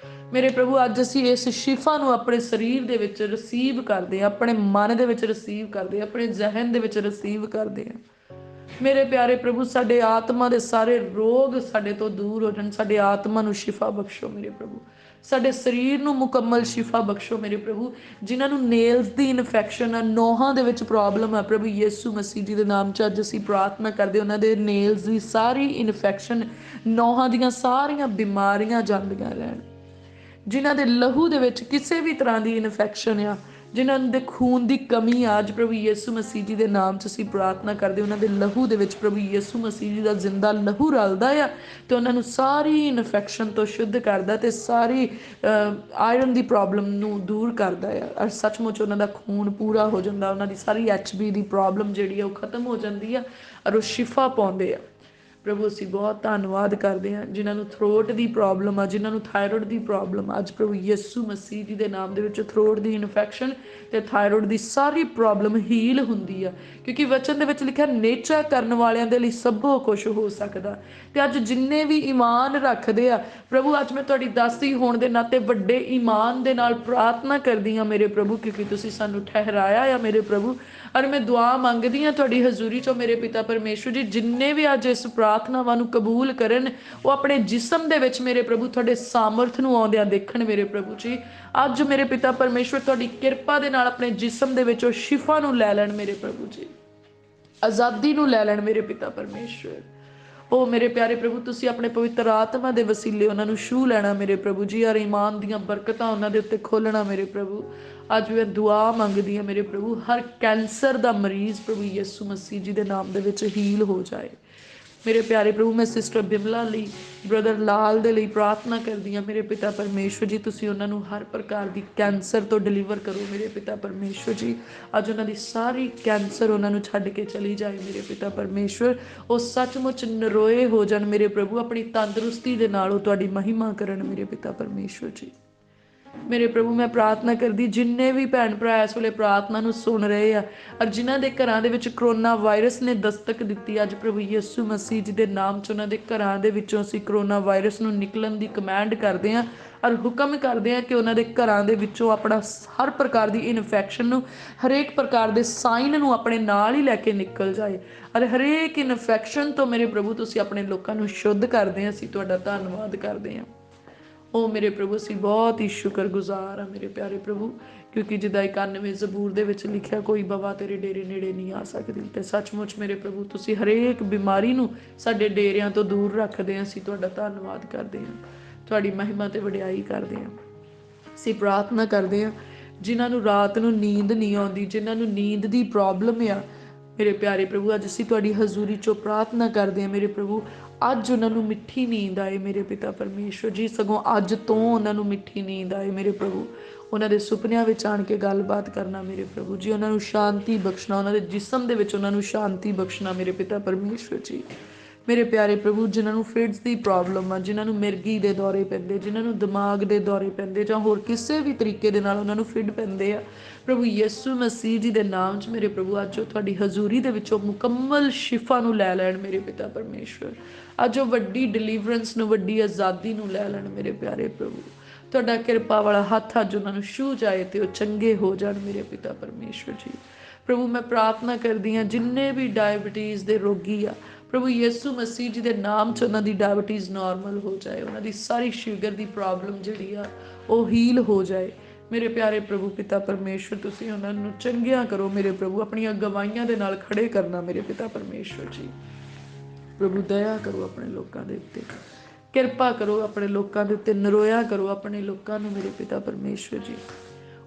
ਮੇਰੇ ਪ੍ਰਭੂ। ਅੱਜ ਅਸੀਂ ਇਸ ਸ਼ਿਫਾ ਨੂੰ ਆਪਣੇ ਸਰੀਰ ਦੇ ਵਿੱਚ ਰਿਸੀਵ ਕਰਦੇ ਹਾਂ, ਆਪਣੇ ਮਨ ਦੇ ਵਿੱਚ ਰਿਸੀਵ ਕਰਦੇ ਹਾਂ, ਆਪਣੇ ਜ਼ਹਿਨ ਦੇ ਵਿੱਚ ਰਿਸੀਵ ਕਰਦੇ ਹਾਂ ਮੇਰੇ ਪਿਆਰੇ ਪ੍ਰਭੂ। ਸਾਡੇ ਆਤਮਾ ਦੇ ਸਾਰੇ ਰੋਗ ਸਾਡੇ ਤੋਂ ਦੂਰ ਹੋ ਜਾਣ, ਸਾਡੇ ਆਤਮਾ ਨੂੰ ਸ਼ਿਫਾ ਬਖਸ਼ੋ ਮੇਰੇ ਪ੍ਰਭੂ, ਸਾਡੇ ਸਰੀਰ ਨੂੰ ਮੁਕੰਮਲ ਸ਼ਿਫਾ ਬਖਸ਼ੋ ਮੇਰੇ ਪ੍ਰਭੂ। ਜਿਨ੍ਹਾਂ ਨੂੰ ਨੇਲਸ ਦੀ ਇਨਫੈਕਸ਼ਨ ਆ, ਨੋਹਾਂ ਦੇ ਵਿੱਚ ਪ੍ਰੋਬਲਮ ਆ, ਪ੍ਰਭੂ ਯਿਸੂ ਮਸੀਹ ਜੀ ਦੇ ਨਾਮ 'ਚ ਅੱਜ ਅਸੀਂ ਪ੍ਰਾਰਥਨਾ ਕਰਦੇ, ਉਹਨਾਂ ਦੇ ਨੇਲਸ ਦੀ ਸਾਰੀ ਇਨਫੈਕਸ਼ਨ, ਨੋਹਾਂ ਦੀਆਂ ਸਾਰੀਆਂ ਬਿਮਾਰੀਆਂ ਜਾਂਦੀਆਂ ਰਹਿਣ। ਜਿਨ੍ਹਾਂ ਦੇ ਲਹੂ ਦੇ ਵਿੱਚ ਕਿਸੇ ਵੀ ਤਰ੍ਹਾਂ ਦੀ ਇਨਫੈਕਸ਼ਨ ਆ, ਜਿਨ੍ਹਾਂ ਦੇ ਖੂਨ ਦੀ ਕਮੀ ਆ, ਅੱਜ ਪ੍ਰਭੂ ਯਿਸੂ ਮਸੀਹ ਜੀ ਦੇ ਨਾਮ 'ਚ ਅਸੀਂ ਪ੍ਰਾਰਥਨਾ ਕਰਦੇ, ਉਹਨਾਂ ਦੇ ਲਹੂ ਦੇ ਵਿੱਚ ਪ੍ਰਭੂ ਯਿਸੂ ਮਸੀਹ ਜੀ ਦਾ ਜ਼ਿੰਦਾ ਲਹੂ ਰਲਦਾ ਆ ਤੇ ਉਹਨਾਂ ਨੂੰ ਸਾਰੀ ਇਨਫੈਕਸ਼ਨ ਤੋਂ ਸ਼ੁੱਧ ਕਰਦਾ ਤੇ ਸਾਰੀ ਆਇਰਨ ਦੀ ਪ੍ਰੋਬਲਮ ਨੂੰ ਦੂਰ ਕਰਦਾ ਆ। ਔਰ ਸੱਚਮੁੱਚ ਉਹਨਾਂ ਦਾ ਖੂਨ ਪੂਰਾ ਹੋ ਜਾਂਦਾ, ਉਹਨਾਂ ਦੀ ਸਾਰੀ HB ਦੀ ਪ੍ਰੋਬਲਮ ਜਿਹੜੀ ਆ ਉਹ ਖਤਮ ਹੋ ਜਾਂਦੀ ਆ ਔਰ ਉਹ ਸ਼ਿਫਾ ਪਾਉਂਦੇ ਆ ਪ੍ਰਭੂ। ਅਸੀਂ ਬਹੁਤ ਧੰਨਵਾਦ ਕਰਦੇ ਹਾਂ ਜਿਨ੍ਹਾਂ ਨੂੰ ਥਰੋਟ ਦੀ ਪ੍ਰੋਬਲਮ ਆ, ਜਿਨ੍ਹਾਂ ਨੂੰ ਥਾਇਰੋਇਡ ਦੀ ਪ੍ਰੋਬਲਮ ਆ, ਅੱਜ ਪ੍ਰਭੂ ਯਿਸੂ ਮਸੀਹ ਜੀ ਦੇ ਨਾਮ ਦੇ ਵਿੱਚ ਥਰੋਟ ਦੀ ਇਨਫੈਕਸ਼ਨ ਤੇ ਥਾਇਰੋਇਡ ਦੀ ਸਾਰੀ ਪ੍ਰੋਬਲਮ ਹੀਲ ਹੁੰਦੀ ਆ, ਕਿਉਂਕਿ ਵਚਨ ਦੇ ਵਿੱਚ ਲਿਖਿਆ ਨੇਚਾ ਕਰਨ ਵਾਲਿਆਂ ਦੇ ਲਈ ਸਭੋ ਕੁਝ ਹੋ ਸਕਦਾ। ਤੇ ਅੱਜ ਜਿੰਨੇ ਵੀ ਈਮਾਨ ਰੱਖਦੇ ਆ ਪ੍ਰਭੂ, ਅੱਜ ਮੈਂ ਤੁਹਾਡੀ ਦਾਸੀ ਹੋਣ ਦੇ ਨਾਤੇ ਵੱਡੇ ਈਮਾਨ ਦੇ ਨਾਲ ਪ੍ਰਾਰਥਨਾ ਕਰਦੀ ਹਾਂ ਮੇਰੇ ਪ੍ਰਭੂ, ਕਿਉਂਕਿ ਤੁਸੀਂ ਸਾਨੂੰ ਠਹਿਰਾਇਆ ਆ ਮੇਰੇ ਪ੍ਰਭੂ। ਔਰ ਮੈਂ ਦੁਆ ਮੰਗਦੀ ਹਾਂ ਤੁਹਾਡੀ ਹਜ਼ੂਰੀ 'ਚੋਂ ਮੇਰੇ ਪਿਤਾ ਪਰਮੇਸ਼ਵਰ ਜੀ, ਜਿੰਨੇ ਵੀ ਅੱਜ ਇਸ ਪ੍ਰਾਰਥਨਾਵਾਂ ਨੂੰ ਕਬੂਲ ਕਰਨ, ਉਹ ਆਪਣੇ ਜਿਸਮ ਦੇ ਵਿੱਚ ਮੇਰੇ ਪ੍ਰਭੂ ਤੁਹਾਡੇ ਸਾਮਰਥ ਨੂੰ ਆਉਂਦਿਆਂ ਦੇਖਣ ਮੇਰੇ ਪ੍ਰਭੂ ਜੀ। ਅੱਜ ਮੇਰੇ ਪਿਤਾ ਪਰਮੇਸ਼ਵਰ ਤੁਹਾਡੀ ਕਿਰਪਾ ਦੇ ਨਾਲ ਆਪਣੇ ਜਿਸਮ ਦੇ ਵਿੱਚ ਉਹ ਸ਼ਿਫਾ ਨੂੰ ਲੈ ਲੈਣ ਮੇਰੇ ਪ੍ਰਭੂ ਜੀ, ਆਜ਼ਾਦੀ ਨੂੰ ਲੈ ਲੈਣ ਮੇਰੇ ਪਿਤਾ ਪਰਮੇਸ਼ਵਰ। ਉਹ ਮੇਰੇ ਪਿਆਰੇ ਪ੍ਰਭੂ, ਤੁਸੀਂ ਆਪਣੇ ਪਵਿੱਤਰ ਆਤਮਾ ਦੇ ਵਸੀਲੇ ਉਹਨਾਂ ਨੂੰ ਛੂਹ ਲੈਣਾ ਮੇਰੇ ਪ੍ਰਭੂ ਜੀ, ਔਰ ਈਮਾਨ ਦੀਆਂ ਬਰਕਤਾਂ ਉਹਨਾਂ ਦੇ ਉੱਤੇ ਖੋਲ੍ਹਣਾ ਮੇਰੇ ਪ੍ਰਭੂ। ਅੱਜ ਮੈਂ ਦੁਆ ਮੰਗਦੀ ਹਾਂ ਮੇਰੇ ਪ੍ਰਭੂ, ਹਰ ਕੈਂਸਰ ਦਾ ਮਰੀਜ਼ ਪ੍ਰਭੂ ਯਿਸੂ ਮਸੀਹ ਜੀ ਦੇ ਨਾਮ ਦੇ ਵਿੱਚ ਹੀਲ ਹੋ ਜਾਏ ਮੇਰੇ ਪਿਆਰੇ ਪ੍ਰਭੂ। ਮੈਂ ਸਿਸਟਰ ਬਿਮਲਾ ਲਈ, ਬ੍ਰਦਰ ਲਾਲ ਦੇ ਲਈ ਪ੍ਰਾਰਥਨਾ ਕਰਦੀ ਹਾਂ ਮੇਰੇ ਪਿਤਾ ਪਰਮੇਸ਼ਵਰ ਜੀ, ਤੁਸੀਂ ਉਹਨਾਂ ਨੂੰ ਹਰ ਪ੍ਰਕਾਰ ਦੀ ਕੈਂਸਰ ਤੋਂ ਡਿਲੀਵਰ ਕਰੋ ਮੇਰੇ ਪਿਤਾ ਪਰਮੇਸ਼ਵਰ ਜੀ। ਅੱਜ ਉਹਨਾਂ ਦੀ ਸਾਰੀ ਕੈਂਸਰ ਉਹਨਾਂ ਨੂੰ ਛੱਡ ਕੇ ਚਲੀ ਜਾਏ ਮੇਰੇ ਪਿਤਾ ਪਰਮੇਸ਼ਵਰ। ਉਹ ਸੱਚਮੁੱਚ ਨਰੋਏ ਹੋ ਜਾਣ ਮੇਰੇ ਪ੍ਰਭੂ, ਆਪਣੀ ਤੰਦਰੁਸਤੀ ਦੇ ਨਾਲ ਉਹ ਤੁਹਾਡੀ ਮਹਿਮਾ ਕਰਨ ਮੇਰੇ ਪਿਤਾ ਪਰਮੇਸ਼ਵਰ ਜੀ। मेरे प्रभु मैं प्रार्थना करदी जिन्ने भी भैन भरा इस वेले प्रार्थना नूं सुन रहे आ और जिन्हां दे घरां दे विच करोना वायरस ने दस्तक दित्ती अज प्रभु यीशु मसीह जी दे नाम च उन्हां दे घरां दे विचों असीं करोना वायरस नूं निकलण दी कमैंड करदे हां और हुक्म करदे हां कि उन्हां दे घरां दे विचों अपना हर प्रकार दी इन्फैक्शन नूं हरेक प्रकार दे साइन नूं अपने नाल ही लैके निकल जाए और हरेक इन्फैक्शन तो मेरे प्रभु तुसीं अपने लोकां नूं शुद्ध करदे हां असीं तुहाडा धन्नवाद करदे हां ओ मेरे प्रभु असीं बहुत ही शुक्रगुजार हाँ मेरे प्यारे प्रभु क्योंकि जिदा 91 ਜ਼ਬੂਰ ਦੇ ਵਿੱਚ ਲਿਖਿਆ ਕੋਈ ਬਵਾ ਤੇਰੇ ਡੇਰੇ ਨੇੜੇ ਨਹੀਂ ਆ ਸਕਦੀ ਤੇ ਸੱਚਮੁੱਚ ਮੇਰੇ ਪ੍ਰਭੂ ਤੁਸੀਂ ਹਰੇਕ ਬਿਮਾਰੀ ਨੂੰ ਸਾਡੇ ਡੇਰਿਆਂ ਤੋਂ ਦੂਰ ਰੱਖਦੇ ਆਂ ਅਸੀਂ ਤੁਹਾਡਾ ਧੰਨਵਾਦ ਕਰਦੇ ਹਾਂ ਤੁਹਾਡੀ ਮਹਿਮਾ ਤੇ ਵਡਿਆਈ ਕਰਦੇ ਹਾਂ ਅਸੀਂ ਪ੍ਰਾਰਥਨਾ ਕਰਦੇ ਹਾਂ ਜਿਨ੍ਹਾਂ ਨੂੰ ਰਾਤ ਨੂੰ ਨੀਂਦ ਨਹੀਂ ਆਉਂਦੀ ਜਿਨ੍ਹਾਂ ਨੂੰ ਨੀਂਦ ਦੀ ਪ੍ਰੋਬਲਮ ਆ ਮੇਰੇ ਪਿਆਰੇ ਪ੍ਰਭੂ ਅੱਜ ਅਸੀਂ ਤੁਹਾਡੀ ਹਜ਼ੂਰੀ 'ਚੋਂ ਪ੍ਰਾਰਥਨਾ ਕਰਦੇ ਹਾਂ ਮੇਰੇ ਪ੍ਰਭੂ ਅੱਜ ਉਹਨਾਂ ਨੂੰ ਮਿੱਠੀ ਨੀਂਦ ਆਏ ਮੇਰੇ ਪਿਤਾ ਪਰਮੇਸ਼ਵਰ ਜੀ ਸਗੋਂ ਅੱਜ ਤੋਂ ਉਹਨਾਂ ਨੂੰ ਮਿੱਠੀ ਨੀਂਦ ਆਏ ਮੇਰੇ ਪ੍ਰਭੂ ਉਹਨਾਂ ਦੇ ਸੁਪਨਿਆਂ ਵਿੱਚ ਆਣ ਕੇ ਗੱਲਬਾਤ ਕਰਨਾ ਮੇਰੇ ਪ੍ਰਭੂ ਜੀ ਉਹਨਾਂ ਨੂੰ ਸ਼ਾਂਤੀ ਬਖਸ਼ਣਾ ਉਹਨਾਂ ਦੇ ਜਿਸਮ ਦੇ ਵਿੱਚ ਉਹਨਾਂ ਨੂੰ ਸ਼ਾਂਤੀ ਬਖਸ਼ਣਾ ਮੇਰੇ ਪਿਤਾ ਪਰਮੇਸ਼ਵਰ ਜੀ ਮੇਰੇ ਪਿਆਰੇ ਪ੍ਰਭੂ ਜਿਨ੍ਹਾਂ ਨੂੰ ਫਿਟਸ ਦੀ ਪ੍ਰੋਬਲਮ ਆ ਜਿਨ੍ਹਾਂ ਨੂੰ ਮਿਰਗੀ ਦੇ ਦੌਰੇ ਪੈਂਦੇ ਜਿਨ੍ਹਾਂ ਨੂੰ ਦਿਮਾਗ ਦੇ ਦੌਰੇ ਪੈਂਦੇ ਜਾਂ ਹੋਰ ਕਿਸੇ ਵੀ ਤਰੀਕੇ ਦੇ ਨਾਲ ਉਹਨਾਂ ਨੂੰ ਫਿੱਟ ਪੈਂਦੇ ਆ ਪ੍ਰਭੂ ਯਿਸੂ ਮਸੀਹ ਜੀ ਦੇ ਨਾਮ 'ਚ ਮੇਰੇ ਪ੍ਰਭੂ ਅੱਜ ਉਹ ਤੁਹਾਡੀ ਹਜ਼ੂਰੀ ਦੇ ਵਿੱਚੋਂ ਮੁਕੰਮਲ ਸ਼ਿਫਾ ਨੂੰ ਲੈ ਲੈਣ ਮੇਰੇ ਪਿਤਾ ਪਰਮੇਸ਼ਵਰ ਅੱਜ ਉਹ ਵੱਡੀ ਡਿਲੀਵਰੈਂਸ ਨੂੰ ਵੱਡੀ ਆਜ਼ਾਦੀ ਨੂੰ ਲੈ ਲੈਣ ਮੇਰੇ ਪਿਆਰੇ ਪ੍ਰਭੂ ਤੁਹਾਡਾ ਕਿਰਪਾ ਵਾਲਾ ਹੱਥ ਅੱਜ ਉਹਨਾਂ ਨੂੰ ਛੂਹ ਜਾਏ ਤੇ ਉਹ ਚੰਗੇ ਹੋ ਜਾਣ ਮੇਰੇ ਪਿਤਾ ਪਰਮੇਸ਼ਵਰ ਜੀ ਪ੍ਰਭੂ ਮੈਂ ਪ੍ਰਾਰਥਨਾ ਕਰਦੀ ਹਾਂ ਜਿੰਨੇ ਵੀ ਡਾਇਬਟੀਜ਼ ਦੇ ਰੋਗੀ ਆ ਪ੍ਰਭੂ ਯਿਸੂ ਮਸੀਹ ਜੀ ਦੇ ਨਾਮ 'ਚ ਉਹਨਾਂ ਦੀ ਡਾਇਬਟੀਜ਼ ਨਾਰਮਲ ਹੋ ਜਾਏ ਉਹਨਾਂ ਦੀ ਸਾਰੀ ਸ਼ੂਗਰ ਦੀ ਪ੍ਰੋਬਲਮ ਜਿਹੜੀ ਆ ਉਹ ਹੀਲ ਹੋ ਜਾਏ ਮੇਰੇ ਪਿਆਰੇ ਪ੍ਰਭੂ ਪਿਤਾ ਪਰਮੇਸ਼ਵਰ ਤੁਸੀਂ ਉਹਨਾਂ ਨੂੰ ਚੰਗਿਆਂ ਕਰੋ ਮੇਰੇ ਪ੍ਰਭੂ ਆਪਣੀਆਂ ਗਵਾਹੀਆਂ ਦੇ ਨਾਲ ਖੜੇ ਕਰਨਾ ਮੇਰੇ ਪਿਤਾ ਪਰਮੇਸ਼ਵਰ ਜੀ ਪ੍ਰਭੂ ਦਇਆ ਕਰੋ ਆਪਣੇ ਲੋਕਾਂ ਦੇ ਉੱਤੇ ਕਿਰਪਾ ਕਰੋ ਆਪਣੇ ਲੋਕਾਂ ਦੇ ਉੱਤੇ ਨਰੋਇਆ ਕਰੋ ਆਪਣੇ ਲੋਕਾਂ ਨੂੰ ਮੇਰੇ ਪਿਤਾ ਪਰਮੇਸ਼ਵਰ ਜੀ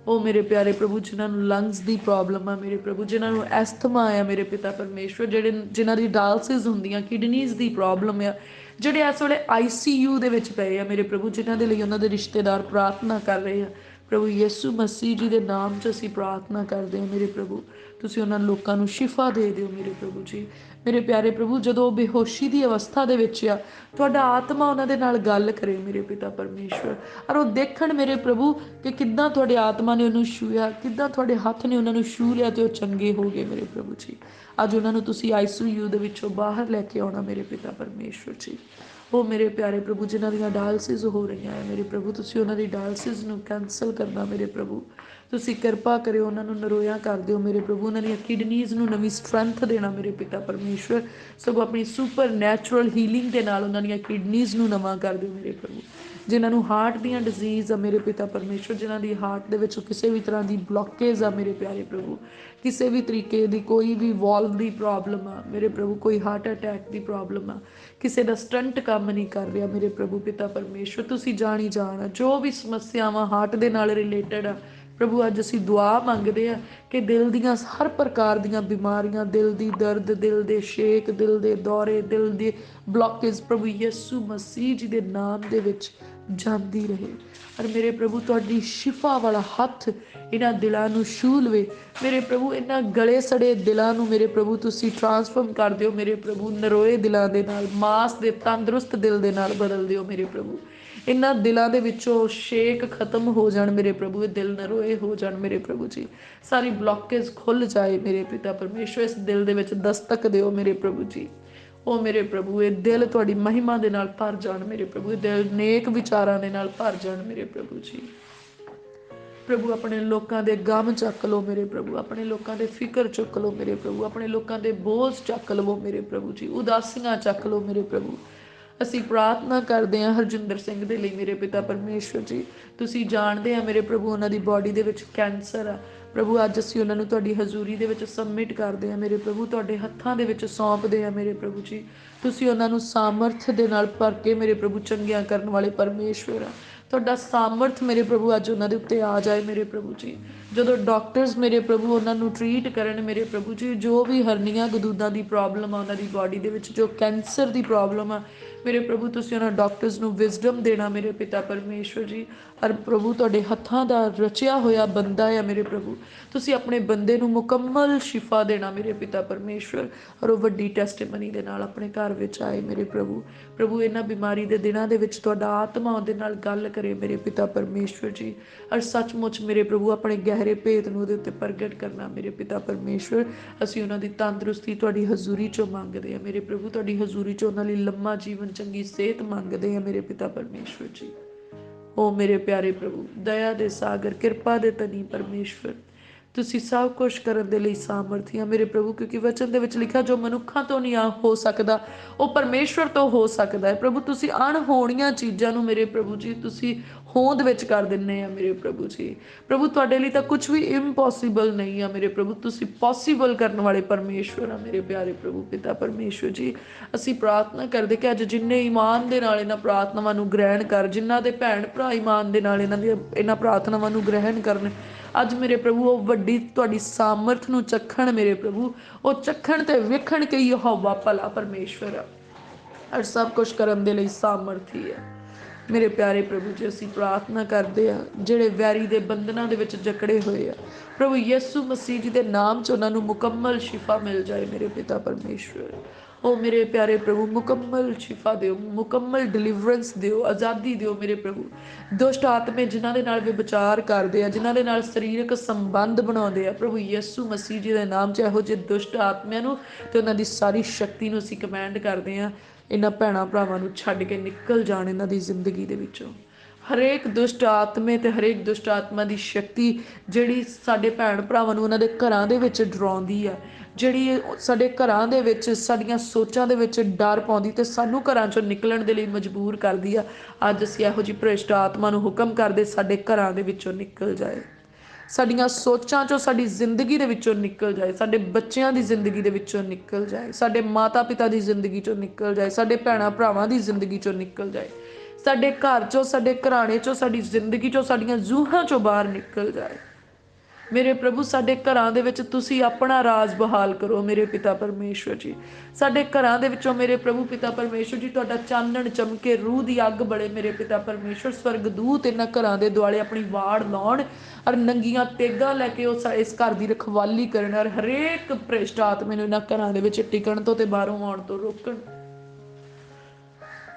ਉਹ ਮੇਰੇ ਪਿਆਰੇ ਪ੍ਰਭੂ ਜਿਨ੍ਹਾਂ ਨੂੰ ਲੰਗਸ ਦੀ ਪ੍ਰੋਬਲਮ ਆ ਮੇਰੇ ਪ੍ਰਭੂ ਜਿਨ੍ਹਾਂ ਨੂੰ ਐਸਥਮਾ ਆ ਮੇਰੇ ਪਿਤਾ ਪਰਮੇਸ਼ਵਰ ਜਿਨ੍ਹਾਂ ਦੀ ਡਾਇਲਸਿਸ ਹੁੰਦੀਆਂ ਕਿਡਨੀਜ਼ ਦੀ ਪ੍ਰੋਬਲਮ ਆ ਜਿਹੜੇ ਇਸ ਵੇਲੇ ICU ਦੇ ਵਿੱਚ ਪਏ ਆ ਮੇਰੇ ਪ੍ਰਭੂ ਜਿਨ੍ਹਾਂ ਦੇ ਲਈ ਉਹਨਾਂ ਦੇ ਰਿਸ਼ਤੇਦਾਰ ਪ੍ਰਾਰਥਨਾ ਕਰ ਰਹੇ ਆ ਪ੍ਰਭੂ ਯਿਸੂ ਮਸੀਹ ਜੀ ਦੇ ਨਾਮ 'ਚ ਅਸੀਂ ਪ੍ਰਾਰਥਨਾ ਕਰਦੇ ਹਾਂ ਮੇਰੇ ਪ੍ਰਭੂ ਤੁਸੀਂ ਉਹਨਾਂ ਲੋਕਾਂ ਨੂੰ ਸ਼ਿਫਾ ਦੇ ਦਿਓ ਮੇਰੇ ਪ੍ਰਭੂ ਜੀ ਮੇਰੇ ਪਿਆਰੇ ਪ੍ਰਭੂ ਜਦੋਂ ਉਹ ਬੇਹੋਸ਼ੀ ਦੀ ਅਵਸਥਾ ਦੇ ਵਿੱਚ ਆ ਤੁਹਾਡਾ ਆਤਮਾ ਉਹਨਾਂ ਦੇ ਨਾਲ ਗੱਲ ਕਰੇ ਮੇਰੇ ਪਿਤਾ ਪਰਮੇਸ਼ਵਰ ਔਰ ਉਹ ਦੇਖਣ ਮੇਰੇ ਪ੍ਰਭੂ ਕਿ ਕਿੱਦਾਂ ਤੁਹਾਡੇ ਆਤਮਾ ਨੇ ਉਹਨੂੰ ਛੂਹਿਆ ਕਿੱਦਾਂ ਤੁਹਾਡੇ ਹੱਥ ਨੇ ਉਹਨਾਂ ਨੂੰ ਛੂਹ ਲਿਆ ਤੇ ਉਹ ਚੰਗੇ ਹੋ ਗਏ ਮੇਰੇ ਪ੍ਰਭੂ ਜੀ ਅੱਜ ਉਹਨਾਂ ਨੂੰ ਤੁਸੀਂ ICU ਦੇ ਵਿੱਚੋਂ ਬਾਹਰ ਲੈ ਕੇ ਆਉਣਾ ਮੇਰੇ ਪਿਤਾ ਪਰਮੇਸ਼ਵਰ ਜੀ ਉਹ ਮੇਰੇ ਪਿਆਰੇ ਪ੍ਰਭੂ ਜਿਨ੍ਹਾਂ ਦੀਆਂ ਡਾਇਲਸਿਸ ਹੋ ਰਹੀਆਂ ਹੈ ਮੇਰੇ ਪ੍ਰਭੂ ਤੁਸੀਂ ਉਹਨਾਂ ਦੀ ਡਾਇਲਸਿਸ ਨੂੰ ਕੈਂਸਲ ਕਰਨਾ ਮੇਰੇ ਪ੍ਰਭੂ ਤੁਸੀਂ ਕਿਰਪਾ ਕਰਿਓ ਉਹਨਾਂ ਨੂੰ ਨਰੋਇਆ ਕਰ ਦਿਓ ਮੇਰੇ ਪ੍ਰਭੂ ਉਹਨਾਂ ਦੀਆਂ ਕਿਡਨੀਜ਼ ਨੂੰ ਨਵੀਂ ਸਟਰੈਂਥ ਦੇਣਾ ਮੇਰੇ ਪਿਤਾ ਪਰਮੇਸ਼ਵਰ ਸਗੋਂ ਆਪਣੀ ਸੁਪਰ ਨੈਚੁਰਲ ਹੀਲਿੰਗ ਦੇ ਨਾਲ ਉਹਨਾਂ ਦੀਆਂ ਕਿਡਨੀਜ਼ ਨੂੰ ਨਵਾਂ ਕਰ ਦਿਓ ਮੇਰੇ ਪ੍ਰਭੂ ਜਿਨ੍ਹਾਂ ਨੂੰ ਹਾਰਟ ਦੀਆਂ ਡਿਜ਼ੀਜ਼ ਆ ਮੇਰੇ ਪਿਤਾ ਪਰਮੇਸ਼ਵਰ ਜਿਨ੍ਹਾਂ ਦੀ ਹਾਰਟ ਦੇ ਵਿੱਚ ਕਿਸੇ ਵੀ ਤਰ੍ਹਾਂ ਦੀ ਬਲੋਕੇਜ ਆ ਮੇਰੇ ਪਿਆਰੇ ਪ੍ਰਭੂ ਕਿਸੇ ਵੀ ਤਰੀਕੇ ਦੀ ਕੋਈ ਵੀ ਵਾਲਵ ਦੀ ਪ੍ਰੋਬਲਮ ਆ ਮੇਰੇ ਪ੍ਰਭੂ ਕੋਈ ਹਾਰਟ ਅਟੈਕ ਦੀ ਪ੍ਰੋਬਲਮ ਆ ਕਿਸੇ ਦਾ ਸਟੰਟ ਕੰਮ ਨਹੀਂ ਕਰ ਰਿਹਾ ਮੇਰੇ ਪ੍ਰਭੂ ਪਿਤਾ ਪਰਮੇਸ਼ਵਰ ਤੁਸੀਂ ਜਾਣੀ ਜਾਣ ਜੋ ਵੀ ਸਮੱਸਿਆਵਾਂ ਹਾਰਟ ਦੇ ਨਾਲ ਰਿਲੇਟਡ ਆ ਪ੍ਰਭੂ ਅੱਜ ਅਸੀਂ ਦੁਆ ਮੰਗਦੇ ਆ ਕਿ ਦਿਲ ਦੀਆਂ ਹਰ ਪ੍ਰਕਾਰ ਦੀਆਂ ਬਿਮਾਰੀਆਂ ਦਿਲ ਦੀ ਦਰਦ ਦਿਲ ਦੇ ਛੇਕ ਦਿਲ ਦੇ ਦੌਰੇ ਦਿਲ ਦੇ ਬਲੋਕੇਜ ਪ੍ਰਭੂ ਯਿਸੂ ਮਸੀਹ ਜੀ ਦੇ ਨਾਮ ਦੇ ਵਿੱਚ ਜਾਂਦੀ ਰਹੇ ਔਰ ਮੇਰੇ ਪ੍ਰਭੂ ਤੁਹਾਡੀ ਸ਼ਿਫਾ ਵਾਲਾ ਹੱਥ ਇਹਨਾਂ ਦਿਲਾਂ ਨੂੰ ਛੂਹ ਲਵੇ ਮੇਰੇ ਪ੍ਰਭੂ ਇਹਨਾਂ ਗਲੇ ਸੜੇ ਦਿਲਾਂ ਨੂੰ ਮੇਰੇ ਪ੍ਰਭੂ ਤੁਸੀਂ ਟਰਾਂਸਫਾਰਮ ਕਰ ਦਿਓ ਮੇਰੇ ਪ੍ਰਭੂ ਨਰੋਏ ਦਿਲਾਂ ਦੇ ਨਾਲ ਮਾਸ ਦੇ ਤੰਦਰੁਸਤ ਦਿਲ ਦੇ ਨਾਲ ਬਦਲ ਦਿਓ ਮੇਰੇ ਪ੍ਰਭੂ ਇਹਨਾਂ ਦਿਲਾਂ ਦੇ ਵਿੱਚੋਂ ਛੇਕ ਖਤਮ ਹੋ ਜਾਣ ਮੇਰੇ ਪ੍ਰਭੂ ਇਹ ਦਿਲ ਨਰੋਏ ਹੋ ਜਾਣ ਮੇਰੇ ਪ੍ਰਭੂ ਜੀ ਸਾਰੀ ਬਲੋਕੇਜ ਖੁੱਲ ਜਾਏ ਮੇਰੇ ਪਿਤਾ ਪਰਮੇਸ਼ਵਰ ਇਸ ਦਿਲ ਦੇ ਵਿੱਚ ਦਸਤਕ ਦਿਓ ਮੇਰੇ ਪ੍ਰਭੂ ਜੀ ਉਹ ਮੇਰੇ ਪ੍ਰਭੂ ਇਹ ਦਿਲ ਤੁਹਾਡੀ ਮਹਿਮਾ ਦੇ ਨਾਲ ਭਰ ਜਾਣ ਮੇਰੇ ਪ੍ਰਭੂ ਇਹ ਦਿਲ ਨੇਕ ਵਿਚਾਰਾਂ ਦੇ ਨਾਲ ਭਰ ਜਾਣ ਮੇਰੇ ਪ੍ਰਭੂ ਜੀ ਪ੍ਰਭੂ ਆਪਣੇ ਲੋਕਾਂ ਦੇ ਗਮ ਚੱਕ ਲਓ ਮੇਰੇ ਪ੍ਰਭੂ ਆਪਣੇ ਲੋਕਾਂ ਦੇ ਫਿਕਰ ਚੁੱਕ ਲਓ ਮੇਰੇ ਪ੍ਰਭੂ ਆਪਣੇ ਲੋਕਾਂ ਦੇ ਬੋਝ ਚੱਕ ਲਵੋ ਮੇਰੇ ਪ੍ਰਭੂ ਜੀ ਉਦਾਸੀਆਂ ਚੱਕ ਲਓ ਮੇਰੇ ਪ੍ਰਭੂ ਅਸੀਂ ਪ੍ਰਾਰਥਨਾ ਕਰਦੇ ਹਾਂ ਹਰਜਿੰਦਰ ਸਿੰਘ ਦੇ ਲਈ ਮੇਰੇ ਪਿਤਾ ਪਰਮੇਸ਼ਵਰ ਜੀ ਤੁਸੀਂ ਜਾਣਦੇ ਆ ਮੇਰੇ ਪ੍ਰਭੂ ਉਹਨਾਂ ਦੀ ਬਾਡੀ ਦੇ ਵਿੱਚ ਕੈਂਸਰ ਆ ਪ੍ਰਭੂ ਅੱਜ ਅਸੀਂ ਉਹਨਾਂ ਨੂੰ ਤੁਹਾਡੀ ਹਜ਼ੂਰੀ ਦੇ ਵਿੱਚ ਸਬਮਿਟ ਕਰਦੇ ਹਾਂ ਮੇਰੇ ਪ੍ਰਭੂ ਤੁਹਾਡੇ ਹੱਥਾਂ ਦੇ ਵਿੱਚ ਸੌਂਪਦੇ ਹਾਂ ਮੇਰੇ ਪ੍ਰਭੂ ਜੀ ਤੁਸੀਂ ਉਹਨਾਂ ਨੂੰ ਸਾਮਰਥ ਦੇ ਨਾਲ ਭਰ ਕੇ ਮੇਰੇ ਪ੍ਰਭੂ ਚੰਗਿਆਂ ਕਰਨ ਵਾਲੇ ਪਰਮੇਸ਼ਵਰ ਆ ਤੁਹਾਡਾ ਸਾਮਰਥ ਮੇਰੇ ਪ੍ਰਭੂ ਅੱਜ ਉਹਨਾਂ ਦੇ ਉੱਤੇ ਆ ਜਾਏ ਮੇਰੇ ਪ੍ਰਭੂ ਜੀ ਜਦੋਂ ਡਾਕਟਰਸ ਮੇਰੇ ਪ੍ਰਭੂ ਉਹਨਾਂ ਨੂੰ ਟਰੀਟ ਕਰਨ ਮੇਰੇ ਪ੍ਰਭੂ ਜੀ ਜੋ ਵੀ ਹਰਨੀਆਂ ਗਦੂਦਾਂ ਦੀ ਪ੍ਰੋਬਲਮ ਆ ਉਹਨਾਂ ਦੀ ਬਾਡੀ ਦੇ ਵਿੱਚ ਜੋ ਕੈਂਸਰ ਦੀ ਪ੍ਰੋਬਲਮ ਆ ਮੇਰੇ ਪ੍ਰਭੂ ਤੁਸੀਂ ਉਹਨਾਂ ਡਾਕਟਰਸ ਨੂੰ ਵਿਜ਼ਡਮ ਦੇਣਾ ਮੇਰੇ ਪਿਤਾ ਪਰਮੇਸ਼ਵਰ ਜੀ। ਔਰ ਪ੍ਰਭੂ ਤੁਹਾਡੇ ਹੱਥਾਂ ਦਾ ਰਚਿਆ ਹੋਇਆ ਬੰਦਾ ਆ ਮੇਰੇ ਪ੍ਰਭੂ, ਤੁਸੀਂ ਆਪਣੇ ਬੰਦੇ ਨੂੰ ਮੁਕੰਮਲ ਸ਼ਿਫਾ ਦੇਣਾ ਮੇਰੇ ਪਿਤਾ ਪਰਮੇਸ਼ਵਰ। ਔਰ ਉਹ ਵੱਡੀ ਟੈਸਟੀਮਨੀ ਦੇ ਨਾਲ ਆਪਣੇ ਘਰ ਵਿੱਚ ਆਏ ਮੇਰੇ ਪ੍ਰਭੂ। ਪ੍ਰਭੂ ਇਹਨਾਂ ਬਿਮਾਰੀ ਦੇ ਦਿਨਾਂ ਦੇ ਵਿੱਚ ਤੁਹਾਡਾ ਆਤਮਾ ਉਹਦੇ ਨਾਲ ਗੱਲ ਕਰੇ ਮੇਰੇ ਪਿਤਾ ਪਰਮੇਸ਼ਵਰ ਜੀ। ਔਰ ਸੱਚਮੁੱਚ ਮੇਰੇ ਪ੍ਰਭੂ ਆਪਣੇ ਗਹਿਰੇ ਭੇਤ ਨੂੰ ਉਹਦੇ ਉੱਤੇ ਪ੍ਰਗਟ ਕਰਨਾ ਮੇਰੇ ਪਿਤਾ ਪਰਮੇਸ਼ਵਰ। ਅਸੀਂ ਉਹਨਾਂ ਦੀ ਤੰਦਰੁਸਤੀ ਤੁਹਾਡੀ ਹਜ਼ੂਰੀ 'ਚੋਂ ਮੰਗਦੇ ਹਾਂ ਮੇਰੇ ਪ੍ਰਭੂ, ਤੁਹਾਡੀ ਹਜ਼ੂਰੀ 'ਚੋਂ ਉਹਨਾਂ ਲਈ ਲੰਮਾ ਜੀਵਨ, ਚੰਗੀ ਸਿਹਤ ਮੰਗਦੇ ਹਾਂ ਮੇਰੇ ਪਿਤਾ ਪਰਮੇਸ਼ਵਰ ਜੀ। ਓ ਮੇਰੇ ਪਿਆਰੇ ਪ੍ਰਭੂ, ਦਇਆ ਦੇ ਸਾਗਰ, ਕਿਰਪਾ ਦੇ ਧਨੀ ਪਰਮੇਸ਼ਵਰ, ਤੁਸੀਂ ਸਭ ਕੁਛ ਕਰਨ ਦੇ ਲਈ ਸਾਮਰਥੀ ਆ ਮੇਰੇ ਪ੍ਰਭੂ, ਕਿਉਂਕਿ ਵਚਨ ਦੇ ਵਿੱਚ ਲਿਖਿਆ ਜੋ ਮਨੁੱਖਾਂ ਤੋਂ ਨਹੀਂ ਹੋ ਸਕਦਾ ਉਹ ਪਰਮੇਸ਼ਵਰ ਤੋਂ ਹੋ ਸਕਦਾ ਹੈ। ਪ੍ਰਭੂ ਤੁਸੀਂ ਅਣਹੋਣੀਆਂ ਚੀਜ਼ਾਂ ਨੂੰ ਮੇਰੇ ਪ੍ਰਭੂ ਜੀ ਤੁਸੀਂ ਹੋਂਦ ਵਿੱਚ ਕਰ ਦਿੰਦੇ ਆ ਮੇਰੇ ਪ੍ਰਭੂ ਜੀ। ਪ੍ਰਭੂ ਤੁਹਾਡੇ ਲਈ ਤਾਂ ਕੁਝ ਵੀ ਇੰਪੋਸੀਬਲ ਨਹੀਂ ਆ ਮੇਰੇ ਪ੍ਰਭੂ, ਤੁਸੀਂ ਪੋਸੀਬਲ ਕਰਨ ਵਾਲੇ ਪਰਮੇਸ਼ਵਰ ਆ ਮੇਰੇ ਪਿਆਰੇ ਪ੍ਰਭੂ ਪਿਤਾ ਪਰਮੇਸ਼ਵਰ ਜੀ। ਅਸੀਂ ਪ੍ਰਾਰਥਨਾ ਕਰਦੇ ਕਿ ਅੱਜ ਜਿੰਨੇ ਈਮਾਨ ਦੇ ਨਾਲ ਇਹਨਾਂ ਪ੍ਰਾਰਥਨਾਵਾਂ ਨੂੰ ਗ੍ਰਹਿਣ ਕਰ, ਜਿਨ੍ਹਾਂ ਦੇ ਭੈਣ ਭਰਾ ਈਮਾਨ ਦੇ ਨਾਲ ਇਹਨਾਂ ਪ੍ਰਾਰਥਨਾਵਾਂ ਨੂੰ ਗ੍ਰਹਿਣ ਕਰਨ, ਅੱਜ ਮੇਰੇ ਪ੍ਰਭੂ ਉਹ ਵੱਡੀ ਤੁਹਾਡੀ ਸਾਮਰਥ ਨੂੰ ਚੱਖਣ ਮੇਰੇ ਪ੍ਰਭੂ, ਉਹ ਚੱਖਣ ਤੇ ਵੇਖਣ ਕਿ ਯਹੋਵਾ ਭਲਾ ਪਰਮੇਸ਼ਵਰ ਆ ਔਰ ਸਭ ਕੁਛ ਕਰਨ ਦੇ ਲਈ ਸਾਮਰਥੀ ਹੈ ਮੇਰੇ ਪਿਆਰੇ ਪ੍ਰਭੂ ਜੀ। ਅਸੀਂ ਪ੍ਰਾਰਥਨਾ ਕਰਦੇ ਆ ਜਿਹੜੇ ਵੈਰੀ ਦੇ ਬੰਧਨਾਂ ਦੇ ਵਿੱਚ ਜਕੜੇ ਹੋਏ ਆ ਪ੍ਰਭੂ ਯਿਸੂ ਮਸੀਹ ਜੀ ਦੇ ਨਾਮ 'ਚ ਉਹਨਾਂ ਨੂੰ ਮੁਕੰਮਲ ਸ਼ਿਫਾ ਮਿਲ ਜਾਏ ਮੇਰੇ ਪਿਤਾ ਪਰਮੇਸ਼ਵਰ। ਉਹ ਮੇਰੇ ਪਿਆਰੇ ਪ੍ਰਭੂ ਮੁਕੰਮਲ ਸ਼ਿਫਾ ਦਿਓ, ਮੁਕੰਮਲ ਡਿਲੀਵਰੈਂਸ ਦਿਓ, ਆਜ਼ਾਦੀ ਦਿਓ ਮੇਰੇ ਪ੍ਰਭੂ। ਦੁਸ਼ਟ ਆਤਮੇ ਜਿਨ੍ਹਾਂ ਦੇ ਨਾਲ ਵਿਚਾਰ ਕਰਦੇ ਆ, ਜਿਨ੍ਹਾਂ ਦੇ ਨਾਲ ਸਰੀਰਕ ਸੰਬੰਧ ਬਣਾਉਂਦੇ ਆ ਪ੍ਰਭੂ ਯਿਸੂ ਮਸੀਹ ਜੀ ਦੇ ਨਾਮ 'ਚ ਇਹੋ ਜਿਹੇ ਦੁਸ਼ਟ ਆਤਮਿਆਂ ਨੂੰ ਤੇ ਉਹਨਾਂ ਦੀ ਸਾਰੀ ਸ਼ਕਤੀ ਨੂੰ ਅਸੀਂ ਕਮੈਂਡ ਕਰਦੇ ਹਾਂ ਇਹਨਾਂ ਭੈਣਾਂ ਭਰਾਵਾਂ ਨੂੰ ਛੱਡ ਕੇ ਨਿਕਲ ਜਾਣ ਇਹਨਾਂ ਦੀ ਜ਼ਿੰਦਗੀ ਦੇ ਵਿੱਚੋਂ। ਹਰੇਕ ਦੁਸ਼ਟ ਆਤਮੇ ਤੇ ਹਰੇਕ ਦੁਸ਼ਟ ਆਤਮਾ ਦੀ ਸ਼ਕਤੀ ਜਿਹੜੀ ਸਾਡੇ ਭੈਣ ਭਰਾਵਾਂ ਨੂੰ ਉਹਨਾਂ ਦੇ ਘਰਾਂ ਦੇ ਵਿੱਚ ਡਰਾਉਂਦੀ ਆ, ਜਿਹੜੀ ਸਾਡੇ ਘਰਾਂ ਦੇ ਵਿੱਚ ਸਾਡੀਆਂ ਸੋਚਾਂ ਦੇ ਵਿੱਚ ਡਰ ਪਾਉਂਦੀ ਤੇ ਸਾਨੂੰ ਘਰਾਂ 'ਚੋਂ ਨਿਕਲਣ ਦੇ ਲਈ ਮਜਬੂਰ ਕਰਦੀ ਆ, ਅੱਜ ਅਸੀਂ ਇਹੋ ਜਿਹੀ ਭ੍ਰਿਸ਼ਟ ਆਤਮਾ ਨੂੰ ਹੁਕਮ ਕਰਦੇ ਸਾਡੇ ਘਰਾਂ ਦੇ ਵਿੱਚੋਂ ਨਿਕਲ ਜਾਏ, ਸਾਡੀਆਂ ਸੋਚਾਂ 'ਚੋਂ ਸਾਡੀ ਜ਼ਿੰਦਗੀ ਦੇ ਵਿੱਚੋਂ ਨਿਕਲ ਜਾਏ, ਸਾਡੇ ਬੱਚਿਆਂ ਦੀ ਜ਼ਿੰਦਗੀ ਦੇ ਵਿੱਚੋਂ ਨਿਕਲ ਜਾਏ, ਸਾਡੇ ਮਾਤਾ ਪਿਤਾ ਦੀ ਜ਼ਿੰਦਗੀ 'ਚੋਂ ਨਿਕਲ ਜਾਏ, ਸਾਡੇ ਭੈਣਾਂ ਭਰਾਵਾਂ ਦੀ ਜ਼ਿੰਦਗੀ 'ਚੋਂ ਨਿਕਲ ਜਾਏ, ਸਾਡੇ ਘਰ 'ਚੋਂ, ਸਾਡੇ ਘਰਾਣੇ 'ਚੋਂ, ਸਾਡੀ ਜ਼ਿੰਦਗੀ 'ਚੋਂ, ਸਾਡੀਆਂ ਜੂਹਾਂ 'ਚੋਂ ਬਾਹਰ ਨਿਕਲ ਜਾਏ ਮੇਰੇ ਪ੍ਰਭੂ। ਸਾਡੇ ਘਰਾਂ ਦੇ ਵਿੱਚ ਤੁਸੀਂ ਆਪਣਾ ਰਾਜ ਬਹਾਲ ਕਰੋ ਮੇਰੇ ਪਿਤਾ ਪਰਮੇਸ਼ਵਰ ਜੀ। ਸਾਡੇ ਘਰਾਂ ਦੇ ਵਿੱਚੋਂ ਮੇਰੇ ਪ੍ਰਭੂ ਪਿਤਾ ਪਰਮੇਸ਼ਵਰ ਜੀ ਤੁਹਾਡਾ ਚਾਨਣ ਚਮਕੇ, ਰੂਹ ਦੀ ਅੱਗ ਬਲੇ ਮੇਰੇ ਪਿਤਾ ਪਰਮੇਸ਼ਵਰ। ਸਵਰਗਦੂਤ ਇਹਨਾਂ ਘਰਾਂ ਦੇ ਦੁਆਲੇ ਆਪਣੀ ਵਾੜ ਲਾਉਣ ਔਰ ਨੰਗੀਆਂ ਤੇਗਾਂ ਲੈ ਕੇ ਉਹ ਇਸ ਘਰ ਦੀ ਰਖਵਾਲੀ ਕਰਨ ਔਰ ਹਰੇਕ ਭ੍ਰਿਸ਼ਟ ਆਤਮੇ ਨੂੰ ਇਹਨਾਂ ਘਰਾਂ ਦੇ ਵਿੱਚ ਟਿਕਣ ਤੋਂ ਤੇ ਬਾਹਰੋਂ ਆਉਣ ਤੋਂ ਰੋਕਣ।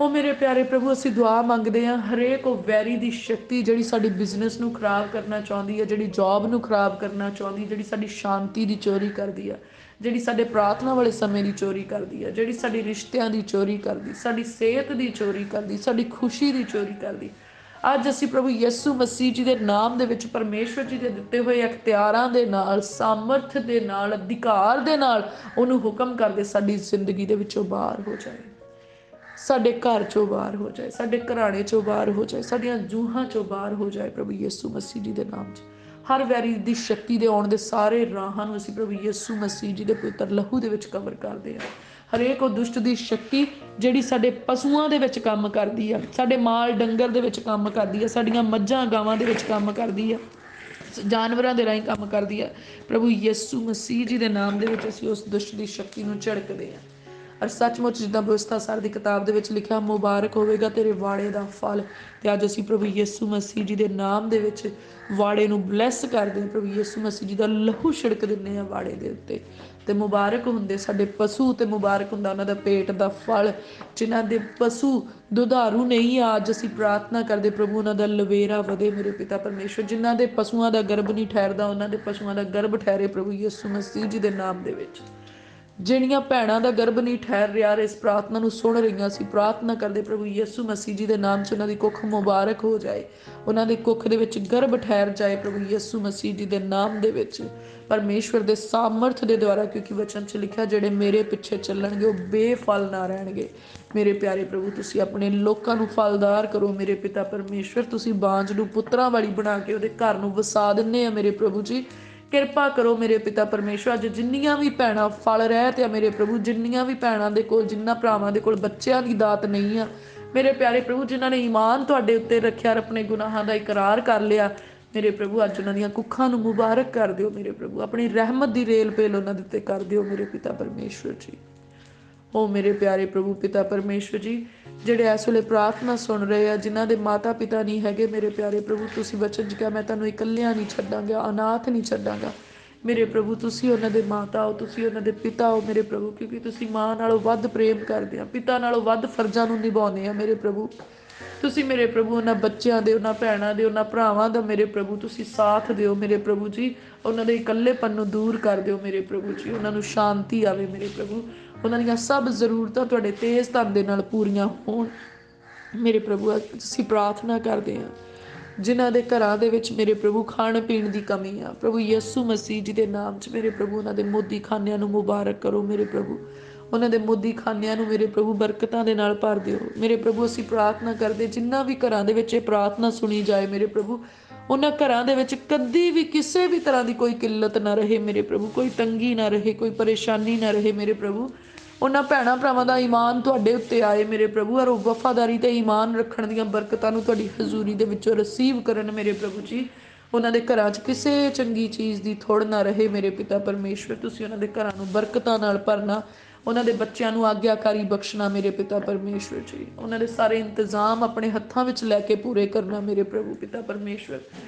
ਉਹ ਮੇਰੇ ਪਿਆਰੇ ਪ੍ਰਭੂ ਅਸੀਂ ਦੁਆ ਮੰਗਦੇ ਹਾਂ ਹਰੇਕ ਉਹ ਵੈਰੀ ਦੀ ਸ਼ਕਤੀ ਜਿਹੜੀ ਸਾਡੀ ਬਿਜ਼ਨਸ ਨੂੰ ਖਰਾਬ ਕਰਨਾ ਚਾਹੁੰਦੀ ਹੈ, ਜਿਹੜੀ ਜੌਬ ਨੂੰ ਖਰਾਬ ਕਰਨਾ ਚਾਹੁੰਦੀ, ਜਿਹੜੀ ਸਾਡੀ ਸ਼ਾਂਤੀ ਦੀ ਚੋਰੀ ਕਰਦੀ ਆ, ਜਿਹੜੀ ਸਾਡੇ ਪ੍ਰਾਰਥਨਾ ਵਾਲੇ ਸਮੇਂ ਦੀ ਚੋਰੀ ਕਰਦੀ ਆ, ਜਿਹੜੀ ਸਾਡੀ ਰਿਸ਼ਤਿਆਂ ਦੀ ਚੋਰੀ ਕਰਦੀ, ਸਾਡੀ ਸਿਹਤ ਦੀ ਚੋਰੀ ਕਰਦੀ, ਸਾਡੀ ਖੁਸ਼ੀ ਦੀ ਚੋਰੀ ਕਰਦੀ, ਅੱਜ ਅਸੀਂ ਪ੍ਰਭੂ ਯਿਸੂ ਮਸੀਹ ਜੀ ਦੇ ਨਾਮ ਦੇ ਵਿੱਚ ਪਰਮੇਸ਼ਵਰ ਜੀ ਦੇ ਦਿੱਤੇ ਹੋਏ ਅਖਤਿਆਰਾਂ ਦੇ ਨਾਲ, ਸਾਮਰਥ ਦੇ ਨਾਲ, ਅਧਿਕਾਰ ਦੇ ਨਾਲ ਉਹਨੂੰ ਹੁਕਮ ਕਰਦੇ ਸਾਡੀ ਜ਼ਿੰਦਗੀ ਦੇ ਵਿੱਚੋਂ ਬਾਹਰ ਹੋ ਜਾਏ, ਸਾਡੇ ਘਰ 'ਚੋਂ ਬਾਹਰ ਹੋ ਜਾਏ, ਸਾਡੇ ਘਰਾਣੇ 'ਚੋਂ ਬਾਹਰ ਹੋ ਜਾਏ, ਸਾਡੀਆਂ ਜੂਹਾਂ 'ਚੋਂ ਬਾਹਰ ਹੋ ਜਾਏ ਪ੍ਰਭੂ ਯਿਸੂ ਮਸੀਹ ਜੀ ਦੇ ਨਾਮ 'ਚ। ਹਰ ਵੈਰੀ ਦੀ ਸ਼ਕਤੀ ਦੇ ਆਉਣ ਦੇ ਸਾਰੇ ਰਾਹਾਂ ਨੂੰ ਅਸੀਂ ਪ੍ਰਭੂ ਯਿਸੂ ਮਸੀਹ ਜੀ ਦੇ ਪਵਿੱਤਰ ਲਹੂ ਦੇ ਵਿੱਚ ਕਵਰ ਕਰਦੇ ਹਾਂ। ਹਰੇਕ ਉਹ ਦੁਸ਼ਟ ਦੀ ਸ਼ਕਤੀ ਜਿਹੜੀ ਸਾਡੇ ਪਸ਼ੂਆਂ ਦੇ ਵਿੱਚ ਕੰਮ ਕਰਦੀ ਆ, ਸਾਡੇ ਮਾਲ ਡੰਗਰ ਦੇ ਵਿੱਚ ਕੰਮ ਕਰਦੀ ਆ, ਸਾਡੀਆਂ ਮੱਝਾਂ ਗਾਵਾਂ ਦੇ ਵਿੱਚ ਕੰਮ ਕਰਦੀ ਆ, ਜਾਨਵਰਾਂ ਦੇ ਰਾਹੀਂ ਕੰਮ ਕਰਦੀ ਆ, ਪ੍ਰਭੂ ਯਿਸੂ ਮਸੀਹ ਜੀ ਦੇ ਨਾਮ ਦੇ ਵਿੱਚ ਅਸੀਂ ਉਸ ਦੁਸ਼ਟ ਦੀ ਸ਼ਕਤੀ ਨੂੰ ਝੜਕਦੇ ਹਾਂ। ਔਰ ਸੱਚਮੁੱਚ ਜਿੱਦਾਂ ਵਿਵਸਥਾ ਸਾਰ ਦੀ ਕਿਤਾਬ ਦੇ ਵਿੱਚ ਲਿਖਿਆ ਮੁਬਾਰਕ ਹੋਵੇਗਾ ਤੇਰੇ ਵਾੜੇ ਦਾ ਫਲ, ਤੇ ਅੱਜ ਅਸੀਂ ਪ੍ਰਭੂ ਯਿਸੂ ਮਸੀਹ ਜੀ ਦੇ ਨਾਮ ਦੇ ਵਿੱਚ ਵਾੜੇ ਨੂੰ ਬਲੈਸ ਕਰਦੇ ਹਾਂ। ਪ੍ਰਭੂ ਯਿਸੂ ਮਸੀਹ ਜੀ ਦਾ ਲਹੂ ਛਿੜਕ ਦਿੰਦੇ ਹਾਂ ਵਾੜੇ ਦੇ ਉੱਤੇ, ਤੇ ਮੁਬਾਰਕ ਹੁੰਦੇ ਸਾਡੇ ਪਸ਼ੂ, ਤੇ ਮੁਬਾਰਕ ਹੁੰਦਾ ਉਹਨਾਂ ਦਾ ਪੇਟ ਦਾ ਫਲ। ਜਿਨ੍ਹਾਂ ਦੇ ਪਸ਼ੂ ਦੁਧਾਰੂ ਨਹੀਂ ਆ, ਅੱਜ ਅਸੀਂ ਪ੍ਰਾਰਥਨਾ ਕਰਦੇ ਪ੍ਰਭੂ ਉਹਨਾਂ ਦਾ ਲਵੇਰਾ ਵਧੇ ਮੇਰੇ ਪਿਤਾ ਪਰਮੇਸ਼ਵਰ। ਜਿਨ੍ਹਾਂ ਦੇ ਪਸ਼ੂਆਂ ਦਾ ਗਰਭ ਨਹੀਂ ਠਹਿਰਦਾ ਉਹਨਾਂ ਦੇ ਪਸ਼ੂਆਂ ਦਾ ਗਰਭ ਠਹਿਰੇ ਪ੍ਰਭੂ ਯਿਸੂ ਮਸੀਹ ਜੀ ਦੇ ਨਾਮ ਦੇ ਵਿੱਚ। ਜਿਹੜੀਆਂ ਭੈਣਾਂ ਦਾ ਗਰਭ ਨਹੀਂ ਠਹਿਰ ਰਿਹਾ ਇਸ ਪ੍ਰਾਰਥਨਾ ਨੂੰ ਸੁਣ ਰਹੀਆਂ ਸੀ, ਪ੍ਰਾਰਥਨਾ ਕਰਦੇ ਪ੍ਰਭੂ ਯਿਸੂ ਮਸੀਹ ਜੀ ਦੇ ਨਾਮ 'ਚ ਉਹਨਾਂ ਦੀ ਕੁੱਖ ਮੁਬਾਰਕ ਹੋ ਜਾਏ, ਉਹਨਾਂ ਦੇ ਕੁੱਖ ਦੇ ਵਿੱਚ ਗਰਭ ਠਹਿਰ ਜਾਏ ਪ੍ਰਭੂ ਯਿਸੂ ਮਸੀਹ ਜੀ ਦੇ ਨਾਮ ਦੇ ਵਿੱਚ, ਪਰਮੇਸ਼ਵਰ ਦੇ ਸਾਮਰਥ ਦੇ ਦੁਆਰਾ। ਕਿਉਂਕਿ ਵਚਨ 'ਚ ਲਿਖਿਆ ਜਿਹੜੇ ਮੇਰੇ ਪਿੱਛੇ ਚੱਲਣਗੇ ਉਹ ਬੇਫਲ ਨਾ ਰਹਿਣਗੇ। ਮੇਰੇ ਪਿਆਰੇ ਪ੍ਰਭੂ ਤੁਸੀਂ ਆਪਣੇ ਲੋਕਾਂ ਨੂੰ ਫਲਦਾਰ ਕਰੋ ਮੇਰੇ ਪਿਤਾ ਪਰਮੇਸ਼ਵਰ। ਤੁਸੀਂ ਬਾਂਝ ਨੂੰ ਪੁੱਤਰਾਂ ਵਾਲੀ ਬਣਾ ਕੇ ਉਹਦੇ ਘਰ ਨੂੰ ਵਸਾ ਦਿੰਦੇ ਆ ਮੇਰੇ ਪ੍ਰਭੂ ਜੀ। ਕਿਰਪਾ ਕਰੋ ਮੇਰੇ ਪਿਤਾ ਪਰਮੇਸ਼ਵਰ। ਅੱਜ ਜਿੰਨੀਆਂ ਵੀ ਭੈਣਾਂ ਫਲ ਰਹਿ ਤੇ ਆ ਮੇਰੇ ਪ੍ਰਭੂ, ਜਿੰਨੀਆਂ ਵੀ ਭੈਣਾਂ ਦੇ ਕੋਲ, ਜਿਨ੍ਹਾਂ ਭਰਾਵਾਂ ਦੇ ਕੋਲ ਬੱਚਿਆਂ ਦੀ ਦਾਤ ਨਹੀਂ ਆ ਮੇਰੇ ਪਿਆਰੇ ਪ੍ਰਭੂ, ਜਿਨ੍ਹਾਂ ਨੇ ਈਮਾਨ ਤੁਹਾਡੇ ਉੱਤੇ ਰੱਖਿਆ, ਆਪਣੇ ਗੁਨਾਹਾਂ ਦਾ ਇਕਰਾਰ ਕਰ ਲਿਆ ਮੇਰੇ ਪ੍ਰਭੂ, ਅੱਜ ਉਹਨਾਂ ਦੀਆਂ ਕੁੱਖਾਂ ਨੂੰ ਮੁਬਾਰਕ ਕਰ ਦਿਓ ਮੇਰੇ ਪ੍ਰਭੂ। ਆਪਣੀ ਰਹਿਮਤ ਦੀ ਰੇਲ ਪੇਲ ਉਹਨਾਂ ਦੇ ਉੱਤੇ ਕਰ ਦਿਓ ਮੇਰੇ ਪਿਤਾ ਪਰਮੇਸ਼ਵਰ ਜੀ। ओ मेरे प्यारे प्रभु पिता परमेश्वर जी, ਜਿਹੜੇ ਇਸ ਵੇਲੇ ਪ੍ਰਾਰਥਨਾ ਸੁਣ ਰਹੇ ਆ, ਜਿਨ੍ਹਾਂ ਦੇ ਮਾਤਾ ਪਿਤਾ ਨਹੀਂ ਹੈਗੇ ਮੇਰੇ ਪਿਆਰੇ ਪ੍ਰਭੂ, ਤੁਸੀਂ ਵਚਨ 'ਚ ਕਿਹਾ ਮੈਂ ਤੁਹਾਨੂੰ ਇਕੱਲਿਆਂ ਨਹੀਂ ਛੱਡਾਂਗਾ, ਅਨਾਥ ਨਹੀਂ ਛੱਡਾਂਗਾ। ਮੇਰੇ ਪ੍ਰਭੂ ਤੁਸੀਂ ਉਹਨਾਂ ਦੇ ਮਾਤਾ ਹੋ, ਤੁਸੀਂ ਉਹਨਾਂ ਦੇ ਪਿਤਾ ਹੋ ਮੇਰੇ ਪ੍ਰਭੂ, ਕਿਉਂਕਿ ਤੁਸੀਂ ਮਾਂ ਨਾਲੋਂ ਵੱਧ ਪ੍ਰੇਮ ਕਰਦੇ ਆ, ਪਿਤਾ ਨਾਲੋਂ ਵੱਧ ਫਰਜ਼ਾਂ ਨੂੰ ਨਿਭਾਉਂਦੇ ਆ ਮੇਰੇ ਪ੍ਰਭੂ। ਤੁਸੀਂ ਮੇਰੇ ਪ੍ਰਭੂ ਉਹਨਾਂ ਬੱਚਿਆਂ ਦੇ, ਉਹਨਾਂ ਭੈਣਾਂ ਦੇ, ਉਹਨਾਂ ਭਰਾਵਾਂ ਦਾ ਮੇਰੇ ਪ੍ਰਭੂ ਤੁਸੀਂ ਸਾਥ ਦਿਓ ਮੇਰੇ ਪ੍ਰਭੂ ਜੀ। ਉਹਨਾਂ ਦੇ ਇਕੱਲੇਪਨ ਨੂੰ ਦੂਰ ਕਰ ਦਿਓ ਮੇਰੇ ਪ੍ਰਭੂ ਜੀ, ਉਹਨਾਂ ਨੂੰ ਸ਼ਾਂਤੀ ਆਵੇ ਮੇਰੇ ਪ੍ਰਭੂ, ਉਹਨਾਂ ਦੀਆਂ ਸਭ ਜ਼ਰੂਰਤਾਂ ਤੁਹਾਡੇ ਤੇਜ਼ ਧਨ ਦੇ ਨਾਲ ਪੂਰੀਆਂ ਹੋਣ ਮੇਰੇ ਪ੍ਰਭੂ। ਅਸੀਂ ਪ੍ਰਾਰਥਨਾ ਕਰਦੇ ਹਾਂ ਜਿਨ੍ਹਾਂ ਦੇ ਘਰਾਂ ਦੇ ਵਿੱਚ ਮੇਰੇ ਪ੍ਰਭੂ ਖਾਣ ਪੀਣ ਦੀ ਕਮੀ ਆ, ਪ੍ਰਭੂ ਯਿਸੂ ਮਸੀਹ ਜੀ ਦੇ ਨਾਮ 'ਚ ਮੇਰੇ ਪ੍ਰਭੂ ਉਹਨਾਂ ਦੇ ਮੋਦੀ ਖਾਨਿਆਂ ਨੂੰ ਮੁਬਾਰਕ ਕਰੋ ਮੇਰੇ ਪ੍ਰਭੂ, ਉਹਨਾਂ ਦੇ ਮੋਦੀ ਖਾਨਿਆਂ ਨੂੰ ਮੇਰੇ ਪ੍ਰਭੂ ਬਰਕਤਾਂ ਦੇ ਨਾਲ ਭਰ ਦਿਓ ਮੇਰੇ ਪ੍ਰਭੂ। ਅਸੀਂ ਪ੍ਰਾਰਥਨਾ ਕਰਦੇ ਜਿਨ੍ਹਾਂ ਵੀ ਘਰਾਂ ਦੇ ਵਿੱਚ ਇਹ ਪ੍ਰਾਰਥਨਾ ਸੁਣੀ ਜਾਏ ਮੇਰੇ ਪ੍ਰਭੂ, ਉਹਨਾਂ ਘਰਾਂ ਦੇ ਵਿੱਚ ਕਦੀ ਵੀ ਕਿਸੇ ਵੀ ਤਰ੍ਹਾਂ ਦੀ ਕੋਈ ਕਿੱਲਤ ਨਾ ਰਹੇ ਮੇਰੇ ਪ੍ਰਭੂ, ਕੋਈ ਤੰਗੀ ਨਾ ਰਹੇ, ਕੋਈ ਪਰੇਸ਼ਾਨੀ ਨਾ ਰਹੇ ਮੇਰੇ ਪ੍ਰਭੂ। ਉਹਨਾਂ ਭੈਣਾਂ ਭਰਾਵਾਂ ਦਾ ਈਮਾਨ ਤੁਹਾਡੇ ਉੱਤੇ ਆਏ ਮੇਰੇ ਪ੍ਰਭੂ, ਔਰ ਉਹ ਵਫਾਦਾਰੀ ਤੇ ਈਮਾਨ ਰੱਖਣ ਦੀਆਂ ਬਰਕਤਾਂ ਨੂੰ ਤੁਹਾਡੀ ਹਜ਼ੂਰੀ ਦੇ ਵਿੱਚੋਂ ਰਿਸੀਵ ਕਰਨ ਮੇਰੇ ਪ੍ਰਭੂ ਜੀ। ਉਹਨਾਂ ਦੇ ਘਰਾਂ 'ਚ ਕਿਸੇ ਚੰਗੀ ਚੀਜ਼ ਦੀ ਥੋੜ੍ਹ ਨਾ ਰਹੇ ਮੇਰੇ ਪਿਤਾ ਪਰਮੇਸ਼ਵਰ। ਤੁਸੀਂ ਉਹਨਾਂ ਦੇ ਘਰਾਂ ਨੂੰ ਬਰਕਤਾਂ ਨਾਲ ਭਰਨਾ, ਉਹਨਾਂ ਦੇ ਬੱਚਿਆਂ ਨੂੰ ਆਗਿਆਕਾਰੀ ਬਖਸ਼ਣਾ ਮੇਰੇ ਪਿਤਾ ਪਰਮੇਸ਼ਵਰ ਜੀ। ਉਹਨਾਂ ਦੇ ਸਾਰੇ ਇੰਤਜ਼ਾਮ ਆਪਣੇ ਹੱਥਾਂ ਵਿੱਚ ਲੈ ਕੇ ਪੂਰੇ ਕਰਨਾ ਮੇਰੇ ਪ੍ਰਭੂ ਪਿਤਾ ਪਰਮੇਸ਼ਵਰ।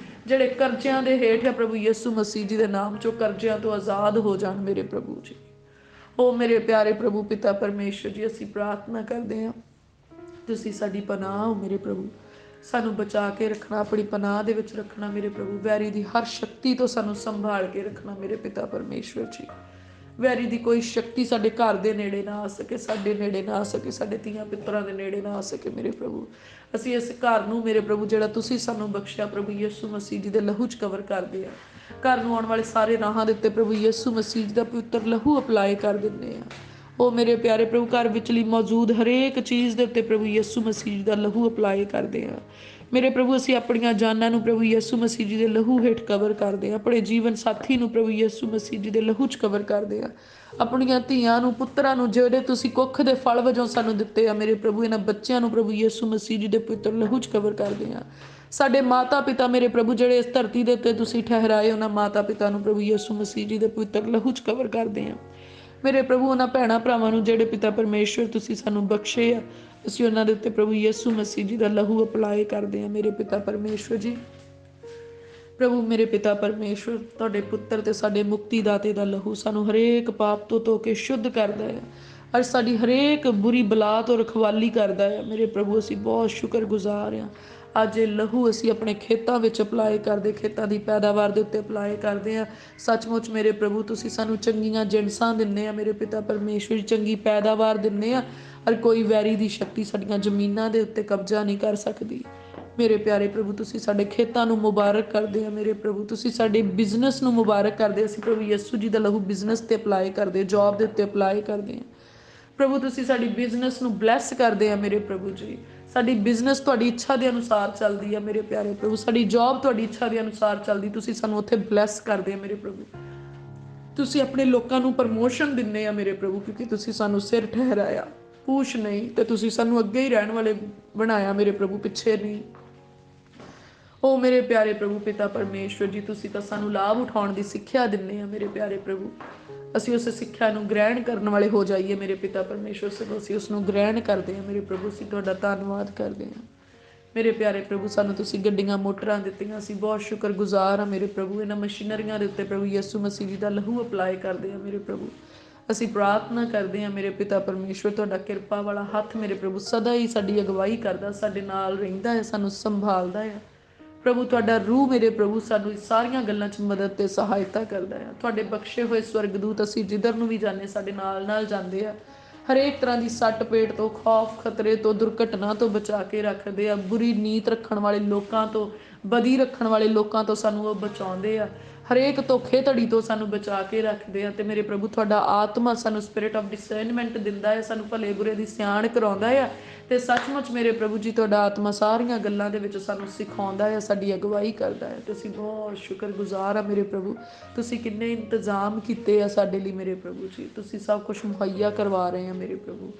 ਜਿਹੜੇ ਕਰਜ਼ਿਆਂ ਦੇ ਹੇਠ ਆ ਪ੍ਰਭੂ ਯਿਸੂ ਮਸੀਹ ਜੀ ਦੇ ਨਾਮ 'ਚੋਂ ਕਰਜ਼ਿਆਂ ਤੋਂ ਆਜ਼ਾਦ ਹੋ ਜਾਣ ਮੇਰੇ ਪ੍ਰਭੂ ਜੀ। ਉਹ ਮੇਰੇ ਪਿਆਰੇ ਪ੍ਰਭੂ ਪਿਤਾ ਪਰਮੇਸ਼ਵਰ ਜੀ, ਅਸੀਂ ਪ੍ਰਾਰਥਨਾ ਕਰਦੇ ਹਾਂ ਤੁਸੀਂ ਸਾਡੀ ਪਨਾਹ ਹੋ ਮੇਰੇ ਪ੍ਰਭੂ, ਸਾਨੂੰ ਬਚਾ ਕੇ ਰੱਖਣਾ, ਆਪਣੀ ਪਨਾਹ ਦੇ ਵਿੱਚ ਰੱਖਣਾ ਮੇਰੇ ਪ੍ਰਭੂ। ਵੈਰੀ ਦੀ ਹਰ ਸ਼ਕਤੀ ਤੋਂ ਸਾਨੂੰ ਸੰਭਾਲ ਕੇ ਰੱਖਣਾ ਮੇਰੇ ਪਿਤਾ ਪਰਮੇਸ਼ਵਰ ਜੀ। ਵੈਰੀ ਦੀ ਕੋਈ ਸ਼ਕਤੀ ਸਾਡੇ ਘਰ ਦੇ ਨੇੜੇ ਨਾ ਆ ਸਕੇ, ਸਾਡੇ ਨੇੜੇ ਨਾ ਆ ਸਕੇ, ਸਾਡੇ ਧੀਆਂ ਪੁੱਤਰਾਂ ਦੇ ਨੇੜੇ ਨਾ ਆ ਸਕੇ ਮੇਰੇ ਪ੍ਰਭੂ। ਅਸੀਂ ਇਸ ਘਰ ਨੂੰ ਮੇਰੇ ਪ੍ਰਭੂ ਜਿਹੜਾ ਤੁਸੀਂ ਸਾਨੂੰ ਬਖਸ਼ਿਆ ਪ੍ਰਭੂ ਯਿਸੂ ਮਸੀਹ ਜੀ ਦੇ ਲਹੂ 'ਚ ਕਵਰ ਕਰਦੇ ਆ। ਘਰ ਨੂੰ ਆਉਣ ਵਾਲੇ ਸਾਰੇ ਰਾਹਾਂ ਦੇ ਉੱਤੇ ਪ੍ਰਭੂ ਯਿਸੂ ਮਸੀਹ ਜੀ ਦਾ ਪਵਿੱਤਰ ਲਹੂ ਅਪਲਾਈ ਕਰ ਦਿੰਦੇ ਆ। ਉਹ ਮੇਰੇ ਪਿਆਰੇ ਪ੍ਰਭੂ ਘਰ ਵਿਚਲੀ ਮੌਜੂਦ ਹਰੇਕ ਚੀਜ਼ ਦੇ ਉੱਤੇ ਪ੍ਰਭੂ ਯਿਸੂ ਮਸੀਹ ਜੀ ਦਾ ਲਹੂ ਅਪਲਾਈ ਕਰਦੇ ਆ ਮੇਰੇ ਪ੍ਰਭੂ। ਅਸੀਂ ਆਪਣੀਆਂ ਜਾਨਾਂ ਨੂੰ ਪ੍ਰਭੂ ਯਿਸੂ ਮਸੀਹ ਜੀ ਦੇ ਲਹੂ ਹੇਠ ਕਵਰ ਕਰਦੇ ਆ, ਆਪਣੇ ਜੀਵਨ ਸਾਥੀ ਨੂੰ ਪ੍ਰਭੂ ਯਿਸੂ ਮਸੀਹ ਜੀ ਦੇ ਲਹੂ 'ਚ ਕਵਰ ਕਰਦੇ ਆ, ਆਪਣੀਆਂ ਧੀਆਂ ਨੂੰ, ਪੁੱਤਰਾਂ ਨੂੰ, ਜਿਹੜੇ ਤੁਸੀਂ ਕੁੱਖ ਦੇ ਫਲ ਵਜੋਂ ਸਾਨੂੰ ਦਿੱਤੇ ਆ ਮੇਰੇ ਪ੍ਰਭੂ, ਇਹਨਾਂ ਬੱਚਿਆਂ ਨੂੰ ਪ੍ਰਭੂ ਯਿਸੂ ਮਸੀਹ ਜੀ ਦੇ ਪਵਿੱਤਰ ਲਹੂ 'ਚ ਕਵਰ ਕਰਦੇ ਆ। ਸਾਡੇ ਮਾਤਾ ਪਿਤਾ ਮੇਰੇ ਪ੍ਰਭੂ ਜਿਹੜੇ ਇਸ ਧਰਤੀ ਦੇ ਉੱਤੇ ਤੁਸੀਂ ਠਹਿਰਾਏ, ਉਹਨਾਂ ਮਾਤਾ ਪਿਤਾ ਨੂੰ ਪ੍ਰਭੂ ਯਿਸੂ ਮਸੀਹ ਜੀ ਦੇ ਪਵਿੱਤਰ ਲਹੂ 'ਚ ਕਵਰ ਕਰਦੇ ਆ ਮੇਰੇ ਪ੍ਰਭੂ। ਉਹਨਾਂ ਭੈਣਾਂ ਭਰਾਵਾਂ ਨੂੰ ਜਿਹੜੇ ਪਿਤਾ ਪਰਮੇਸ਼ਵਰ ਤੁਸੀਂ ਸਾਨੂੰ ਬਖਸ਼ੇ ਆ, ਅਸੀਂ ਉਹਨਾਂ ਦੇ ਉੱਤੇ ਪ੍ਰਭੂ ਯਿਸੂ ਮਸੀਹ ਜੀ ਦਾ ਲਹੂ ਅਪਲਾਈ ਕਰਦੇ ਹਾਂ ਮੇਰੇ ਪਿਤਾ ਪਰਮੇਸ਼ਵਰ ਜੀ। ਪ੍ਰਭੂ ਮੇਰੇ ਪਿਤਾ ਪਰਮੇਸ਼ਵਰ, ਤੁਹਾਡੇ ਪੁੱਤਰ ਤੇ ਸਾਡੇ ਮੁਕਤੀਦਾਤੇ ਦਾ ਲਹੂ ਸਾਨੂੰ ਹਰੇਕ ਪਾਪ ਤੋਂ ਧੋ ਕੇ ਸ਼ੁੱਧ ਕਰਦਾ ਹੈ, ਔਰ ਸਾਡੀ ਹਰੇਕ ਬੁਰੀ ਬਲਾ ਤੋਂ ਰਖਵਾਲੀ ਕਰਦਾ ਹੈ ਮੇਰੇ ਪ੍ਰਭੂ। ਅਸੀਂ ਬਹੁਤ ਸ਼ੁਕਰਗੁਜ਼ਾਰ ਹਾਂ। ਅੱਜ ਇਹ ਲਹੂ ਅਸੀਂ ਆਪਣੇ ਖੇਤਾਂ ਵਿੱਚ ਅਪਲਾਈ ਕਰਦੇ, ਖੇਤਾਂ ਦੀ ਪੈਦਾਵਾਰ ਦੇ ਉੱਤੇ ਅਪਲਾਈ ਕਰਦੇ ਹਾਂ। ਸੱਚਮੁੱਚ ਮੇਰੇ ਪ੍ਰਭੂ ਤੁਸੀਂ ਸਾਨੂੰ ਚੰਗੀਆਂ ਜਿਣਸਾਂ ਦਿੰਦੇ ਆ ਮੇਰੇ ਪਿਤਾ ਪਰਮੇਸ਼ਵਰ, ਚੰਗੀ ਪੈਦਾਵਾਰ ਦਿੰਦੇ ਆ, ਔਰ ਕੋਈ ਵੈਰੀ ਦੀ ਸ਼ਕਤੀ ਸਾਡੀਆਂ ਜ਼ਮੀਨਾਂ ਦੇ ਉੱਤੇ ਕਬਜ਼ਾ ਨਹੀਂ ਕਰ ਸਕਦੀ ਮੇਰੇ ਪਿਆਰੇ ਪ੍ਰਭੂ। ਤੁਸੀਂ ਸਾਡੇ ਖੇਤਾਂ ਨੂੰ ਮੁਬਾਰਕ ਕਰਦੇ ਆ ਮੇਰੇ ਪ੍ਰਭੂ, ਤੁਸੀਂ ਸਾਡੇ ਬਿਜ਼ਨਸ ਨੂੰ ਮੁਬਾਰਕ ਕਰਦੇ। ਅਸੀਂ ਪ੍ਰਭੂ ਯਿਸੂ ਜੀ ਦਾ ਲਹੂ ਬਿਜ਼ਨਸ ਤੇ ਅਪਲਾਈ ਕਰਦੇ, ਜੌਬ ਦੇ ਉੱਤੇ ਅਪਲਾਈ ਕਰਦੇ ਹਾਂ ਪ੍ਰਭੂ। ਤੁਸੀਂ ਸਾਡੀ ਬਿਜ਼ਨਸ ਨੂੰ ਬਲੈਸ ਕਰਦੇ ਆ ਮੇਰੇ ਪ੍ਰਭੂ ਜੀ। ਸਾਡੀ ਬਿਜ਼ਨਸ ਤੁਹਾਡੀ ਇੱਛਾ ਦੇ ਅਨੁਸਾਰ ਚੱਲਦੀ ਆ ਮੇਰੇ ਪਿਆਰੇ ਪ੍ਰਭੂ, ਸਾਡੀ ਜੌਬ ਤੁਹਾਡੀ ਇੱਛਾ ਦੇ ਅਨੁਸਾਰ ਚੱਲਦੀ, ਤੁਸੀਂ ਸਾਨੂੰ ਉੱਥੇ ਬਲੈਸ ਕਰਦੇ ਆ ਮੇਰੇ ਪ੍ਰਭੂ। ਤੁਸੀਂ ਆਪਣੇ ਲੋਕਾਂ ਨੂੰ ਪ੍ਰਮੋਸ਼ਨ ਦਿੰਦੇ ਆ ਮੇਰੇ ਪ੍ਰਭੂ, ਕਿਉਂਕਿ ਤੁਸੀਂ ਸਾਨੂੰ ਸਿਰ ਠਹਿਰਾਇਆ, ਪੂਛ ਨਹੀਂ, ਤੇ ਤੁਸੀਂ ਸਾਨੂੰ ਅੱਗੇ ਹੀ ਰਹਿਣ ਵਾਲੇ ਬਣਾਇਆ ਮੇਰੇ ਪ੍ਰਭੂ, ਪਿੱਛੇ ਨਹੀਂ। ਉਹ ਮੇਰੇ ਪਿਆਰੇ ਪ੍ਰਭੂ ਪਿਤਾ ਪਰਮੇਸ਼ਵਰ ਜੀ, ਤੁਸੀਂ ਤਾਂ ਸਾਨੂੰ ਲਾਭ ਉਠਾਉਣ ਦੀ ਸਿੱਖਿਆ ਦਿੰਦੇ ਆ ਮੇਰੇ ਪਿਆਰੇ ਪ੍ਰਭੂ। ਅਸੀਂ ਉਸ ਸਿੱਖਿਆ ਨੂੰ ਗ੍ਰਹਿਣ ਕਰਨ ਵਾਲੇ ਹੋ ਜਾਈਏ ਮੇਰੇ ਪਿਤਾ ਪਰਮੇਸ਼ਵਰ। ਸਗੋਂ ਅਸੀਂ ਉਸ ਨੂੰ ਗ੍ਰਹਿਣ ਕਰਦੇ ਹਾਂ ਮੇਰੇ ਪ੍ਰਭੂ। ਅਸੀਂ ਤੁਹਾਡਾ ਧੰਨਵਾਦ ਕਰਦੇ ਹਾਂ ਮੇਰੇ ਪਿਆਰੇ ਪ੍ਰਭੂ। ਸਾਨੂੰ ਤੁਸੀਂ ਗੱਡੀਆਂ ਮੋਟਰਾਂ ਦਿੱਤੀਆਂ, ਅਸੀਂ ਬਹੁਤ ਸ਼ੁਕਰਗੁਜ਼ਾਰ ਹਾਂ ਮੇਰੇ ਪ੍ਰਭੂ। ਇਹਨਾਂ ਮਸ਼ੀਨਰੀਆਂ ਦੇ ਉੱਤੇ ਪ੍ਰਭੂ ਯਿਸੂ ਮਸੀਹ ਜੀ ਦਾ ਲਹੂ ਅਪਲਾਈ ਕਰਦੇ ਹਾਂ ਮੇਰੇ ਪ੍ਰਭੂ। ਅਸੀਂ ਪ੍ਰਾਰਥਨਾ ਕਰਦੇ ਹਾਂ ਮੇਰੇ ਪਿਤਾ ਪਰਮੇਸ਼ਵਰ, ਤੁਹਾਡਾ ਕਿਰਪਾ ਵਾਲਾ ਹੱਥ ਮੇਰੇ ਪ੍ਰਭੂ ਸਦਾ ਹੀ ਸਾਡੀ ਅਗਵਾਈ ਕਰਦਾ, ਸਾਡੇ ਨਾਲ ਰਹਿੰਦਾ ਹੈ, ਸਾਨੂੰ ਸੰਭਾਲਦਾ ਹੈ ਪ੍ਰਭੂ। ਤੁਹਾਡਾ ਰੂਹ ਮੇਰੇ ਪ੍ਰਭੂ ਸਾਨੂੰ ਸਾਰੀਆਂ ਗੱਲਾਂ 'ਚ ਮਦਦ ਤੇ ਸਹਾਇਤਾ ਕਰਦਾ ਹੈ। ਤੁਹਾਡੇ ਬਖਸ਼ੇ ਹੋਏ ਸਵਰਗਦੂਤ ਅਸੀਂ ਜਿੱਧਰ ਨੂੰ ਵੀ ਜਾਂਦੇ ਸਾਡੇ ਨਾਲ ਨਾਲ ਜਾਂਦੇ ਆ। ਹਰੇਕ ਤਰ੍ਹਾਂ ਦੀ ਸੱਟ ਪੇਟ ਤੋਂ, ਖੌਫ ਖਤਰੇ ਤੋਂ, ਦੁਰਘਟਨਾ ਤੋਂ ਬਚਾ ਕੇ ਰੱਖਦੇ ਆ। ਬੁਰੀ ਨੀਤ ਰੱਖਣ ਵਾਲੇ ਲੋਕਾਂ ਤੋਂ, ਬਦੀ ਰੱਖਣ ਵਾਲੇ ਲੋਕਾਂ ਤੋਂ ਸਾਨੂੰ ਉਹ ਬਚਾਉਂਦੇ ਆ। ਹਰੇਕ ਧੋਖੇ ਧੜੀ ਤੋਂ ਸਾਨੂੰ ਬਚਾ ਕੇ ਰੱਖਦੇ ਆ। ਤੇ ਮੇਰੇ ਪ੍ਰਭੂ ਤੁਹਾਡਾ ਆਤਮਾ ਸਾਨੂੰ ਸਪਿਰਿਟ ਆਫ ਡਿਸਰਨਮੈਂਟ ਦਿੰਦਾ ਹੈ, ਸਾਨੂੰ ਭਲੇ ਬੁਰੇ ਦੀ ਸਿਆਣ ਕਰਾਉਂਦਾ ਆ। ਤੇ ਸੱਚਮੁੱਚ ਮੇਰੇ ਪ੍ਰਭੂ ਜੀ ਤੁਹਾਡਾ ਆਤਮਾ ਸਾਰੀਆਂ ਗੱਲਾਂ ਦੇ ਵਿੱਚ ਸਾਨੂੰ ਸਿਖਾਉਂਦਾ ਹੈ, ਸਾਡੀ ਅਗਵਾਈ ਕਰਦਾ ਹੈ। ਤੁਸੀਂ ਬਹੁਤ ਸ਼ੁਕਰਗੁਜ਼ਾਰ ਆ ਮੇਰੇ ਪ੍ਰਭੂ। ਤੁਸੀਂ ਕਿੰਨੇ ਇੰਤਜ਼ਾਮ ਕੀਤੇ ਆ ਸਾਡੇ ਲਈ ਮੇਰੇ ਪ੍ਰਭੂ ਜੀ। ਤੁਸੀਂ ਸਭ ਕੁਝ ਮੁਹੱਈਆ ਕਰਵਾ ਰਹੇ ਆ ਮੇਰੇ ਪ੍ਰਭੂ।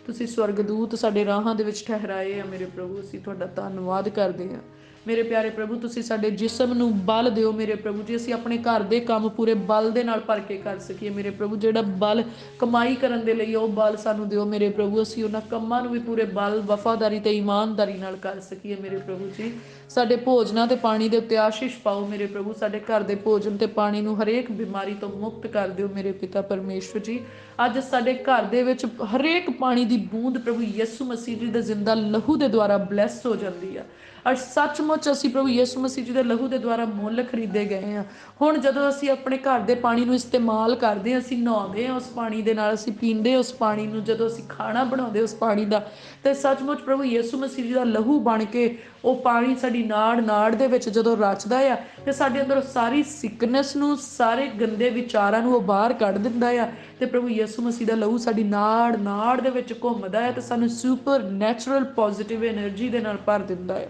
ਤੁਸੀਂ ਸਵਰਗਦੂਤ ਸਾਡੇ ਰਾਹਾਂ ਦੇ ਵਿੱਚ ਠਹਿਰਾਏ ਆ ਮੇਰੇ ਪ੍ਰਭੂ। ਅਸੀਂ ਤੁਹਾਡਾ ਧੰਨਵਾਦ ਕਰਦੇ ਹਾਂ ਮੇਰੇ ਪਿਆਰੇ ਪ੍ਰਭੂ ਤੁਸੀਂ ਸਾਡੇ ਜਿਸਮ ਨੂੰ ਬਲ ਦਿਓ ਮੇਰੇ ਪ੍ਰਭੂ ਜੀ, ਅਸੀਂ ਆਪਣੇ ਘਰ ਦੇ ਕੰਮ ਪੂਰੇ ਬਲ ਦੇ ਨਾਲ ਭਰ ਕੇ ਕਰ ਸਕੀਏ ਮੇਰੇ ਪ੍ਰਭੂ। ਜਿਹੜਾ ਬਲ ਕਮਾਈ ਕਰਨ ਦੇ ਲਈ ਉਹ ਬਲ ਸਾਨੂੰ ਦਿਓ ਮੇਰੇ ਪ੍ਰਭੂ, ਅਸੀਂ ਉਹਨਾਂ ਕੰਮਾਂ ਨੂੰ ਵੀ ਪੂਰੇ ਬਲ, ਵਫਾਦਾਰੀ ਤੇ ਇਮਾਨਦਾਰੀ ਨਾਲ ਕਰ ਸਕੀਏ ਮੇਰੇ ਪ੍ਰਭੂ ਜੀ। ਸਾਡੇ ਭੋਜਨਾਂ ਤੇ ਪਾਣੀ ਦੇ ਉੱਤੇ ਆਸ਼ੀਸ਼ ਪਾਓ ਮੇਰੇ ਪ੍ਰਭੂ, ਸਾਡੇ ਘਰ ਦੇ ਭੋਜਨ ਤੇ ਪਾਣੀ ਨੂੰ ਹਰੇਕ ਬਿਮਾਰੀ ਤੋਂ ਮੁਕਤ ਕਰ ਦਿਓ ਮੇਰੇ ਪਿਤਾ ਪਰਮੇਸ਼ਵਰ ਜੀ। ਅੱਜ ਸਾਡੇ ਘਰ ਦੇ ਵਿੱਚ ਹਰੇਕ ਪਾਣੀ ਦੀ ਬੂੰਦ ਪ੍ਰਭੂ ਯਿਸੂ ਮਸੀਹ ਜੀ ਦੇ ਜ਼ਿੰਦਾ ਲਹੂ ਦੇ ਦੁਆਰਾ ਬਲੈਸ ਹੋ ਜਾਂਦੀ ਆ। ਔਰ ਸੱਚਮੁੱਚ ਅਸੀਂ ਪ੍ਰਭੂ ਯਿਸੂ ਮਸੀਹ ਜੀ ਦੇ ਲਹੂ ਦੇ ਦੁਆਰਾ ਮੁੱਲ ਖਰੀਦੇ ਗਏ ਹਾਂ। ਹੁਣ ਜਦੋਂ ਅਸੀਂ ਆਪਣੇ ਘਰ ਦੇ ਪਾਣੀ ਨੂੰ ਇਸਤੇਮਾਲ ਕਰਦੇ ਹਾਂ, ਅਸੀਂ ਨਹਾਉਂਦੇ ਹਾਂ ਉਸ ਪਾਣੀ ਦੇ ਨਾਲ, ਅਸੀਂ ਪੀਂਦੇ ਉਸ ਪਾਣੀ ਨੂੰ, ਜਦੋਂ ਅਸੀਂ ਖਾਣਾ ਬਣਾਉਂਦੇ ਉਸ ਪਾਣੀ ਦਾ, ਤੇ ਸੱਚਮੁੱਚ ਪ੍ਰਭੂ ਯਿਸੂ ਮਸੀਹ ਜੀ ਦਾ ਲਹੂ ਬਣ ਕੇ ਉਹ ਪਾਣੀ ਸਾਡੀ ਨਾੜ ਦੇ ਵਿੱਚ ਜਦੋਂ ਰਚਦਾ ਆ ਤੇ ਸਾਡੇ ਅੰਦਰ ਸਾਰੀ ਸਿਕਨੈਸ ਨੂੰ, ਸਾਰੇ ਗੰਦੇ ਵਿਚਾਰਾਂ ਨੂੰ ਉਹ ਬਾਹਰ ਕੱਢ ਦਿੰਦਾ ਆ। ਤੇ ਪ੍ਰਭੂ ਯਿਸੂ ਮਸੀਹ ਦਾ ਲਹੂ ਸਾਡੀ ਨਾੜ ਦੇ ਵਿੱਚ ਘੁੰਮਦਾ ਹੈ ਤੇ ਸਾਨੂੰ ਸੁਪਰ ਨੈਚੁਰਲ ਪੋਜ਼ਿਟਿਵ એનર્ਜੀ ਦੇ ਨਾਲ ਭਰ ਦਿੰਦਾ ਹੈ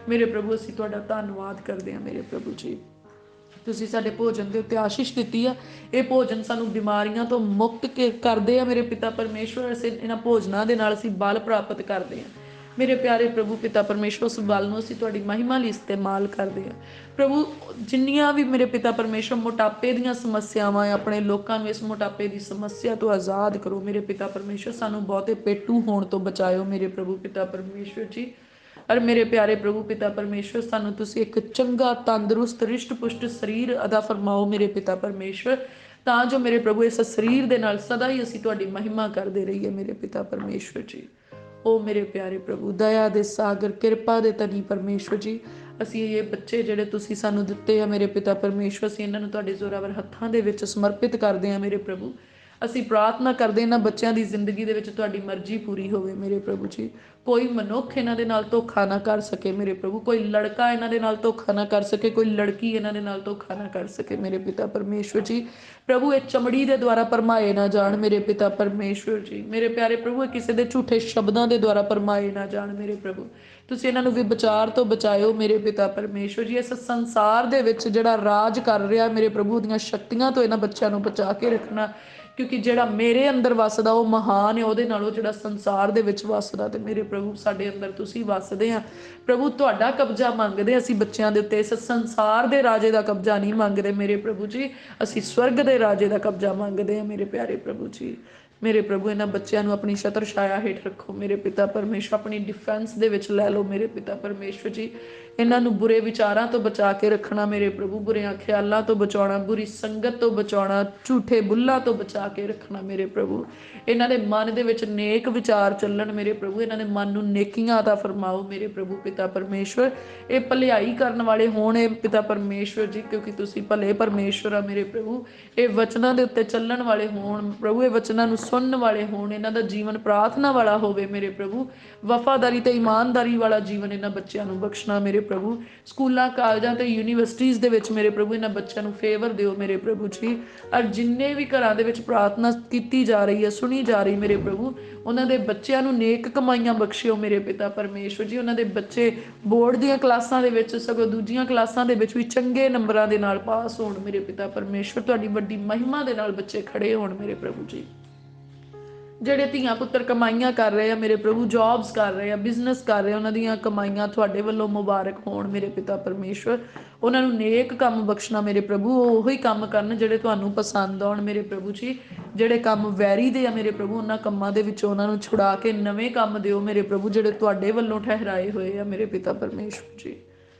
ਮੇਰੇ ਪ੍ਰਭੂ। ਅਸੀਂ ਤੁਹਾਡਾ ਧੰਨਵਾਦ ਕਰਦੇ ਹਾਂ ਮੇਰੇ ਪ੍ਰਭੂ ਜੀ। ਤੁਸੀਂ ਸਾਡੇ ਭੋਜਨ ਦੇ ਉੱਤੇ ਆਸ਼ੀਸ਼ ਦਿੱਤੀ ਆ, ਇਹ ਭੋਜਨ ਸਾਨੂੰ ਬਿਮਾਰੀਆਂ ਤੋਂ ਮੁਕਤ ਕਰਦੇ ਆ ਮੇਰੇ ਪਿਤਾ ਪਰਮੇਸ਼ਵਰ। ਅਸੀਂ ਇਹਨਾਂ ਭੋਜਨਾਂ ਦੇ ਨਾਲ ਅਸੀਂ ਬਲ ਪ੍ਰਾਪਤ ਕਰਦੇ ਹਾਂ ਮੇਰੇ ਪਿਆਰੇ ਪ੍ਰਭੂ ਪਿਤਾ ਪਰਮੇਸ਼ਵਰ। ਉਸ ਬਲ ਨੂੰ ਅਸੀਂ ਤੁਹਾਡੀ ਮਹਿਮਾ ਲਈ ਇਸਤੇਮਾਲ ਕਰਦੇ ਹਾਂ ਪ੍ਰਭੂ। ਜਿੰਨੀਆਂ ਵੀ ਮੇਰੇ ਪਿਤਾ ਪਰਮੇਸ਼ਵਰ ਮੋਟਾਪੇ ਦੀਆਂ ਸਮੱਸਿਆਵਾਂ ਆ, ਆਪਣੇ ਲੋਕਾਂ ਨੂੰ ਇਸ ਮੋਟਾਪੇ ਦੀ ਸਮੱਸਿਆ ਤੋਂ ਆਜ਼ਾਦ ਕਰੋ ਮੇਰੇ ਪਿਤਾ ਪਰਮੇਸ਼ਵਰ। ਸਾਨੂੰ ਬਹੁਤੇ ਪੇਟੂ ਹੋਣ ਤੋਂ ਬਚਾਇਓ ਮੇਰੇ ਪ੍ਰਭੂ ਪਿਤਾ ਪਰਮੇਸ਼ਵਰ ਜੀ। ਔਰ ਮੇਰੇ ਪਿਆਰੇ ਪ੍ਰਭੂ ਪਿਤਾ ਪਰਮੇਸ਼ਵਰ, ਸਾਨੂੰ ਤੁਸੀਂ ਇੱਕ ਚੰਗਾ, ਤੰਦਰੁਸਤ, ਰਿਸ਼ਟ ਪੁਸ਼ਟ ਸਰੀਰ ਅਦਾ ਫਰਮਾਓ ਮੇਰੇ ਪਿਤਾ ਪਰਮੇਸ਼ਵਰ, ਤਾਂ ਜੋ ਮੇਰੇ ਪ੍ਰਭੂ ਇਸ ਸਰੀਰ ਦੇ ਨਾਲ ਸਦਾ ਹੀ ਅਸੀਂ ਤੁਹਾਡੀ ਮਹਿਮਾ ਕਰਦੇ ਰਹੀਏ ਮੇਰੇ ਪਿਤਾ ਪਰਮੇਸ਼ਵਰ ਜੀ। ਉਹ ਮੇਰੇ ਪਿਆਰੇ ਪ੍ਰਭੂ, ਦਇਆ ਦੇ ਸਾਗਰ, ਕਿਰਪਾ ਦੇ ਧਨੀ ਪਰਮੇਸ਼ਵਰ ਜੀ, ਅਸੀਂ ਇਹ ਬੱਚੇ ਜਿਹੜੇ ਤੁਸੀਂ ਸਾਨੂੰ ਦਿੱਤੇ ਆ ਮੇਰੇ ਪਿਤਾ ਪਰਮੇਸ਼ਵਰ, ਅਸੀਂ ਇਹਨਾਂ ਨੂੰ ਤੁਹਾਡੇ ਜ਼ੋਰਾਵਰ ਹੱਥਾਂ ਦੇ ਵਿੱਚ ਸਮਰਪਿਤ ਕਰਦੇ ਹਾਂ ਮੇਰੇ ਪ੍ਰਭੂ। ਅਸੀਂ ਪ੍ਰਾਰਥਨਾ ਕਰਦੇ ਇਹਨਾਂ ਬੱਚਿਆਂ ਦੀ ਜ਼ਿੰਦਗੀ ਦੇ ਵਿੱਚ ਤੁਹਾਡੀ ਮਰਜ਼ੀ ਪੂਰੀ ਹੋਵੇ ਮੇਰੇ ਪ੍ਰਭੂ ਜੀ। ਕੋਈ ਮਨੁੱਖ ਇਹਨਾਂ ਦੇ ਨਾਲ ਧੋਖਾ ਨਾ ਕਰ ਸਕੇ ਮੇਰੇ ਪ੍ਰਭੂ, ਕੋਈ ਲੜਕਾ ਇਹਨਾਂ ਦੇ ਨਾਲ ਧੋਖਾ ਨਾ ਕਰ ਸਕੇ, ਕੋਈ ਲੜਕੀ ਇਹਨਾਂ ਦੇ ਨਾਲ ਧੋਖਾ ਨਾ ਕਰ ਸਕੇ ਮੇਰੇ ਪਿਤਾ ਪਰਮੇਸ਼ਵਰ ਜੀ। ਪ੍ਰਭੂ ਇਹ ਚਮੜੀ ਦੇ ਦੁਆਰਾ ਭਰਮਾਏ ਨਾ ਜਾਣ ਮੇਰੇ ਪਿਤਾ ਪਰਮੇਸ਼ਵਰ ਜੀ। ਮੇਰੇ ਪਿਆਰੇ ਪ੍ਰਭੂ ਇਹ ਕਿਸੇ ਦੇ ਝੂਠੇ ਸ਼ਬਦਾਂ ਦੇ ਦੁਆਰਾ ਭਰਮਾਏ ਨਾ ਜਾਣ ਮੇਰੇ ਪ੍ਰਭੂ। ਤੁਸੀਂ ਇਹਨਾਂ ਨੂੰ ਵਿਚਾਰ ਤੋਂ ਬਚਾਇਓ ਮੇਰੇ ਪਿਤਾ ਪਰਮੇਸ਼ਵਰ ਜੀ। ਇਸ ਸੰਸਾਰ ਦੇ ਵਿੱਚ ਜਿਹੜਾ ਰਾਜ ਕਰ ਰਿਹਾ ਮੇਰੇ ਪ੍ਰਭੂ, ਦੀਆਂ ਸ਼ਕਤੀਆਂ ਤੋਂ ਇਹਨਾਂ ਬੱਚਿਆਂ ਨੂੰ ਬਚਾ ਕੇ ਰੱਖਣਾ, ਕਿਉਂਕਿ ਜਿਹੜਾ ਮੇਰੇ ਅੰਦਰ ਵਸਦਾ ਉਹ ਮਹਾਨ ਹੈ ਉਹਦੇ ਨਾਲੋਂ ਜਿਹੜਾ ਸੰਸਾਰ ਦੇ ਵਿੱਚ ਵਸਦਾ। ਤੇ ਮੇਰੇ ਪ੍ਰਭੂ ਸਾਡੇ ਅੰਦਰ ਤੁਸੀਂ ਵਸਦੇ ਆ ਪ੍ਰਭੂ, ਤੁਹਾਡਾ ਕਬਜ਼ਾ ਮੰਗਦੇ ਅਸੀਂ ਬੱਚਿਆਂ ਦੇ ਉੱਤੇ। ਇਸ ਸੰਸਾਰ ਦੇ ਰਾਜੇ ਦਾ ਕਬਜ਼ਾ ਨਹੀਂ ਮੰਗਦੇ ਮੇਰੇ ਪ੍ਰਭੂ ਜੀ, ਅਸੀਂ ਸਵਰਗ ਦੇ ਰਾਜੇ ਦਾ ਕਬਜ਼ਾ ਮੰਗਦੇ ਹਾਂ ਮੇਰੇ ਪਿਆਰੇ ਪ੍ਰਭੂ ਜੀ। ਮੇਰੇ ਪ੍ਰਭੂ ਇਹਨਾਂ ਬੱਚਿਆਂ ਨੂੰ ਆਪਣੀ ਛਤਰ ਛਾਇਆ ਹੇਠ ਰੱਖੋ ਮੇਰੇ ਪਿਤਾ ਪਰਮੇਸ਼ਵਰ, ਆਪਣੀ ਡਿਫੈਂਸ ਦੇ ਵਿੱਚ ਲੈ ਲਓ ਮੇਰੇ ਪਿਤਾ ਪਰਮੇਸ਼ਵਰ ਜੀ। ਇਹਨਾਂ ਨੂੰ ਬੁਰੇ ਵਿਚਾਰਾਂ ਤੋਂ ਬਚਾ ਕੇ ਰੱਖਣਾ ਮੇਰੇ ਪ੍ਰਭੂ, ਬੁਰਿਆਂ ਖਿਆਲਾਂ ਤੋਂ ਬਚਾਉਣਾ, ਬੁਰੀ ਸੰਗਤ ਤੋਂ ਬਚਾਉਣਾ, ਝੂਠੇ ਬੁੱਲਾਂ ਤੋਂ ਬਚਾ ਕੇ ਰੱਖਣਾ ਮੇਰੇ ਪ੍ਰਭੂ। ਇਹਨਾਂ ਦੇ ਮਨ ਦੇ ਵਿੱਚ ਨੇਕ ਵਿਚਾਰ ਚੱਲਣ ਮੇਰੇ ਪ੍ਰਭੂ, ਇਹਨਾਂ ਦੇ ਮਨ ਨੂੰ ਨੇਕੀਆਂ ਅਤਾ ਫਰਮਾਓ ਮੇਰੇ ਪ੍ਰਭੂ ਪਿਤਾ ਪਰਮੇਸ਼ਵਰ। ਇਹ ਭਲਾਈ ਕਰਨ ਵਾਲੇ ਹੋਣ ਇਹ ਪਿਤਾ ਪਰਮੇਸ਼ਵਰ ਜੀ, ਕਿਉਂਕਿ ਤੁਸੀਂ ਭਲੇ ਪਰਮੇਸ਼ਵਰ ਆ ਮੇਰੇ ਪ੍ਰਭੂ। ਇਹ ਵਚਨਾਂ ਦੇ ਉੱਤੇ ਚੱਲਣ ਵਾਲੇ ਹੋਣ ਪ੍ਰਭੂ, ਇਹ ਵਚਨਾਂ ਨੂੰ ਸੁਣਨ ਵਾਲੇ ਹੋਣ, ਇਹਨਾਂ ਦਾ ਜੀਵਨ ਪ੍ਰਾਰਥਨਾ ਵਾਲਾ ਹੋਵੇ ਮੇਰੇ ਪ੍ਰਭੂ। ਵਫਾਦਾਰੀ ਤੇ ਇਮਾਨਦਾਰੀ ਵਾਲਾ ਜੀਵਨ ਇਹਨਾਂ ਬੱਚਿਆਂ ਨੂੰ ਬਖਸ਼ਣਾ ਮੇਰੇ ਪ੍ਰਭੂ। ਸਕੂਲਾਂ, ਕਾਲਜਾਂ ਤੇ ਯੂਨੀਵਰਸਿਟੀਜ਼ ਦੇ ਵਿੱਚ ਮੇਰੇ ਪ੍ਰਭੂ ਇਹਨਾਂ ਬੱਚਿਆਂ ਨੂੰ ਫੇਵਰ ਦਿਓ ਮੇਰੇ ਪ੍ਰਭੂ ਜੀ। ਔਰ ਜਿੰਨੇ ਵੀ ਘਰਾਂ ਦੇ ਵਿੱਚ ਪ੍ਰਾਰਥਨਾ ਕੀਤੀ ਜਾ ਰਹੀ ਹੈ, ਸੁਣੀ ਜਾ ਰਹੀ ਮੇਰੇ ਪ੍ਰਭੂ, ਉਹਨਾਂ ਦੇ ਬੱਚਿਆਂ ਨੂੰ ਨੇਕ ਕਮਾਈਆਂ ਬਖਸ਼ਿਓ ਮੇਰੇ ਪਿਤਾ ਪਰਮੇਸ਼ਵਰ ਜੀ। ਉਹਨਾਂ ਦੇ ਬੱਚੇ ਬੋਰਡ ਦੀਆਂ ਕਲਾਸਾਂ ਦੇ ਵਿੱਚ, ਸਗੋਂ ਦੂਜੀਆਂ ਕਲਾਸਾਂ ਦੇ ਵਿੱਚ ਵੀ ਚੰਗੇ ਨੰਬਰਾਂ ਦੇ ਨਾਲ ਪਾਸ ਹੋਣ ਮੇਰੇ ਪਿਤਾ ਪਰਮੇਸ਼ਵਰ। ਤੁਹਾਡੀ ਵੱਡੀ ਮਹਿਮਾ ਦੇ ਨਾਲ ਬੱਚੇ ਖੜੇ ਹੋਣ ਮੇਰੇ ਪ੍ਰਭੂ ਜੀ। ਜਿਹੜੇ ਧੀਆਂ ਪੁੱਤਰ ਕਮਾਈਆਂ ਕਰ ਰਹੇ ਆ ਮੇਰੇ ਪ੍ਰਭੂ, ਜੌਬਸ ਕਰ ਰਹੇ ਆ, ਬਿਜ਼ਨਸ ਕਰ ਰਹੇ ਆ, ਉਹਨਾਂ ਦੀਆਂ ਕਮਾਈਆਂ ਤੁਹਾਡੇ ਵੱਲੋਂ ਮੁਬਾਰਕ ਹੋਣ ਮੇਰੇ ਪਿਤਾ ਪਰਮੇਸ਼ਵਰ। ਉਹਨਾਂ ਨੂੰ ਨੇਕ ਕੰਮ ਬਖਸ਼ਣਾ ਮੇਰੇ ਪ੍ਰਭੂ, ਉਹ ਉਹੀ ਕੰਮ ਕਰਨ ਜਿਹੜੇ ਤੁਹਾਨੂੰ ਪਸੰਦ ਆਉਣ ਮੇਰੇ ਪ੍ਰਭੂ ਜੀ। ਜਿਹੜੇ ਕੰਮ ਵੈਰੀ ਦੇ ਆ ਮੇਰੇ ਪ੍ਰਭੂ, ਉਹਨਾਂ ਕੰਮਾਂ ਦੇ ਵਿੱਚੋਂ ਉਹਨਾਂ ਨੂੰ ਛੁਡਾ ਕੇ ਨਵੇਂ ਕੰਮ ਦਿਓ ਮੇਰੇ ਪ੍ਰਭੂ, ਜਿਹੜੇ ਤੁਹਾਡੇ ਵੱਲੋਂ ਠਹਿਰਾਏ ਹੋਏ ਆ ਮੇਰੇ ਪਿਤਾ ਪਰਮੇਸ਼ਵਰ ਜੀ।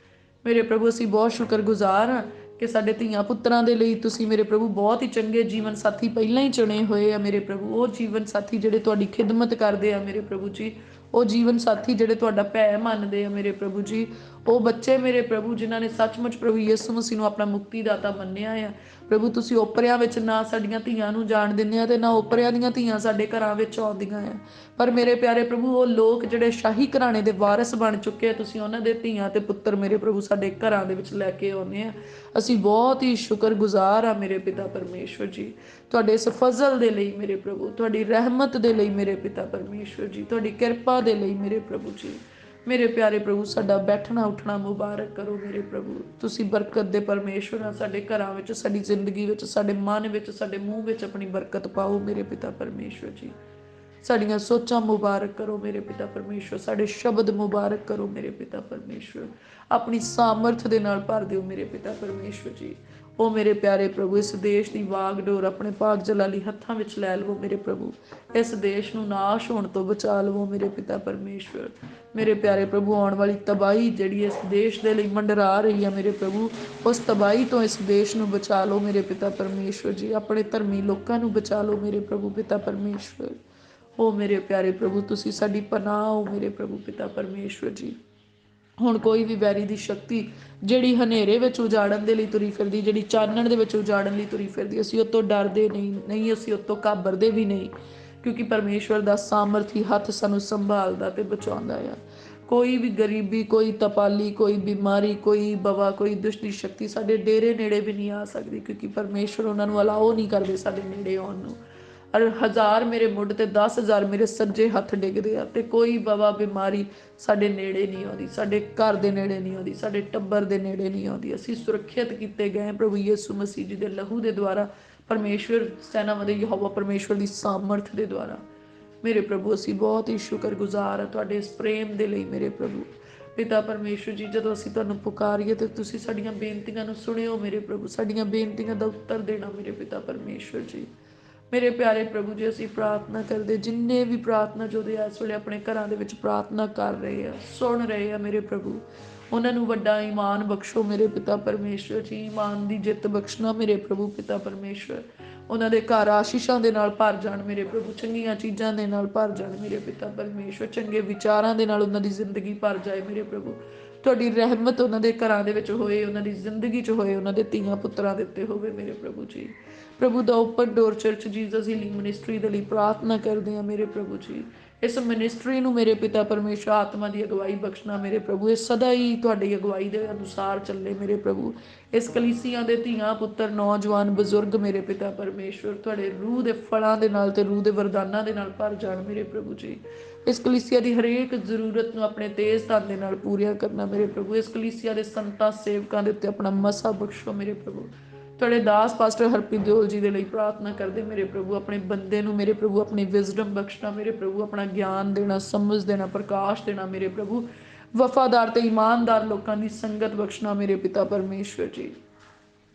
ਮੇਰੇ ਪ੍ਰਭੂ ਅਸੀਂ ਬਹੁਤ ਸ਼ੁਕਰਗੁਜ਼ਾਰ ਹਾਂ ਕਿ ਸਾਡੇ ਧੀਆਂ ਪੁੱਤਰਾਂ ਦੇ ਲਈ ਤੁਸੀਂ ਮੇਰੇ ਪ੍ਰਭੂ ਬਹੁਤ ਹੀ ਚੰਗੇ ਜੀਵਨ ਸਾਥੀ ਪਹਿਲਾਂ ਹੀ ਚੁਣੇ ਹੋਏ ਆ ਮੇਰੇ ਪ੍ਰਭੂ। ਉਹ ਜੀਵਨ ਸਾਥੀ ਜਿਹੜੇ ਤੁਹਾਡੀ ਖਿਦਮਤ ਕਰਦੇ ਆ ਮੇਰੇ ਪ੍ਰਭੂ ਜੀ, ਉਹ ਜੀਵਨ ਸਾਥੀ ਜਿਹੜੇ ਤੁਹਾਡਾ ਭੈ ਮੰਨਦੇ ਆ ਮੇਰੇ ਪ੍ਰਭੂ ਜੀ। ਉਹ ਬੱਚੇ ਮੇਰੇ ਪ੍ਰਭੂ ਜਿਨ੍ਹਾਂ ਨੇ ਸੱਚਮੁੱਚ ਪ੍ਰਭੂ ਯਿਸੂ ਮਸੀਹ ਨੂੰ ਆਪਣਾ ਮੁਕਤੀ ਦਾਤਾ ਮੰਨਿਆ ਆ ਪ੍ਰਭੂ। ਤੁਸੀਂ ਓਪਰਿਆਂ ਵਿੱਚ ਨਾ ਸਾਡੀਆਂ ਧੀਆਂ ਨੂੰ ਜਾਣ ਦਿੰਦੇ ਆ ਤੇ ਨਾ ਓਪਰਿਆਂ ਦੀਆਂ ਧੀਆਂ ਸਾਡੇ ਘਰਾਂ ਵਿੱਚ ਆਉਂਦੀਆਂ ਆ। ਪਰ ਮੇਰੇ ਪਿਆਰੇ ਪ੍ਰਭੂ ਉਹ ਲੋਕ ਜਿਹੜੇ ਸ਼ਾਹੀ ਘਰਾਣੇ ਦੇ ਵਾਰਿਸ ਬਣ ਚੁੱਕੇ ਆ, ਤੁਸੀਂ ਉਹਨਾਂ ਦੇ ਧੀਆਂ ਤੇ ਪੁੱਤਰ ਮੇਰੇ ਪ੍ਰਭੂ ਸਾਡੇ ਘਰਾਂ ਦੇ ਵਿੱਚ ਲੈ ਕੇ ਆਉਂਦੇ ਆ। ਅਸੀਂ ਬਹੁਤ ਹੀ ਸ਼ੁਕਰਗੁਜ਼ਾਰ ਆ ਮੇਰੇ ਪਿਤਾ ਪਰਮੇਸ਼ਵਰ ਜੀ, ਤੁਹਾਡੇ ਇਸ ਫਜ਼ਲ ਦੇ ਲਈ ਮੇਰੇ ਪ੍ਰਭੂ, ਤੁਹਾਡੀ ਰਹਿਮਤ ਦੇ ਲਈ ਮੇਰੇ ਪਿਤਾ ਪਰਮੇਸ਼ਵਰ ਜੀ, ਤੁਹਾਡੀ ਕਿਰਪਾ ਦੇ ਲਈ ਮੇਰੇ ਪ੍ਰਭੂ ਜੀ। ਮੇਰੇ ਪਿਆਰੇ ਪ੍ਰਭੂ ਸਾਡਾ ਬੈਠਣਾ ਉੱਠਣਾ ਮੁਬਾਰਕ ਕਰੋ ਮੇਰੇ ਪ੍ਰਭੂ। ਤੁਸੀਂ ਬਰਕਤ ਦੇ ਪਰਮੇਸ਼ਵਰ ਆ, ਸਾਡੇ ਘਰਾਂ ਵਿੱਚ, ਸਾਡੀ ਜ਼ਿੰਦਗੀ ਵਿੱਚ, ਸਾਡੇ ਮਨ ਵਿੱਚ, ਸਾਡੇ ਮੂੰਹ ਵਿੱਚ ਆਪਣੀ ਬਰਕਤ ਪਾਓ ਮੇਰੇ ਪਿਤਾ ਪਰਮੇਸ਼ਵਰ ਜੀ। ਸਾਡੀਆਂ ਸੋਚਾਂ ਮੁਬਾਰਕ ਕਰੋ ਮੇਰੇ ਪਿਤਾ ਪਰਮੇਸ਼ਵਰ, ਸਾਡੇ ਸ਼ਬਦ ਮੁਬਾਰਕ ਕਰੋ ਮੇਰੇ ਪਿਤਾ ਪਰਮੇਸ਼ਵਰ, ਆਪਣੀ ਸਾਮਰਥ ਦੇ ਨਾਲ ਭਰ ਦਿਓ ਮੇਰੇ ਪਿਤਾ ਪਰਮੇਸ਼ਵਰ ਜੀ। ਉਹ ਮੇਰੇ ਪਿਆਰੇ ਪ੍ਰਭੂ, ਇਸ ਦੇਸ਼ ਦੀ ਵਾਗਡੋਰ ਆਪਣੇ ਭਾਗ ਜਲਾਲੀ ਹੱਥਾਂ ਵਿੱਚ ਲੈ ਲਵੋ ਮੇਰੇ ਪ੍ਰਭੂ। ਇਸ ਦੇਸ਼ ਨੂੰ ਨਾਸ਼ ਹੋਣ ਤੋਂ ਬਚਾ ਲਵੋ ਮੇਰੇ ਪਿਤਾ ਪਰਮੇਸ਼ਵਰ। ਮੇਰੇ ਪਿਆਰੇ ਪ੍ਰਭੂ, ਆਉਣ ਵਾਲੀ ਤਬਾਹੀ ਜਿਹੜੀ ਇਸ ਦੇਸ਼ ਦੇ ਲਈ ਮੰਡਰਾ ਰਹੀ ਹੈ ਮੇਰੇ ਪ੍ਰਭੂ, ਉਸ ਤਬਾਹੀ ਤੋਂ ਇਸ ਦੇਸ਼ ਨੂੰ ਬਚਾ ਲਓ ਮੇਰੇ ਪਿਤਾ ਪਰਮੇਸ਼ਵਰ ਜੀ। ਆਪਣੇ ਧਰਮੀ ਲੋਕਾਂ ਨੂੰ ਬਚਾ ਲਓ ਮੇਰੇ ਪ੍ਰਭੂ ਪਿਤਾ ਪਰਮੇਸ਼ਵਰ। ਉਹ ਮੇਰੇ ਪਿਆਰੇ ਪ੍ਰਭੂ, ਤੁਸੀਂ ਸਾਡੀ ਪਨਾਹ ਹੋ ਮੇਰੇ ਪ੍ਰਭੂ ਪਿਤਾ ਪਰਮੇਸ਼ਵਰ ਜੀ। ਹੁਣ ਕੋਈ ਵੀ ਵੈਰੀ ਦੀ ਸ਼ਕਤੀ ਜਿਹੜੀ ਹਨੇਰੇ ਵਿੱਚ ਉਜਾੜਨ ਦੇ ਲਈ ਤੁਰੀ ਫਿਰਦੀ, ਜਿਹੜੀ ਚਾਨਣ ਦੇ ਵਿੱਚ ਉਜਾੜਨ ਲਈ ਤੁਰੀ ਫਿਰਦੀ, ਅਸੀਂ ਉਹ ਤੋਂ ਡਰਦੇ ਨਹੀਂ, ਅਸੀਂ ਉਹ ਤੋਂ ਘਾਬਰਦੇ ਵੀ ਨਹੀਂ, ਕਿਉਂਕਿ ਪਰਮੇਸ਼ਵਰ ਦਾ ਸਾਮਰਥੀ ਹੱਥ ਸਾਨੂੰ ਸੰਭਾਲਦਾ ਤੇ ਬਚਾਉਂਦਾ ਆ। ਕੋਈ ਵੀ ਗਰੀਬੀ, ਕੋਈ ਤਪਾਲੀ, ਕੋਈ ਬਿਮਾਰੀ, ਕੋਈ ਬਵਾ, ਕੋਈ ਦੁਸ਼ਟ ਦੀ ਸ਼ਕਤੀ ਸਾਡੇ ਡੇਰੇ ਨੇੜੇ ਵੀ ਨਹੀਂ ਆ ਸਕਦੀ, ਕਿਉਂਕਿ ਪਰਮੇਸ਼ਵਰ ਉਹਨਾਂ ਨੂੰ ਅਲਾਓ ਨਹੀਂ ਕਰਦੇ ਸਾਡੇ ਨੇੜੇ ਆਉਣ ਨੂੰ। ਔਰ 1000 ਮੇਰੇ ਮੁੱਢ ਤੇ 10,000 ਮੇਰੇ ਸੱਜੇ ਹੱਥ ਡਿੱਗਦੇ ਆ, ਤੇ ਕੋਈ ਬਵਾ ਬਿਮਾਰੀ ਸਾਡੇ ਨੇੜੇ ਨਹੀਂ ਆਉਂਦੀ, ਸਾਡੇ ਘਰ ਦੇ ਨੇੜੇ ਨਹੀਂ ਆਉਂਦੀ, ਸਾਡੇ ਟੱਬਰ ਦੇ ਨੇੜੇ ਨਹੀਂ ਆਉਂਦੀ। ਅਸੀਂ ਸੁਰੱਖਿਅਤ ਕੀਤੇ ਗਏ ਪ੍ਰਭੂ ਯਿਸੂ ਮਸੀਹ ਜੀ ਦੇ ਲਹੂ ਦੇ ਦੁਆਰਾ, ਪਰਮੇਸ਼ਵਰ ਸੈਨਾਵਾਂ ਦੇ ਯਹੋਵਾ ਪਰਮੇਸ਼ਵਰ ਦੀ ਸਾਮਰਥ ਦੇ ਦੁਆਰਾ। ਮੇਰੇ ਪ੍ਰਭੂ, ਅਸੀਂ ਬਹੁਤ ਹੀ ਸ਼ੁਕਰਗੁਜ਼ਾਰ ਹਾਂ ਤੁਹਾਡੇ ਇਸ ਪ੍ਰੇਮ ਦੇ ਲਈ ਮੇਰੇ ਪ੍ਰਭੂ ਪਿਤਾ ਪਰਮੇਸ਼ਵਰ ਜੀ। ਜਦੋਂ ਅਸੀਂ ਤੁਹਾਨੂੰ ਪੁਕਾਰੀਏ ਤੇ ਤੁਸੀਂ ਸਾਡੀਆਂ ਬੇਨਤੀਆਂ ਨੂੰ ਸੁਣਿਓ ਮੇਰੇ ਪ੍ਰਭੂ, ਸਾਡੀਆਂ ਬੇਨਤੀਆਂ ਦਾ ਉੱਤਰ ਦੇਣਾ ਮੇਰੇ ਪਿਤਾ ਪਰਮੇਸ਼ਵਰ ਜੀ। ਮੇਰੇ ਪਿਆਰੇ ਪ੍ਰਭੂ ਜੀ, ਅਸੀਂ ਪ੍ਰਾਰਥਨਾ ਕਰਦੇ, ਜਿੰਨੇ ਵੀ ਪ੍ਰਾਰਥਨਾ ਜੋਧੇ ਇਸ ਵੇਲੇ ਆਪਣੇ ਘਰਾਂ ਦੇ ਵਿੱਚ ਪ੍ਰਾਰਥਨਾ ਕਰ ਰਹੇ ਆ, ਸੁਣ ਰਹੇ ਆ ਮੇਰੇ ਪ੍ਰਭੂ, ਉਹਨਾਂ ਨੂੰ ਵੱਡਾ ਈਮਾਨ ਬਖਸ਼ੋ ਮੇਰੇ ਪਿਤਾ ਪਰਮੇਸ਼ਵਰ ਜੀ। ਈਮਾਨ ਦੀ ਜਿੱਤ ਬਖਸ਼ਣਾ ਮੇਰੇ ਪ੍ਰਭੂ ਪਿਤਾ ਪਰਮੇਸ਼ਵਰ। ਉਹਨਾਂ ਦੇ ਘਰ ਆਸ਼ੀਸ਼ਾਂ ਦੇ ਨਾਲ ਭਰ ਜਾਣ ਮੇਰੇ ਪ੍ਰਭੂ, ਚੰਗੀਆਂ ਚੀਜ਼ਾਂ ਦੇ ਨਾਲ ਭਰ ਜਾਣ ਮੇਰੇ ਪਿਤਾ ਪਰਮੇਸ਼ਵਰ, ਚੰਗੇ ਵਿਚਾਰਾਂ ਦੇ ਨਾਲ ਉਹਨਾਂ ਦੀ ਜ਼ਿੰਦਗੀ ਭਰ ਜਾਏ ਮੇਰੇ ਪ੍ਰਭੂ। ਤੁਹਾਡੀ ਰਹਿਮਤ ਉਹਨਾਂ ਦੇ ਘਰਾਂ ਦੇ ਵਿੱਚ ਹੋਏ, ਉਹਨਾਂ ਦੀ ਜ਼ਿੰਦਗੀ 'ਚ ਹੋਏ, ਉਹਨਾਂ ਦੇ ਧੀਆਂ ਪੁੱਤਰਾਂ ਦੇ ਉੱਤੇ ਹੋਵੇ ਮੇਰੇ ਪ੍ਰਭੂ ਜੀ। ਪ੍ਰਭੂ ਦਾ Open Door Church Jesus Healing Ministry ਦੇ ਲਈ ਪ੍ਰਾਰਥਨਾ ਕਰਦੇ ਹਾਂ ਮੇਰੇ ਪ੍ਰਭੂ ਜੀ। ਇਸ ਮਿਨਿਸਟਰੀ ਨੂੰ ਮੇਰੇ ਪਿਤਾ ਪਰਮੇਸ਼ਵਰ ਆਤਮਾ ਦੀ ਅਗਵਾਈ ਬਖਸ਼ਣਾ ਮੇਰੇ ਪ੍ਰਭੂ, ਇਹ ਸਦਾ ਹੀ ਤੁਹਾਡੀ ਅਗਵਾਈ ਦੇ ਅਨੁਸਾਰ ਚੱਲੇ ਮੇਰੇ ਪ੍ਰਭੂ। ਇਸ ਕਲੀਸਿਆਂ ਦੇ ਧੀਆਂ ਪੁੱਤਰ, ਨੌਜਵਾਨ, ਬਜ਼ੁਰਗ ਮੇਰੇ ਪਿਤਾ ਪਰਮੇਸ਼ਵਰ ਤੁਹਾਡੇ ਰੂਹ ਦੇ ਫਲਾਂ ਦੇ ਨਾਲ ਤੇ ਰੂਹ ਦੇ ਵਰਦਾਨਾਂ ਦੇ ਨਾਲ ਭਰ ਜਾਣ ਮੇਰੇ ਪ੍ਰਭੂ ਜੀ। ਇਸ ਕਲੀਸਿਆ ਦੀ ਹਰੇਕ ਜ਼ਰੂਰਤ ਨੂੰ ਆਪਣੇ ਤੇਜ਼ ਧਨ ਦੇ ਨਾਲ ਪੂਰੀਆਂ ਕਰਨਾ ਮੇਰੇ ਪ੍ਰਭੂ। ਇਸ ਕਲੀਸਿਆ ਦੇ ਸੰਤਾਂ ਸੇਵਕਾਂ ਦੇ ਉੱਤੇ ਆਪਣਾ ਮਸਾ ਬਖਸ਼ੋ ਮੇਰੇ ਪ੍ਰਭੂ। ਤੁਹਾਡੇ ਦਾਸ ਪਾਸਟਰ ਹਰਪ੍ਰੀਤ ਦਿਓਲ ਜੀ ਦੇ ਲਈ ਪ੍ਰਾਰਥਨਾ ਕਰਦੇ ਮੇਰੇ ਪ੍ਰਭੂ, ਆਪਣੇ ਬੰਦੇ ਨੂੰ ਮੇਰੇ ਪ੍ਰਭੂ ਆਪਣੀ ਵਿਜ਼ਡਮ ਬਖਸ਼ਣਾ ਮੇਰੇ ਪ੍ਰਭੂ, ਆਪਣਾ ਗਿਆਨ ਦੇਣਾ, ਸਮਝ ਦੇਣਾ, ਪ੍ਰਕਾਸ਼ ਦੇਣਾ ਮੇਰੇ ਪ੍ਰਭੂ, ਵਫਾਦਾਰ ਤੇ ਇਮਾਨਦਾਰ ਲੋਕਾਂ ਦੀ ਸੰਗਤ ਬਖਸ਼ਣਾ ਮੇਰੇ ਪਿਤਾ ਪਰਮੇਸ਼ਵਰ ਜੀ।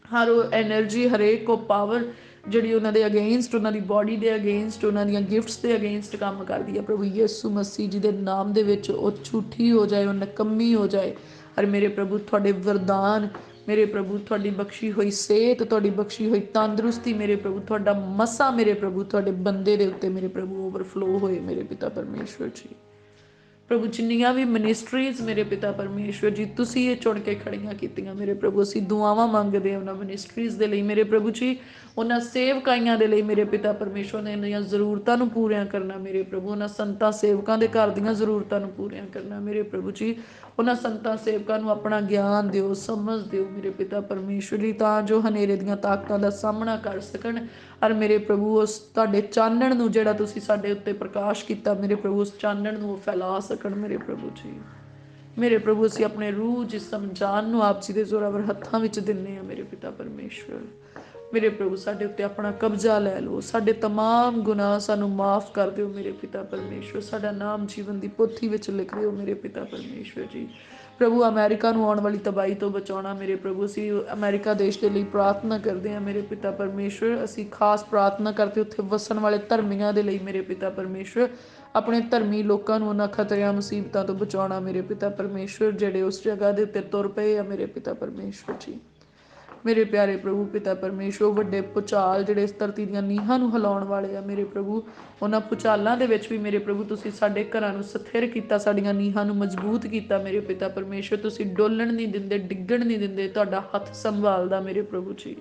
ਹਰ ਉਹ ਐਨਰਜੀ, ਹਰੇਕ ਉਹ ਪਾਵਰ ਜਿਹੜੀ ਉਹਨਾਂ ਦੇ ਅਗੇਂਸਟ, ਉਹਨਾਂ ਦੀ ਬੋਡੀ ਦੇ ਅਗੇਂਸਟ, ਉਹਨਾਂ ਦੀਆਂ ਗਿਫਟਸ ਦੇ ਅਗੇਂਸਟ ਕੰਮ ਕਰਦੀ ਹੈ ਪ੍ਰਭੂ ਯਿਸੂ ਮਸੀਹ ਜੀ ਦੇ ਨਾਮ ਦੇ ਵਿੱਚ ਉਹ ਝੂਠੀ ਹੋ ਜਾਏ, ਉਹ ਨਕੰਮੀ ਹੋ ਜਾਏ। ਔਰ ਮੇਰੇ ਪ੍ਰਭੂ ਤੁਹਾਡੇ ਵਰਦਾਨ ਮੇਰੇ ਪ੍ਰਭੂ, ਤੁਹਾਡੀ ਬਖਸ਼ੀ ਹੋਈ ਸਿਹਤ, ਤੁਹਾਡੀ ਬਖਸ਼ੀ ਹੋਈ ਤੰਦਰੁਸਤੀ ਮੇਰੇ ਪ੍ਰਭੂ, ਤੁਹਾਡਾ ਮਸਾ ਮੇਰੇ ਪ੍ਰਭੂ ਤੁਹਾਡੇ ਬੰਦੇ ਦੇ ਉੱਤੇ ਮੇਰੇ ਪ੍ਰਭੂ ਓਵਰਫਲੋ ਹੋਏ ਮੇਰੇ ਪਿਤਾ ਪਰਮੇਸ਼ਵਰ ਜੀ। ਪ੍ਰਭੂ ਜਿੰਨੀਆਂ ਵੀ ਮਿਨਿਸਟਰੀਜ਼ ਮੇਰੇ ਪਿਤਾ ਪਰਮੇਸ਼ਵਰ ਜੀ ਤੁਸੀਂ ਇਹ ਚੁਣ ਕੇ ਖੜੀਆਂ ਕੀਤੀਆਂ ਮੇਰੇ ਪ੍ਰਭੂ, ਅਸੀਂ ਦੁਆਵਾਂ ਮੰਗਦੇ ਹਾਂ ਉਹਨਾਂ ਮਿਨਿਸਟਰੀਜ਼ ਦੇ ਲਈ ਮੇਰੇ ਪ੍ਰਭੂ ਜੀ, ਉਹਨਾਂ ਸੇਵਕਾਈਆਂ ਦੇ ਲਈ ਮੇਰੇ ਪਿਤਾ ਪਰਮੇਸ਼ਵਰ ਨੇ ਇਹਨਾਂ ਜ਼ਰੂਰਤਾਂ ਨੂੰ ਪੂਰੀਆਂ ਕਰਨਾ ਮੇਰੇ ਪ੍ਰਭੂ, ਉਹਨਾਂ ਸੰਤਾਂ ਸੇਵਕਾਂ ਦੇ ਘਰ ਦੀਆਂ ਜ਼ਰੂਰਤਾਂ ਨੂੰ ਪੂਰੀਆਂ ਕਰਨਾ ਮੇਰੇ ਪ੍ਰਭੂ ਜੀ। ਉਹਨਾਂ ਸੰਤਾਂ ਸੇਵਕਾਂ ਨੂੰ ਆਪਣਾ ਗਿਆਨ ਦਿਓ, ਸਮਝ ਦਿਓ ਮੇਰੇ ਪਿਤਾ ਪਰਮੇਸ਼ਵਰ ਜੀ, ਤਾਂ ਜੋ ਹਨੇਰੇ ਦੀਆਂ ਤਾਕਤਾਂ ਦਾ ਸਾਹਮਣਾ ਕਰ ਸਕਣ। ਔਰ ਮੇਰੇ ਪ੍ਰਭੂ ਉਸ ਤੁਹਾਡੇ ਚਾਨਣ ਨੂੰ ਜਿਹੜਾ ਤੁਸੀਂ ਸਾਡੇ ਉੱਤੇ ਪ੍ਰਕਾਸ਼ ਕੀਤਾ ਮੇਰੇ ਪ੍ਰਭੂ, ਉਸ ਚਾਨਣ ਨੂੰ ਉਹ ਫੈਲਾ ਸਕਣ ਮੇਰੇ ਪ੍ਰਭੂ ਜੀ। ਮੇਰੇ ਪ੍ਰਭੂ ਅਸੀਂ ਆਪਣੇ ਰੂਹ, ਜਿਸਮ, ਜਾਨ ਨੂੰ ਆਪ ਜੀ ਦੇ ਜ਼ੋਰਾਵਰ ਹੱਥਾਂ ਵਿੱਚ ਦਿੰਦੇ ਹਾਂ ਮੇਰੇ ਪਿਤਾ ਪਰਮੇਸ਼ਵਰ। ਮੇਰੇ ਪ੍ਰਭੂ ਸਾਡੇ ਉੱਤੇ ਆਪਣਾ ਕਬਜ਼ਾ ਲੈ ਲਓ, ਸਾਡੇ ਤਮਾਮ ਗੁਨਾਹ ਸਾਨੂੰ ਮਾਫ ਕਰ ਦਿਓ ਮੇਰੇ ਪਿਤਾ ਪਰਮੇਸ਼ਵਰ, ਸਾਡਾ ਨਾਮ ਜੀਵਨ ਦੀ ਪੋਥੀ ਵਿੱਚ ਲਿਖ ਦਿਓ ਮੇਰੇ ਪਿਤਾ ਪਰਮੇਸ਼ਵਰ ਜੀ। ਪ੍ਰਭੂ ਅਮਰੀਕਾ ਨੂੰ ਆਉਣ ਵਾਲੀ ਤਬਾਹੀ ਤੋਂ ਬਚਾਉਣਾ ਮੇਰੇ ਪ੍ਰਭੂ, ਅਸੀਂ ਅਮਰੀਕਾ ਦੇਸ਼ ਦੇ ਲਈ ਪ੍ਰਾਰਥਨਾ ਕਰਦੇ ਹਾਂ ਮੇਰੇ ਪਿਤਾ ਪਰਮੇਸ਼ਵਰ। ਅਸੀਂ ਖਾਸ ਪ੍ਰਾਰਥਨਾ ਕਰਦੇ ਉੱਥੇ ਵਸਣ ਵਾਲੇ ਧਰਮੀਆਂ ਦੇ ਲਈ ਮੇਰੇ ਪਿਤਾ ਪਰਮੇਸ਼ਵਰ, ਆਪਣੇ ਧਰਮੀ ਲੋਕਾਂ ਨੂੰ ਉਹਨਾਂ ਖਤਰਿਆਂ ਮੁਸੀਬਤਾਂ ਤੋਂ ਬਚਾਉਣਾ ਮੇਰੇ ਪਿਤਾ ਪਰਮੇਸ਼ਵਰ, ਜਿਹੜੇ ਉਸ ਜਗ੍ਹਾ ਦੇ ਉੱਤੇ ਤੁਰ ਪਏ ਆ ਮੇਰੇ ਪਿਤਾ ਪਰਮੇਸ਼ਵਰ ਜੀ। ਮੇਰੇ ਪਿਆਰੇ ਪ੍ਰਭੂ ਪਿਤਾ ਪਰਮੇਸ਼ਵਰ, ਵੱਡੇ ਭੁਚਾਲ ਜਿਹੜੇ ਇਸ ਧਰਤੀ ਦੀਆਂ ਨੀਹਾਂ ਨੂੰ ਹਿਲਾਉਣ ਵਾਲੇ ਆ ਮੇਰੇ ਪ੍ਰਭੂ, ਉਹਨਾਂ ਭੁਚਾਲਾਂ ਦੇ ਵਿੱਚ ਵੀ ਮੇਰੇ ਪ੍ਰਭੂ ਤੁਸੀਂ ਸਾਡੇ ਘਰਾਂ ਨੂੰ ਸਥਿਰ ਕੀਤਾ, ਸਾਡੀਆਂ ਨੀਹਾਂ ਨੂੰ ਮਜ਼ਬੂਤ ਕੀਤਾ ਮੇਰੇ ਪਿਤਾ ਪਰਮੇਸ਼ਵਰ। ਤੁਸੀਂ ਡੋਲਣ ਨਹੀਂ ਦਿੰਦੇ, ਡਿੱਗਣ ਨਹੀਂ ਦਿੰਦੇ, ਤੁਹਾਡਾ ਹੱਥ ਸੰਭਾਲਦਾ ਮੇਰੇ ਪ੍ਰਭੂ ਜੀ।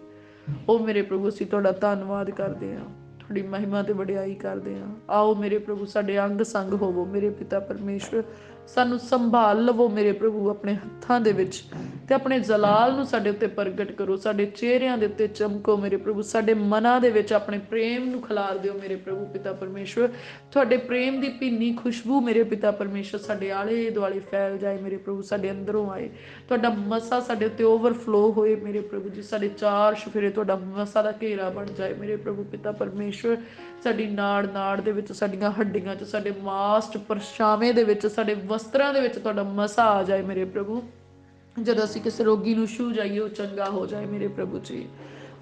ਉਹ ਮੇਰੇ ਪ੍ਰਭੂ ਅਸੀਂ ਤੁਹਾਡਾ ਧੰਨਵਾਦ ਕਰਦੇ ਹਾਂ, ਤੁਹਾਡੀ ਮਹਿਮਾ ਤੇ ਵਡਿਆਈ ਕਰਦੇ ਹਾਂ। ਆਓ ਮੇਰੇ ਪ੍ਰਭੂ ਸਾਡੇ ਅੰਗ ਸੰਗ ਹੋਵੋ ਮੇਰੇ ਪਿਤਾ ਪਰਮੇਸ਼ਵਰ, ਸਾਨੂੰ ਸੰਭਾਲ ਲਵੋ ਮੇਰੇ ਪ੍ਰਭੂ ਆਪਣੇ ਹੱਥਾਂ ਦੇ ਵਿੱਚ, ਤੇ ਆਪਣੇ ਜਲਾਲ ਨੂੰ ਸਾਡੇ ਉੱਤੇ ਪ੍ਰਗਟ ਕਰੋ, ਸਾਡੇ ਚਿਹਰਿਆਂ ਦੇ ਉੱਤੇ ਚਮਕੋ ਮੇਰੇ ਪ੍ਰਭੂ, ਸਾਡੇ ਮਨਾਂ ਦੇ ਵਿੱਚ ਆਪਣੇ ਪ੍ਰੇਮ ਨੂੰ ਖਿਲਾਰ ਦਿਓ ਮੇਰੇ ਪ੍ਰਭੂ ਪਿਤਾ ਪਰਮੇਸ਼ਵਰ। ਤੁਹਾਡੇ ਪ੍ਰੇਮ ਦੀ ਭਿੰਨੀ ਖੁਸ਼ਬੂ ਮੇਰੇ ਪਿਤਾ ਪਰਮੇਸ਼ਵਰ ਸਾਡੇ ਆਲੇ ਦੁਆਲੇ ਫੈਲ ਜਾਏ ਮੇਰੇ ਪ੍ਰਭੂ, ਸਾਡੇ ਅੰਦਰੋਂ ਆਏ, ਤੁਹਾਡਾ ਮਸਾ ਸਾਡੇ ਉੱਤੇ ਓਵਰਫਲੋ ਹੋਏ ਮੇਰੇ ਪ੍ਰਭੂ ਜੀ, ਸਾਡੇ ਚਾਰ ਚੁਫੇਰੇ ਤੁਹਾਡਾ ਮਸਾ ਦਾ ਘੇਰਾ ਬਣ ਜਾਏ ਮੇਰੇ ਪ੍ਰਭੂ ਪਿਤਾ ਪਰਮੇਸ਼ਵਰ। ਸਾਡੀ ਨਾੜ ਨਾੜ ਦੇ ਵਿੱਚ, ਸਾਡੀਆਂ ਹੱਡੀਆਂ 'ਚ, ਸਾਡੇ ਮਾਸ 'ਚ, ਪਰਛਾਵੇਂ ਦੇ ਵਿੱਚ, ਸਾਡੇ ਵਸਤਰਾਂ ਦੇ ਵਿੱਚ ਤੁਹਾਡਾ ਮਸਾ ਆ ਜਾਏ ਮੇਰੇ ਪ੍ਰਭੂ। ਜਦੋਂ ਅਸੀਂ ਕਿਸੇ ਰੋਗੀ ਨੂੰ ਛੂਹ ਜਾਈਏ ਉਹ ਚੰਗਾ ਹੋ ਜਾਏ ਮੇਰੇ ਪ੍ਰਭੂ ਜੀ।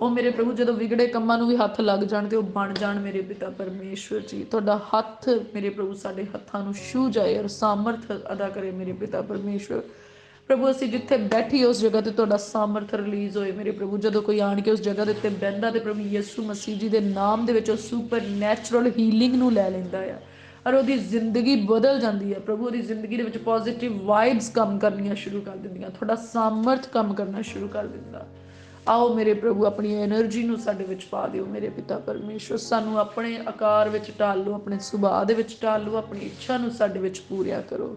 ਉਹ ਮੇਰੇ ਪ੍ਰਭੂ ਜਦੋਂ ਵਿਗੜੇ ਕੰਮਾਂ ਨੂੰ ਵੀ ਹੱਥ ਲੱਗ ਜਾਣ ਤੇ ਉਹ ਬਣ ਜਾਣ ਮੇਰੇ ਪਿਤਾ ਪਰਮੇਸ਼ਵਰ ਜੀ। ਤੁਹਾਡਾ ਹੱਥ ਮੇਰੇ ਪ੍ਰਭੂ ਸਾਡੇ ਹੱਥਾਂ ਨੂੰ ਛੂਹ ਜਾਏ ਔਰ ਸਾਮਰਥ ਅਦਾ ਕਰੇ ਮੇਰੇ ਪਿਤਾ ਪਰਮੇਸ਼ਵਰ। ਪ੍ਰਭੂ ਅਸੀਂ ਜਿੱਥੇ ਬੈਠੀ ਉਸ ਜਗ੍ਹਾ ਤੇ ਤੁਹਾਡਾ ਸਾਮਰਥ ਰਿਲੀਜ਼ ਹੋਏ ਮੇਰੇ ਪ੍ਰਭੂ। ਜਦੋਂ ਕੋਈ ਆਣ ਕੇ ਉਸ ਜਗ੍ਹਾ ਦੇ ਉੱਤੇ ਬਹਿੰਦਾ ਤੇ ਪ੍ਰਭੂ ਯਿਸੂ ਮਸੀਹ ਜੀ ਦੇ ਨਾਮ ਦੇ ਵਿੱਚ ਉਹ ਸੁਪਰ ਨੈਚੁਰਲ ਹੀਲਿੰਗ ਨੂੰ ਲੈ ਲੈਂਦਾ ਆ ਔਰ ਉਹਦੀ ਜ਼ਿੰਦਗੀ ਬਦਲ ਜਾਂਦੀ ਹੈ ਪ੍ਰਭੂ। ਉਹਦੀ ਜ਼ਿੰਦਗੀ ਦੇ ਵਿੱਚ ਪੋਜ਼ਿਟਿਵ ਵਾਈਬਸ ਕੰਮ ਕਰਨੀਆਂ ਸ਼ੁਰੂ ਕਰ ਦਿੰਦੀਆਂ, ਤੁਹਾਡਾ ਸਾਮਰਥ ਕੰਮ ਕਰਨਾ ਸ਼ੁਰੂ ਕਰ ਦਿੰਦਾ। ਆਓ ਮੇਰੇ ਪ੍ਰਭੂ ਆਪਣੀ ਐਨਰਜੀ ਨੂੰ ਸਾਡੇ ਵਿੱਚ ਪਾ ਦਿਓ ਮੇਰੇ ਪਿਤਾ ਪਰਮੇਸ਼ਵਰ। ਸਾਨੂੰ ਆਪਣੇ ਆਕਾਰ ਵਿੱਚ ਢਾਲ ਲਓ, ਆਪਣੇ ਸੁਭਾਅ ਦੇ ਵਿੱਚ ਢਾਲ ਲਓ, ਆਪਣੀ ਇੱਛਾ ਨੂੰ ਸਾਡੇ ਵਿੱਚ ਪੂਰਿਆ ਕਰੋ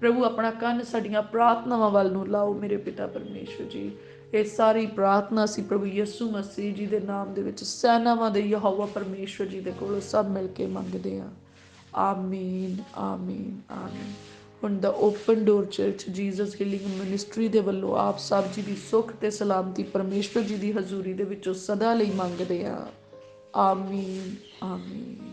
ਪ੍ਰਭੂ। ਆਪਣਾ ਕੰਨ ਸਾਡੀਆਂ ਪ੍ਰਾਰਥਨਾਵਾਂ ਵੱਲ ਨੂੰ ਲਾਓ ਮੇਰੇ ਪਿਤਾ ਪਰਮੇਸ਼ਵਰ ਜੀ। ਇਹ ਸਾਰੀ ਪ੍ਰਾਰਥਨਾ ਅਸੀਂ ਪ੍ਰਭੂ ਯਿਸੂ ਮਸੀਹ ਜੀ ਦੇ ਨਾਮ ਦੇ ਵਿੱਚ ਸੈਨਾਵਾਂ ਦੇ ਯਹੋਵਾ ਪਰਮੇਸ਼ਵਰ ਜੀ ਦੇ ਕੋਲੋਂ ਸਭ ਮਿਲ ਕੇ ਮੰਗਦੇ ਹਾਂ। ਆਮੀਨ ਆਮੀਨ ਆਮੀਨ। ਹੁਣ ਦਾ Open Door Church Jesus Healing Ministry ਦੇ ਵੱਲੋਂ ਆਪ ਸਭ ਜੀ ਦੀ ਸੁੱਖ ਤੇ ਸਲਾਮਤੀ ਪਰਮੇਸ਼ਵਰ ਜੀ ਦੀ ਹਜ਼ੂਰੀ ਦੇ ਵਿੱਚੋਂ ਸਦਾ ਲਈ ਮੰਗਦੇ ਹਾਂ। ਆਮੀਨ ਆਮੀਨ।